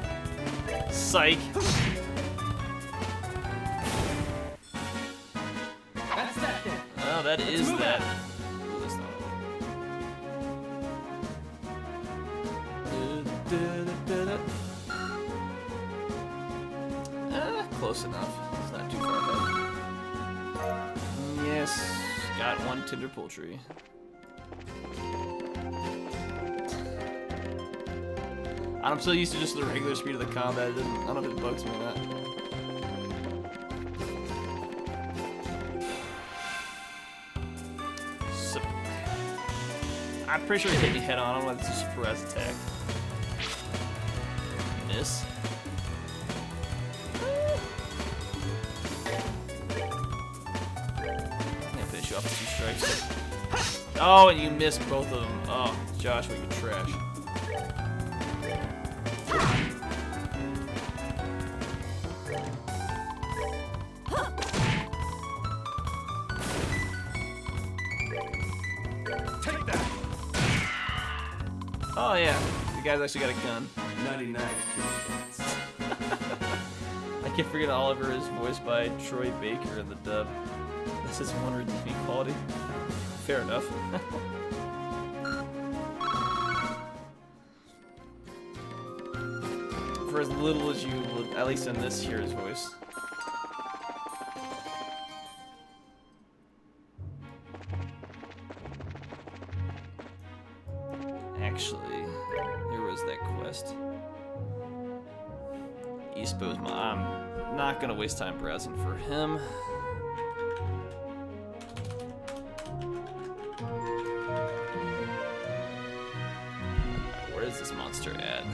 Psych! is move that? out. Ooh, that's not close enough. It's not too far ahead. Yes, got one tender poultry. I'm so used to just the regular speed of the combat. I don't know if it bugs me or not. So, I'm pretty sure he hit me head on. I don't know if it's a surprise attack. Miss. Can't finish you off with 2 strikes. Oh, and you missed both of them. Oh, Josh, what you trash. Take that. Oh yeah, the guy's actually got a gun. 99. I keep forgetting Oliver is voiced by Troy Baker in the dub. This is one redeeming quality. Fair enough. For as little as you will, at least in this hear his voice. Actually, here was that quest. Eastbo's mom. I'm not gonna waste time browsing for him. Where is this monster at?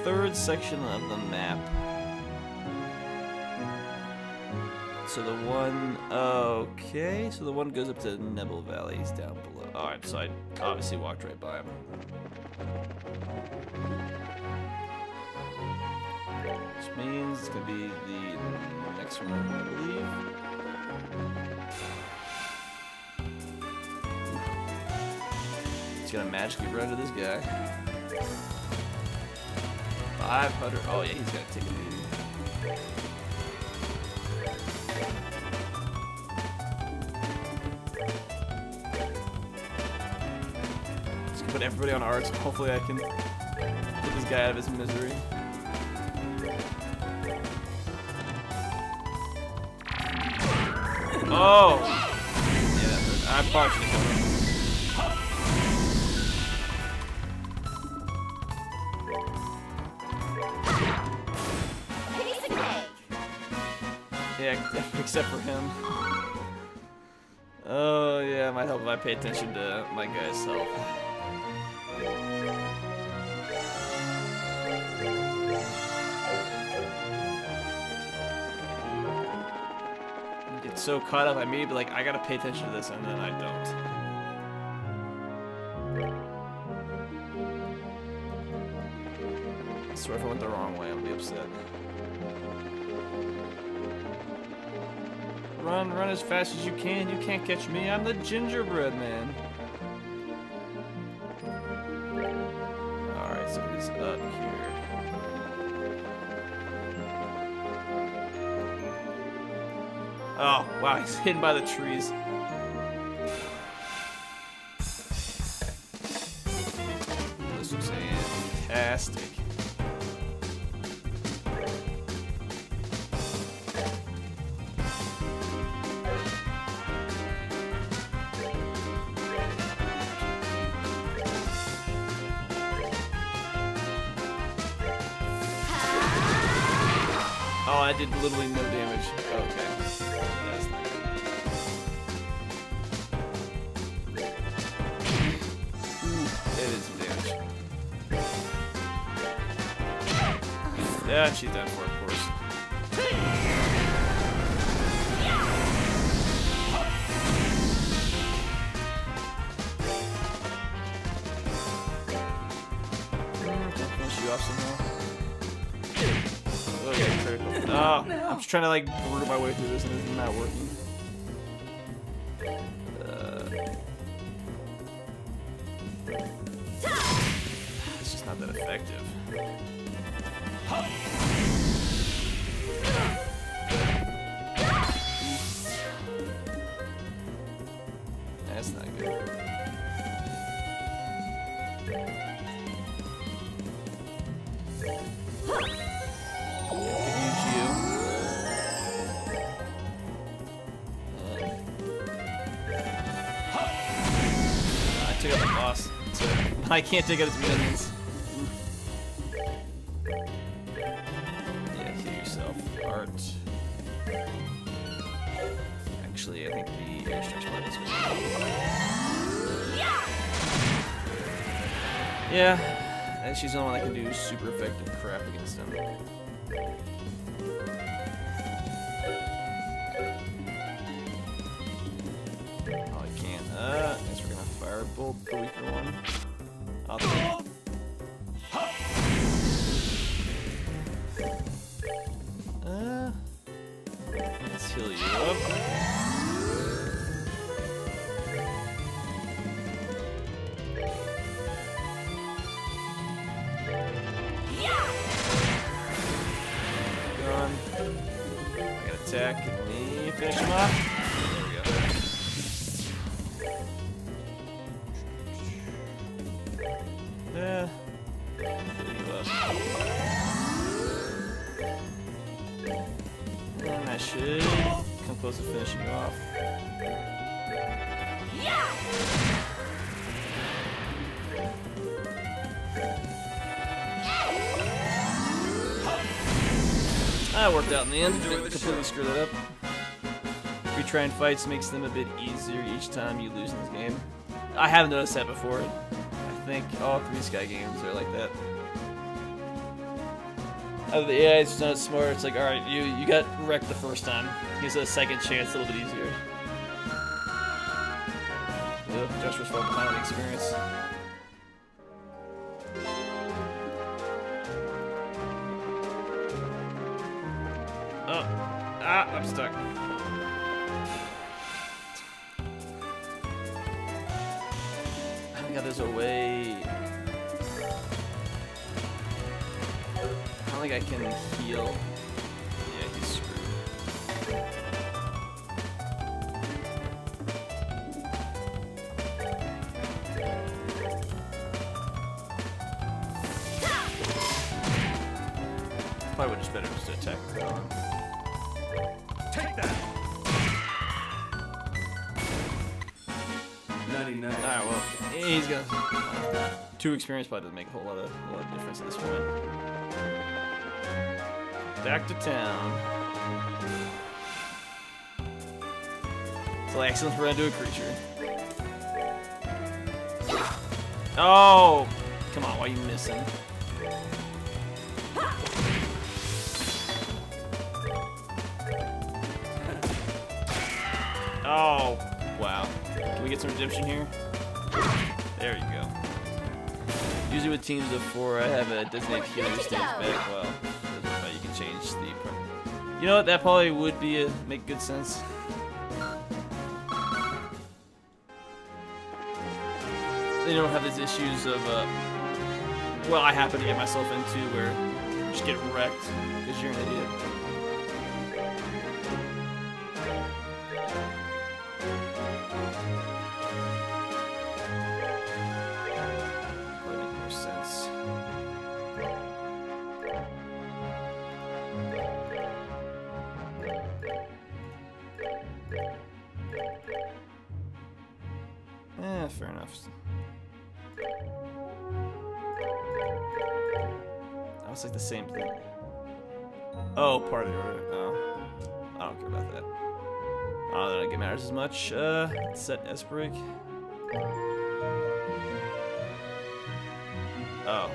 Third section of the map. So the one, okay, so the one goes up to Nibble Valley, he's down below. Alright, so I obviously walked right by him. Which means it's gonna be the next one, I believe. He's gonna magically run to this guy. 500, oh yeah, he's gonna take a beating. Put everybody on arts. Hopefully I can get this guy out of his misery. Oh! Yeah, I probably should have killed him. Piece of cake. Yeah, except for him. Oh yeah, it might help if I pay attention to my guy's health. Get so caught up, I may be like, I gotta pay attention to this, and then I don't. I swear if I went the wrong way, I'll be upset. Run as fast as you can. You can't catch me. I'm the gingerbread man. Alright, so he's up here. Oh, wow, he's hidden by the trees. This looks fantastic. Oh, I did literally no damage. Okay. That's not good. Ooh, it is some damage. Yeah, she's done for, of course. Can I finish you off somehow? Okay, critical. Oh, I'm just trying to like work my way through this and it's not working. It's just not that effective. That's not good. I took out the boss, so I can't take out his minions. Yeah, heal yourself. Art. Actually, I think the air stretch blade is good. Yeah, and she's the only one that can do super effective crap against him. Oh, I can't. I guess we're gonna firebolt the weaker one. I'll take let's heal you up. Gone. I got attack. Let me finish him off. There we go. Heal you up. And I should come close to finishing you off. That worked out in the end. Didn't completely screw that up. Retrying fights makes them a bit easier each time you lose in this game. I have noticed that before. I think all 3 Sky games are like that. The AI is just not smart. It's like, alright, you got wrecked the first time. Here's a second chance, a little bit easier. Ugh, Josh was far behind on the experience. Oh, I'm stuck. Oh my god, there's a way. I don't think I can heal. Yeah, he's screwed. Probably would just better just attack her on. Take that. 99. Alright, well, he's got 2 experience, probably doesn't make a whole lot of difference at this point. Back to town. So I accidentally ran into a creature. Oh! Come on, why are you missing? Oh, wow. Can we get some redemption here? There you go. Usually with teams of 4, I have a designated healer who stays back. Well, you can change the... You know what? That probably would be make good sense. They don't have these issues of, well, I happen to get myself into where you just get wrecked because you're an idiot. Fair enough. That was like the same thing. Oh, part of the order. Oh. I don't care about that. I don't think it matters as much. Set S-break. Oh.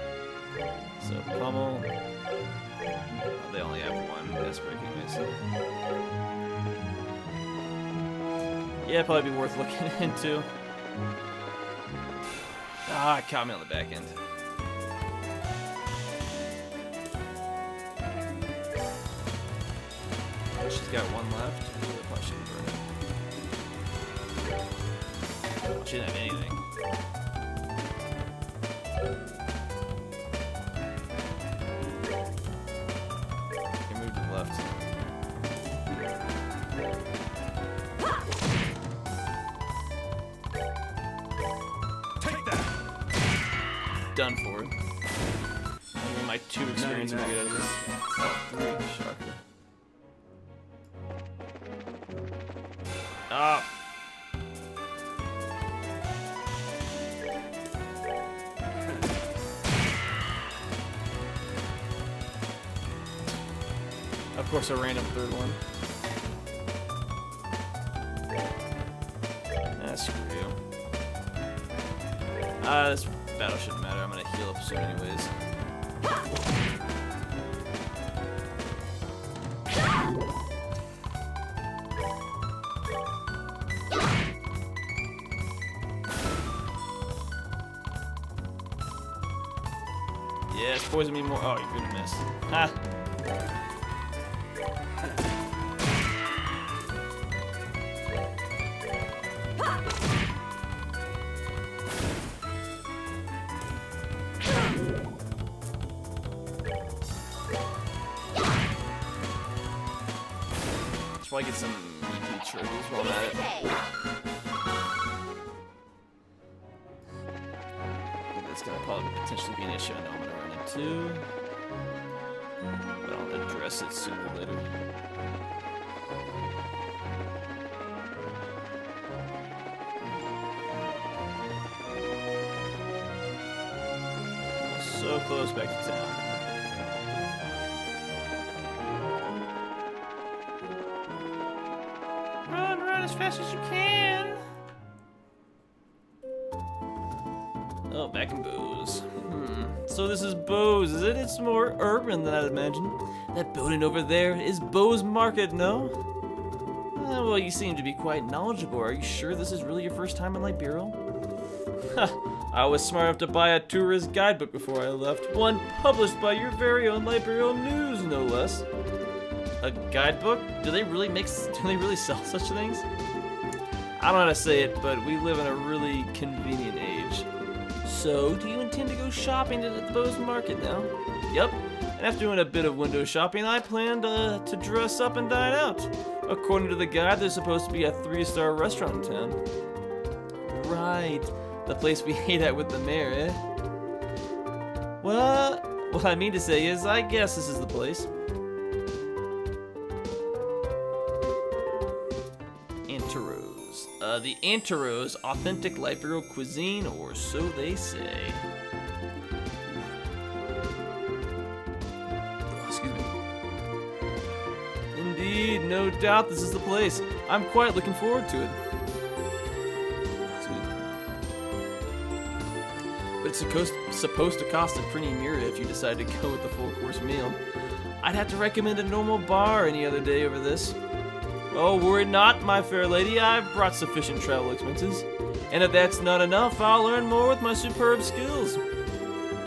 So, pummel. Oh, they only have 1 S-break anyways. Yeah, probably be worth looking into. Ah, caught me on the back end. She's got 1 left. Ooh, I shouldn't burn it. She didn't have anything. You can move to the left. done for. I mean, my 2 experience will get out of this. Oh, 3, shocker. Ah. Of course, a random 3rd one. Ah, screw you. This battle shouldn't matter. I'm gonna heal up soon anyways. Yes, poison me more. Oh, you're gonna miss. Ha! Should probably get some repeat triggers while I'm at it. That's gonna probably potentially be an issue I know I'm gonna run into. But I'll address it sooner or later. So close back to town. Run as fast as you can. Oh, back in Bose. So this is Bose, is it? It's more urban than I'd imagine. That building over there is Bose Market, no? Well, you seem to be quite knowledgeable. Are you sure this is really your first time in Liberia? I was smart enough to buy a tourist guidebook before I left. One published by your very own Liberia News, no less. A guidebook? Do they really sell such things? I don't know how to say it, but we live in a really convenient age. So, do you intend to go shopping at the Bose Market now? Yup. And after doing a bit of window shopping, I planned to dress up and dine out. According to the guide, there's supposed to be a 3-star restaurant in town. Right. The place we ate at with the mayor, eh? Well, what I mean to say is, I guess this is the place. Anteros. The Anteros, authentic Liberian cuisine, or so they say. Oh, excuse me. Indeed, no doubt this is the place. I'm quite looking forward to it. But it's supposed to cost a pretty mirror if you decide to go with the full-course meal. I'd have to recommend a normal bar any other day over this. Oh, worry not, my fair lady. I've brought sufficient travel expenses. And if that's not enough, I'll earn more with my superb skills.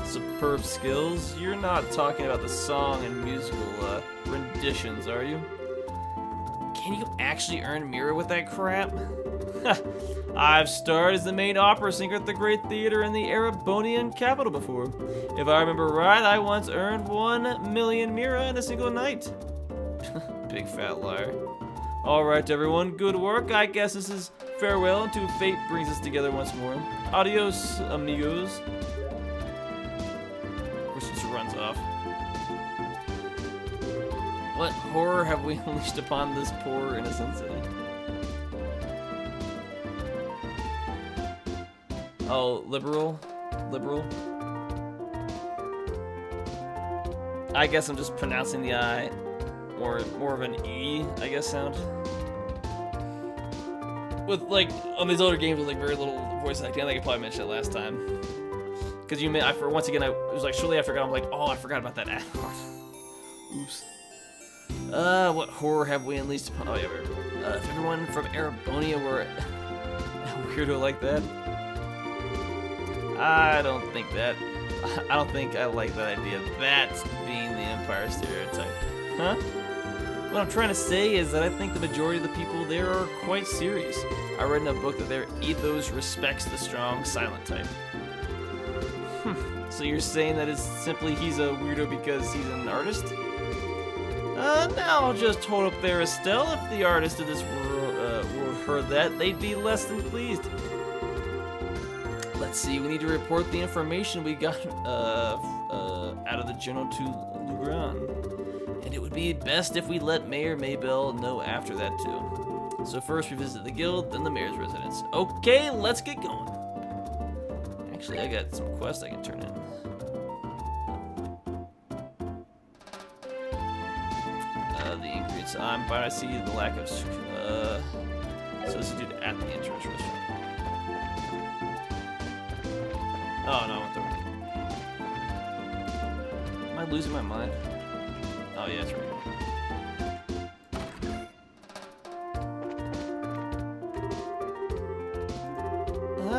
Superb skills? You're not talking about the song and musical renditions, are you? Can you actually earn mirror with that crap? I've starred as the main opera singer at the Great Theater in the Erebonian capital before. If I remember right, I once earned 1 million mira in a single night. Big fat liar. Alright everyone, good work. I guess this is farewell until fate brings us together once more. Adios, amigos. Of course, it just runs off. What horror have we unleashed upon this poor innocent city? Oh, liberal? I guess I'm just pronouncing the I, or more of an E, I guess, sound. With, like, on these older games with, like, very little voice acting, I think I probably mentioned it last time. Because you meant, once again, it was like, surely I forgot, I'm like, oh, I forgot about that add-on. Oops. What horror have we unleashed upon, oh, yeah, if everyone from Erebonia were a weirdo like that. I don't think I like that idea of that being the Empire stereotype. Huh? What I'm trying to say is that I think the majority of the people there are quite serious. I read in a book that their ethos respects the strong, silent type. So you're saying that it's simply he's a weirdo because he's an artist? Now I'll just hold up there, Estelle. If the artist of this world heard that, they'd be less than pleased. let's see. We need to report the information we got out of the journal to Lugran. And it would be best if we let Mayor Maybell know after that, too. So first we visit the guild, then the mayor's residence. Okay, let's get going. Actually, I got some quests I can turn in. The ingredients. I'm fine. I see the lack of substitute at the entrance restaurant. Oh no, I went there. Am I losing my mind? Oh yeah, that's right.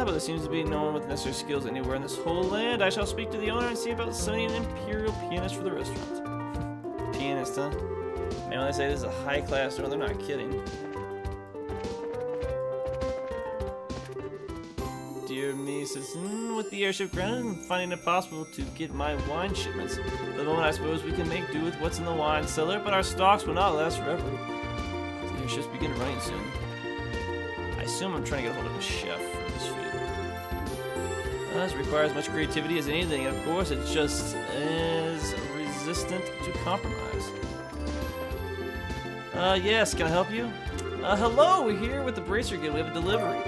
But there seems to be no one with necessary skills anywhere in this whole land. I shall speak to the owner and see about sending an imperial pianist for the restaurant. Pianist, huh? Man, when they say this is a high-class store, they're not kidding. Dear me, citizen, with the airship grounded, I'm finding it possible to get my wine shipments. For the moment, I suppose we can make do with what's in the wine cellar, but our stocks will not last forever. The airships begin running soon. I assume I'm trying to get a hold of a chef for this food. This requires much creativity as anything, and of course, it's just as resistant to compromise. Yes, can I help you? Hello, we're here with the Bracer Guild. We have a delivery.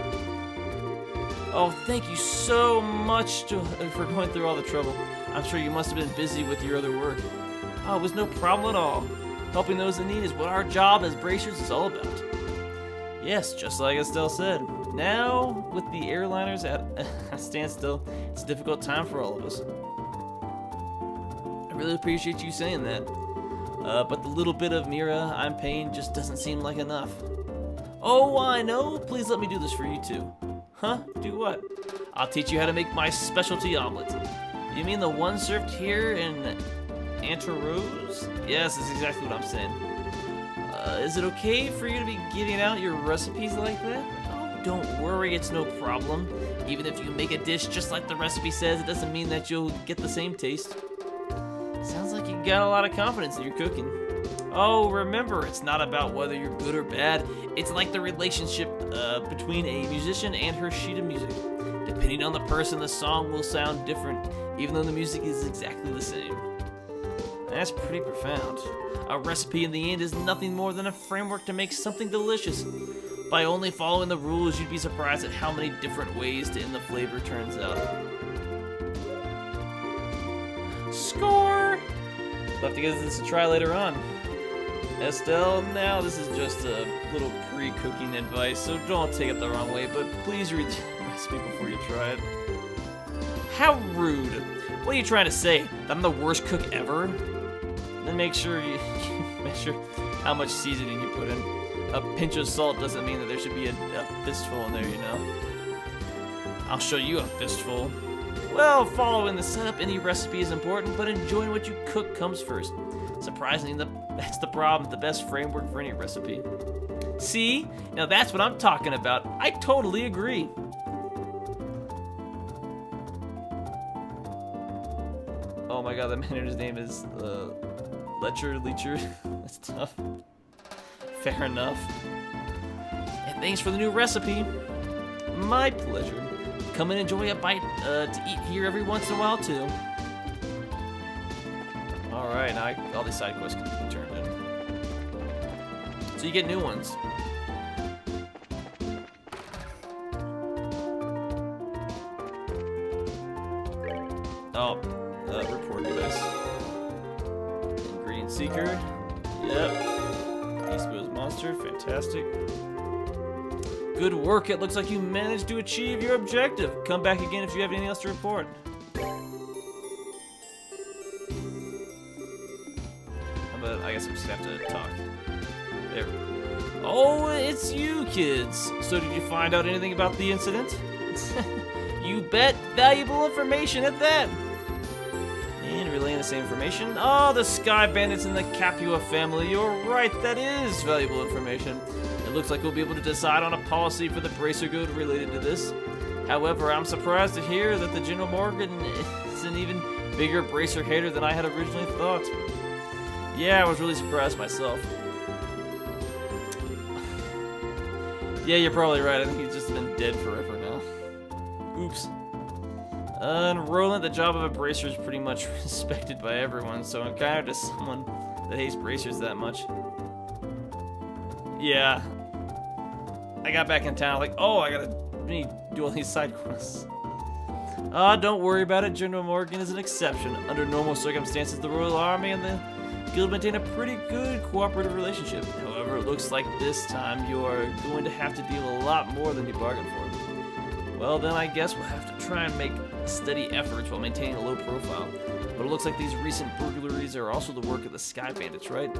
Oh, thank you so much for going through all the trouble. I'm sure you must have been busy with your other work. Oh, it was no problem at all. Helping those in need is what our job as Bracers is all about. Yes, just like Estelle said. Now, with the airliners at a standstill, it's a difficult time for all of us. I really appreciate you saying that. But the little bit of Mira I'm paying just doesn't seem like enough. Oh, I know. Please let me do this for you too. Huh? Do what? I'll teach you how to make my specialty omelet. You mean the one served here in Antarose? Yes, that's exactly what I'm saying. Is it okay for you to be giving out your recipes like that? Oh, don't worry, it's no problem. Even if you make a dish just like the recipe says, it doesn't mean that you'll get the same taste. Sounds like you got a lot of confidence in your cooking. Oh, remember, it's not about whether you're good or bad. It's like the relationship between a musician and her sheet of music. Depending on the person, the song will sound different, even though the music is exactly the same. That's pretty profound. A recipe in the end is nothing more than a framework to make something delicious. By only following the rules, you'd be surprised at how many different ways to end the flavor turns out. Score! We'll have to give this a try later on. Estelle, now this is just a little pre-cooking advice, so don't take it the wrong way, but please read the recipe before you try it. How rude! What are you trying to say? That I'm the worst cook ever? Then make sure you measure how much seasoning you put in. A pinch of salt doesn't mean that there should be a fistful in there, you know. I'll show you a fistful. Well, following the setup, any recipe is important, but enjoying what you cook comes first. Surprisingly, that's the problem, the best framework for any recipe. See? Now that's what I'm talking about. I totally agree. Oh my god, that manager's name is Lecher. That's tough. Fair enough. And thanks for the new recipe. My pleasure. Come and enjoy a bite to eat here every once in a while too. Alright, now all these side quests can be turned in. So you get new ones. Oh, report this. Ingredient seeker. Yep. Exposed monster. Fantastic. Good work. It looks like you managed to achieve your objective. Come back again if you have anything else to report. But I guess I just have to talk. There we go. Oh, it's you kids. So did you find out anything about the incident? You bet. Valuable information at that. And relaying the same information. Oh, the Sky Bandits and the Capua family. You're right, that is valuable information. It looks like we'll be able to decide on a policy for the Bracer Guild related to this. However, I'm surprised to hear that the General Morgan is an even bigger Bracer hater than I had originally thought. Yeah, I was really surprised myself. Yeah, you're probably right. I think he's just been dead forever now. Oops. And Roland, the job of a bracer is pretty much respected by everyone, so I'm kind of just someone that hates bracers that much. Yeah. I got back in town, like, oh, I gotta do all these side quests. Don't worry about it. General Morgan is an exception. Under normal circumstances, the Royal Army and the Guild maintain a pretty good cooperative relationship. However, it looks like this time you are going to have to deal a lot more than you bargained for. Well, then I guess we'll have to try and make steady efforts while maintaining a low profile. But it looks like these recent burglaries are also the work of the Sky Bandits, right?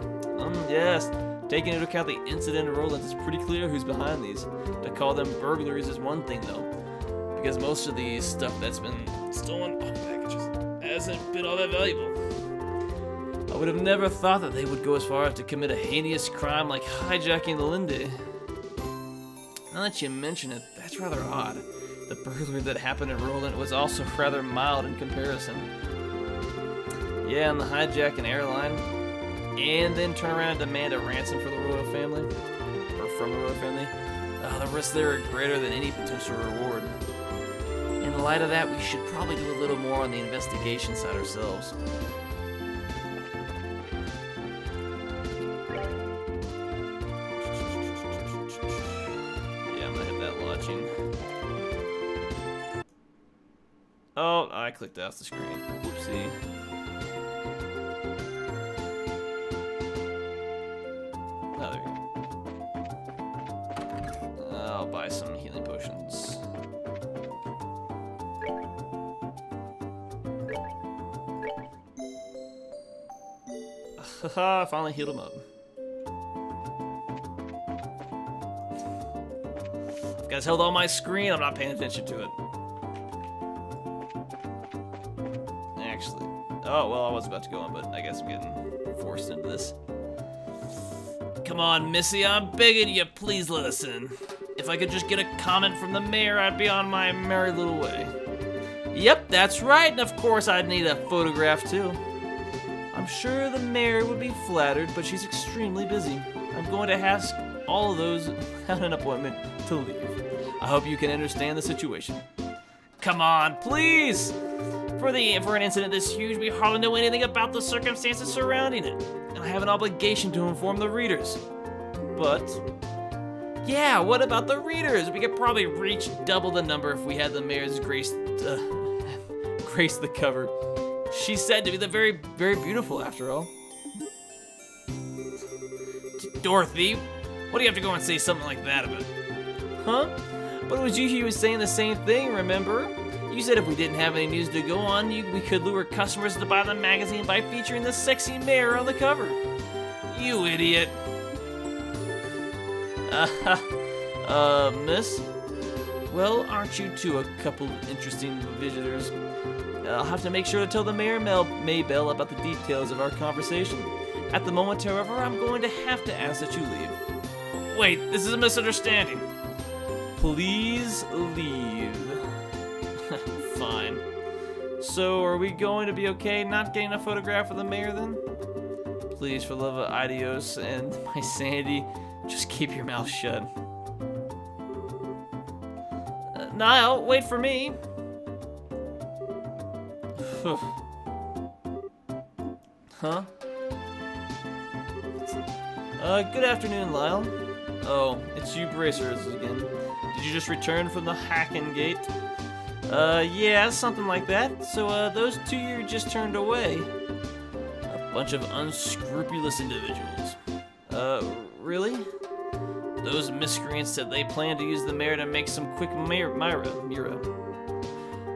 Yes. Taking into account the incident in Roland, it's pretty clear who's behind these. To call them burglaries is one thing, though. Because most of the stuff that's been stolen off packages hasn't been all that valuable. I would have never thought that they would go as far as to commit a heinous crime like hijacking the Linde. Now that you mention it, that's rather odd. The burglary that happened in Roland was also rather mild in comparison. Yeah, and the hijack an airline, and then turn around and demand a ransom for the royal family, or from the royal family. The risks there are greater than any potential reward. In light of that, we should probably do a little more on the investigation side ourselves. Yeah, I'm gonna hit that launching. Oh, I clicked off the screen. Oopsie. Oh, there we go. I'll buy some healing potions. Haha, I finally healed him up. You guys held on my screen, I'm not paying attention to it. Actually, oh, well, I was about to go on, but I guess I'm getting forced into this. Come on, Missy, I'm begging you, please let us in. If I could just get a comment from the mayor, I'd be on my merry little way. Yep, that's right, and of course I'd need a photograph too. I'm sure the mayor would be flattered, but she's extremely busy. I'm going to ask all of those without an appointment to leave. I hope you can understand the situation. Come on, please! For an incident this huge, we hardly know anything about the circumstances surrounding it. And I have an obligation to inform the readers. But, yeah, what about the readers? We could probably reach double the number if we had the mayor's grace the cover. She's said to be the very, very beautiful, after all. Dorothy, what do you have to go and say something like that about? Huh? But it was you who was saying the same thing, remember? You said if we didn't have any news to go on, we could lure customers to buy the magazine by featuring the sexy mayor on the cover. You idiot. Miss? Well, aren't you two a couple interesting visitors? I'll have to make sure to tell the Mayor Maybell about the details of our conversation. At the moment, however, I'm going to have to ask that you leave. Wait, this is a misunderstanding. Please leave. Fine. So, are we going to be okay not getting a photograph of the mayor then? Please, for the love of Adios and my sanity, just keep your mouth shut. Niall, wait for me. Huh? Good afternoon, Lyle. Oh, it's you bracers again. Did you just return from the Hacken Gate? Yeah, something like that. So, those two you just turned away. A bunch of unscrupulous individuals. Really? Those miscreants said they planned to use the mayor to make some quick Mira.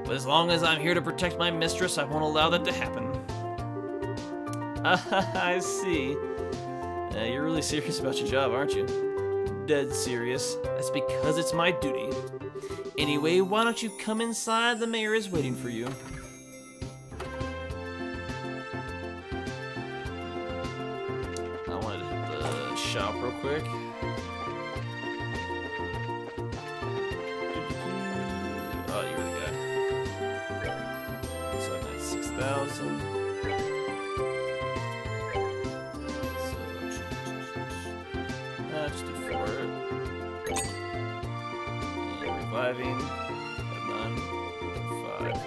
But as long as I'm here to protect my mistress, I won't allow that to happen. I see. You're really serious about your job, aren't you? Dead serious. That's because it's my duty. Anyway, why don't you come inside? The mayor is waiting for you. I wanted to hit the shop real quick. Oh, you're the guy. So I'm at 6,000. Just do 4. And reviving. At 9. 5.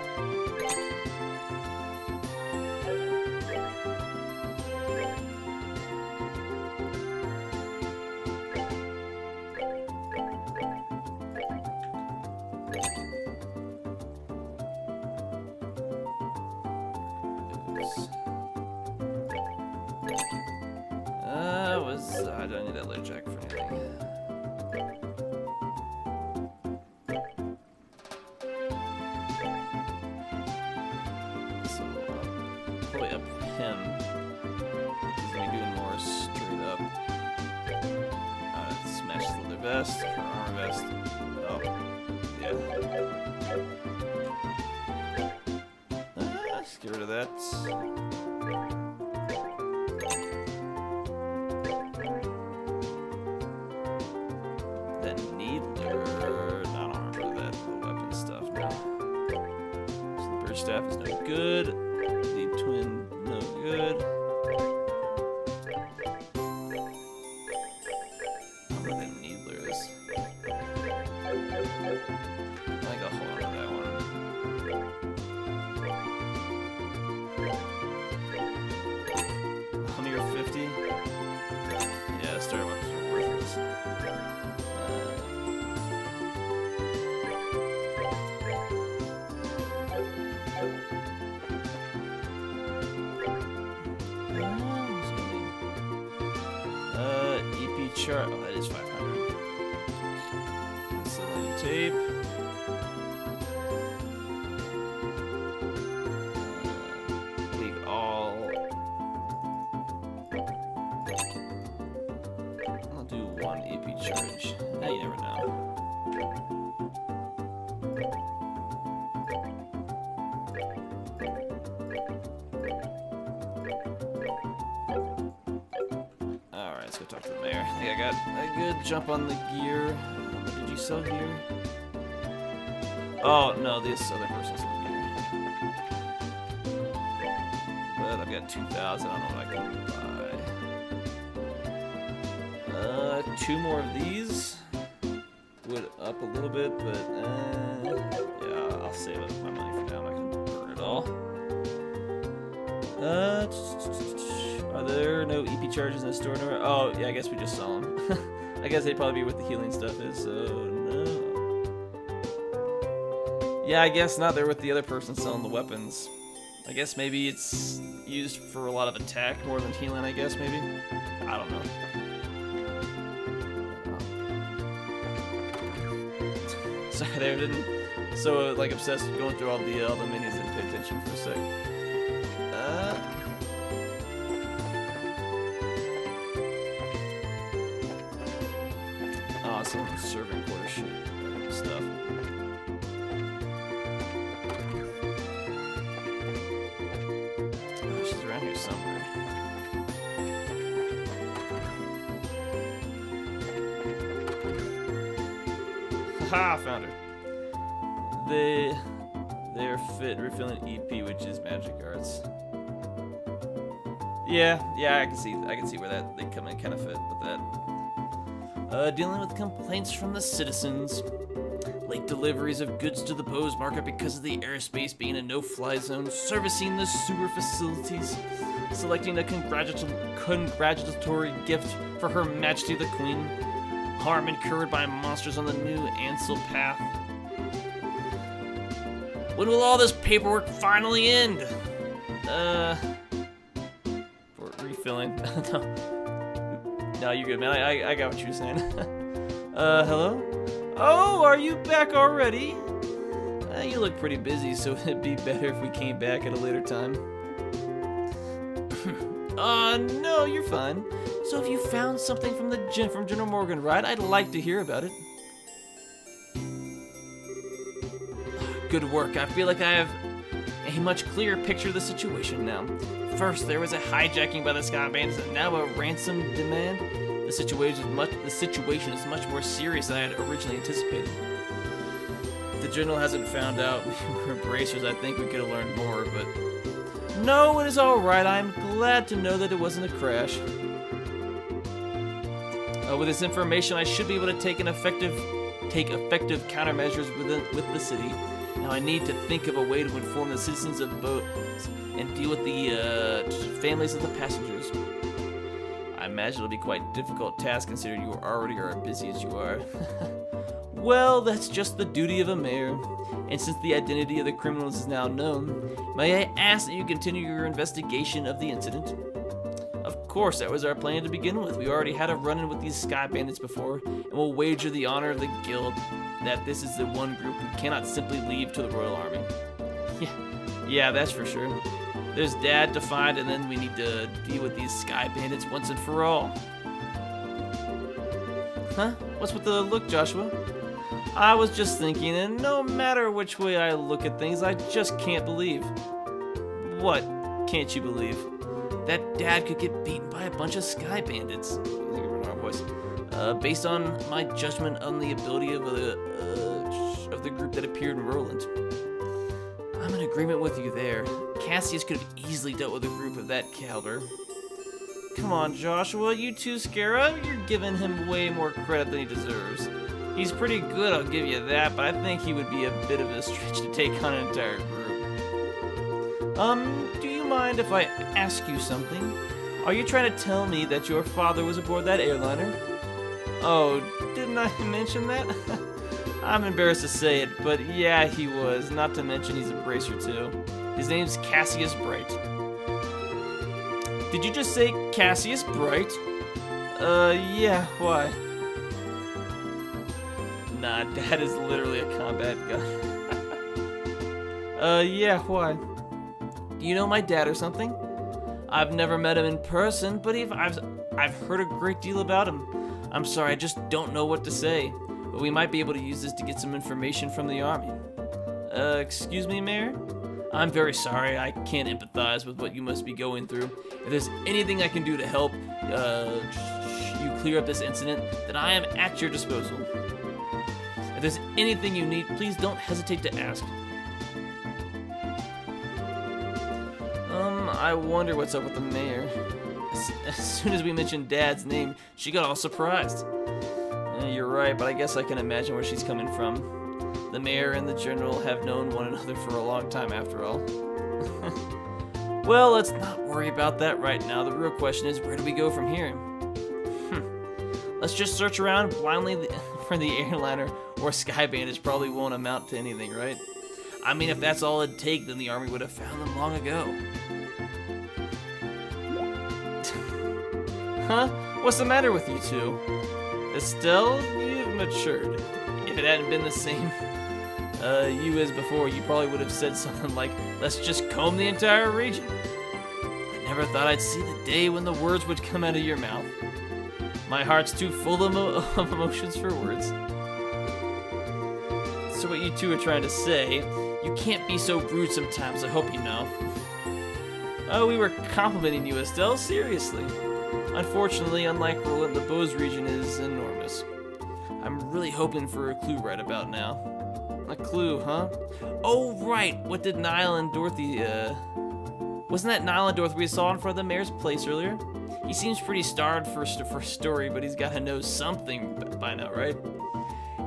I don't need that lead jack for anything. So, probably up him. He's gonna be doing more straight up. Smash the leather vest, or armor vest. Oh, yeah. Let's get rid of that. Staff is no good. The twin, no good. What the needler is. I think I'll hold on to that one. 150? Yeah, starter weapons are worthless. Chart. Oh, that is 500. Insulating tape. Leave all. I'll do one EP charge. Now you never know. Let's go talk to the mayor. I think I got a good jump on the gear. What did you sell here? Oh, no, this other person sold gear. But I've got 2,000. I don't know what I can buy. 2 more of these would up a little bit, but yeah, I'll save up my money for now. I'm not gonna burn it all. Are there no EP charges in the store? Oh, yeah, I guess we just saw them. I guess they'd probably be what the healing stuff is, so no. Yeah, I guess not. They're with the other person selling the weapons. I guess maybe it's used for a lot of attack more than healing, I guess, maybe? I don't know. Sorry, they didn't... So, like, obsessed with going through all the menus and pay attention for a sec. Some serving quarter shit stuff. Oh, she's around here somewhere. Haha, found her. They're fit refilling EP, which is magic arts. Yeah, I can see where they come in kind of fit with that. Dealing with complaints from the citizens. Late deliveries of goods to the Bose market because of the airspace being a no-fly zone. Servicing the sewer facilities. Selecting a congratulatory gift for Her Majesty the Queen. Harm incurred by monsters on the new Ansel path. When will all this paperwork finally end? For refilling. No, you're good, man. I got what you were saying. Hello? Oh, are you back already? You look pretty busy, so it'd be better if we came back at a later time. No, you're fine. So if you found something from General Morgan, right? I'd like to hear about it. Good work. I feel like I have a much clearer picture of the situation now. First, there was a hijacking by the Sky Bandits, and now a ransom demand. The situation is much more serious than I had originally anticipated. If the General hasn't found out we were bracers, I think we could have learned more, but... No, it is alright. I'm glad to know that it wasn't a crash. With this information, I should be able to take effective countermeasures with the city. Now I need to think of a way to inform the citizens of boats and deal with the families of the passengers. I imagine it'll be quite a difficult task considering you already are as busy as you are. Well, that's just the duty of a mayor. And since the identity of the criminals is now known, may I ask that you continue your investigation of the incident? Of course, that was our plan to begin with. We already had a run-in with these sky bandits before, and we'll wager the honor of the guild that this is the one group we cannot simply leave to the Royal Army. Yeah, that's for sure. There's Dad to find, and then we need to deal with these sky bandits once and for all. Huh? What's with the look, Joshua? I was just thinking, and no matter which way I look at things, I just can't believe. What can't you believe? That Dad could get beaten by a bunch of sky bandits. Based on my judgment on the ability of the group that appeared in Roland. I'm in agreement with you there. Cassius could have easily dealt with a group of that caliber. Come on, Joshua, you too, Scara? You're giving him way more credit than he deserves. He's pretty good, I'll give you that, but I think he would be a bit of a stretch to take on an entire group. Do you mind if I ask you something? Are you trying to tell me that your father was aboard that airliner? Oh, didn't I mention that? I'm embarrassed to say it, but yeah, he was. Not to mention he's a bracer too. His name's Cassius Bright. Did you just say Cassius Bright? Yeah, why? Nah, Dad is literally a combat guy. Yeah, why? Do you know my dad or something? I've never met him in person, but I've heard a great deal about him. I'm sorry, I just don't know what to say. But we might be able to use this to get some information from the army. Excuse me, Mayor? I'm very sorry, I can't empathize with what you must be going through. If there's anything I can do to help you clear up this incident, then I am at your disposal. If there's anything you need, please don't hesitate to ask. I wonder what's up with the mayor. As soon as we mentioned Dad's name, she got all surprised. You're right, but I guess I can imagine where she's coming from. The mayor and the general have known one another for a long time after all. Well, let's not worry about that right now. The real question is, where do we go from here? Let's just search around blindly for the airliner or sky bandits. Probably won't amount to anything, right? I mean, if that's all it'd take, then the army would have found them long ago. Huh? What's the matter with you two? Estelle, you've matured. If it hadn't been the same you as before, you probably would have said something like, let's just comb the entire region. I never thought I'd see the day when the words would come out of your mouth. My heart's too full of emotions for words. So what you two are trying to say, you can't be so rude sometimes, I hope you know. Oh, we were complimenting you, Estelle, seriously. Unfortunately, unlike Roland, the Bose region is enormous. I'm really hoping for a clue right about now. A clue, huh? Oh, right! What did Niall and Dorothy, Wasn't that Niall and Dorothy we saw in front of the mayor's place earlier? He seems pretty starved for a story, but he's gotta know something by now, right?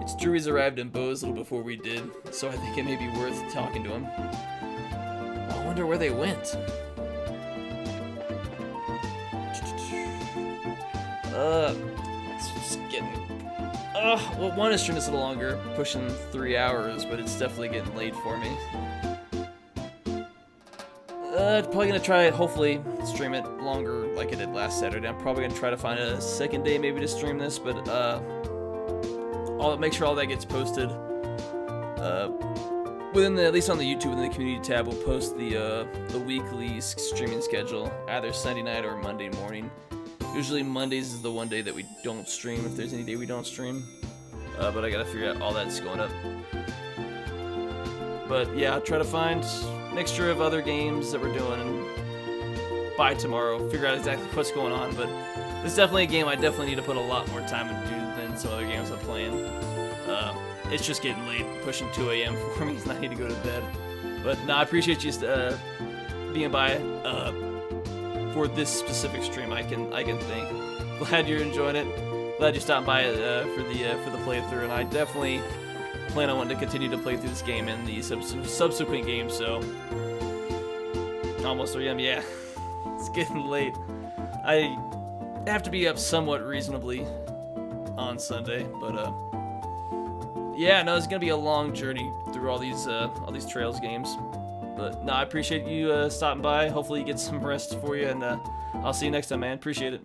It's true he's arrived in Bose a little before we did, so I think it may be worth talking to him. I wonder where they went. It's just getting... well, one is streaming this a little longer, pushing 3 hours, but it's definitely getting late for me. Probably gonna try it, hopefully, stream it longer like I did last Saturday. I'm probably gonna try to find a second day maybe to stream this, but, I'll make sure all that gets posted. At least on the YouTube and the community tab, we'll post the weekly streaming schedule, either Sunday night or Monday morning. Usually Mondays is the one day that we don't stream, if there's any day we don't stream. But I gotta figure out all that's going up. But yeah, I'll try to find a mixture of other games that we're doing by tomorrow. Figure out exactly what's going on, but this is definitely a game I definitely need to put a lot more time into than some other games I'm playing. It's just getting late, pushing 2 a.m. for me, and I need to go to bed. But no, I appreciate you being by for this specific stream. I can thank. Glad you're enjoying it. Glad you stopped by for the playthrough, and I definitely plan on wanting to continue to play through this game and the subsequent games. So almost 3 a.m. Yeah, it's getting late. I have to be up somewhat reasonably on Sunday, but yeah, no, it's gonna be a long journey through all these Trails games. But no, I appreciate you stopping by. Hopefully you get some rest for you, and I'll see you next time, man. Appreciate it.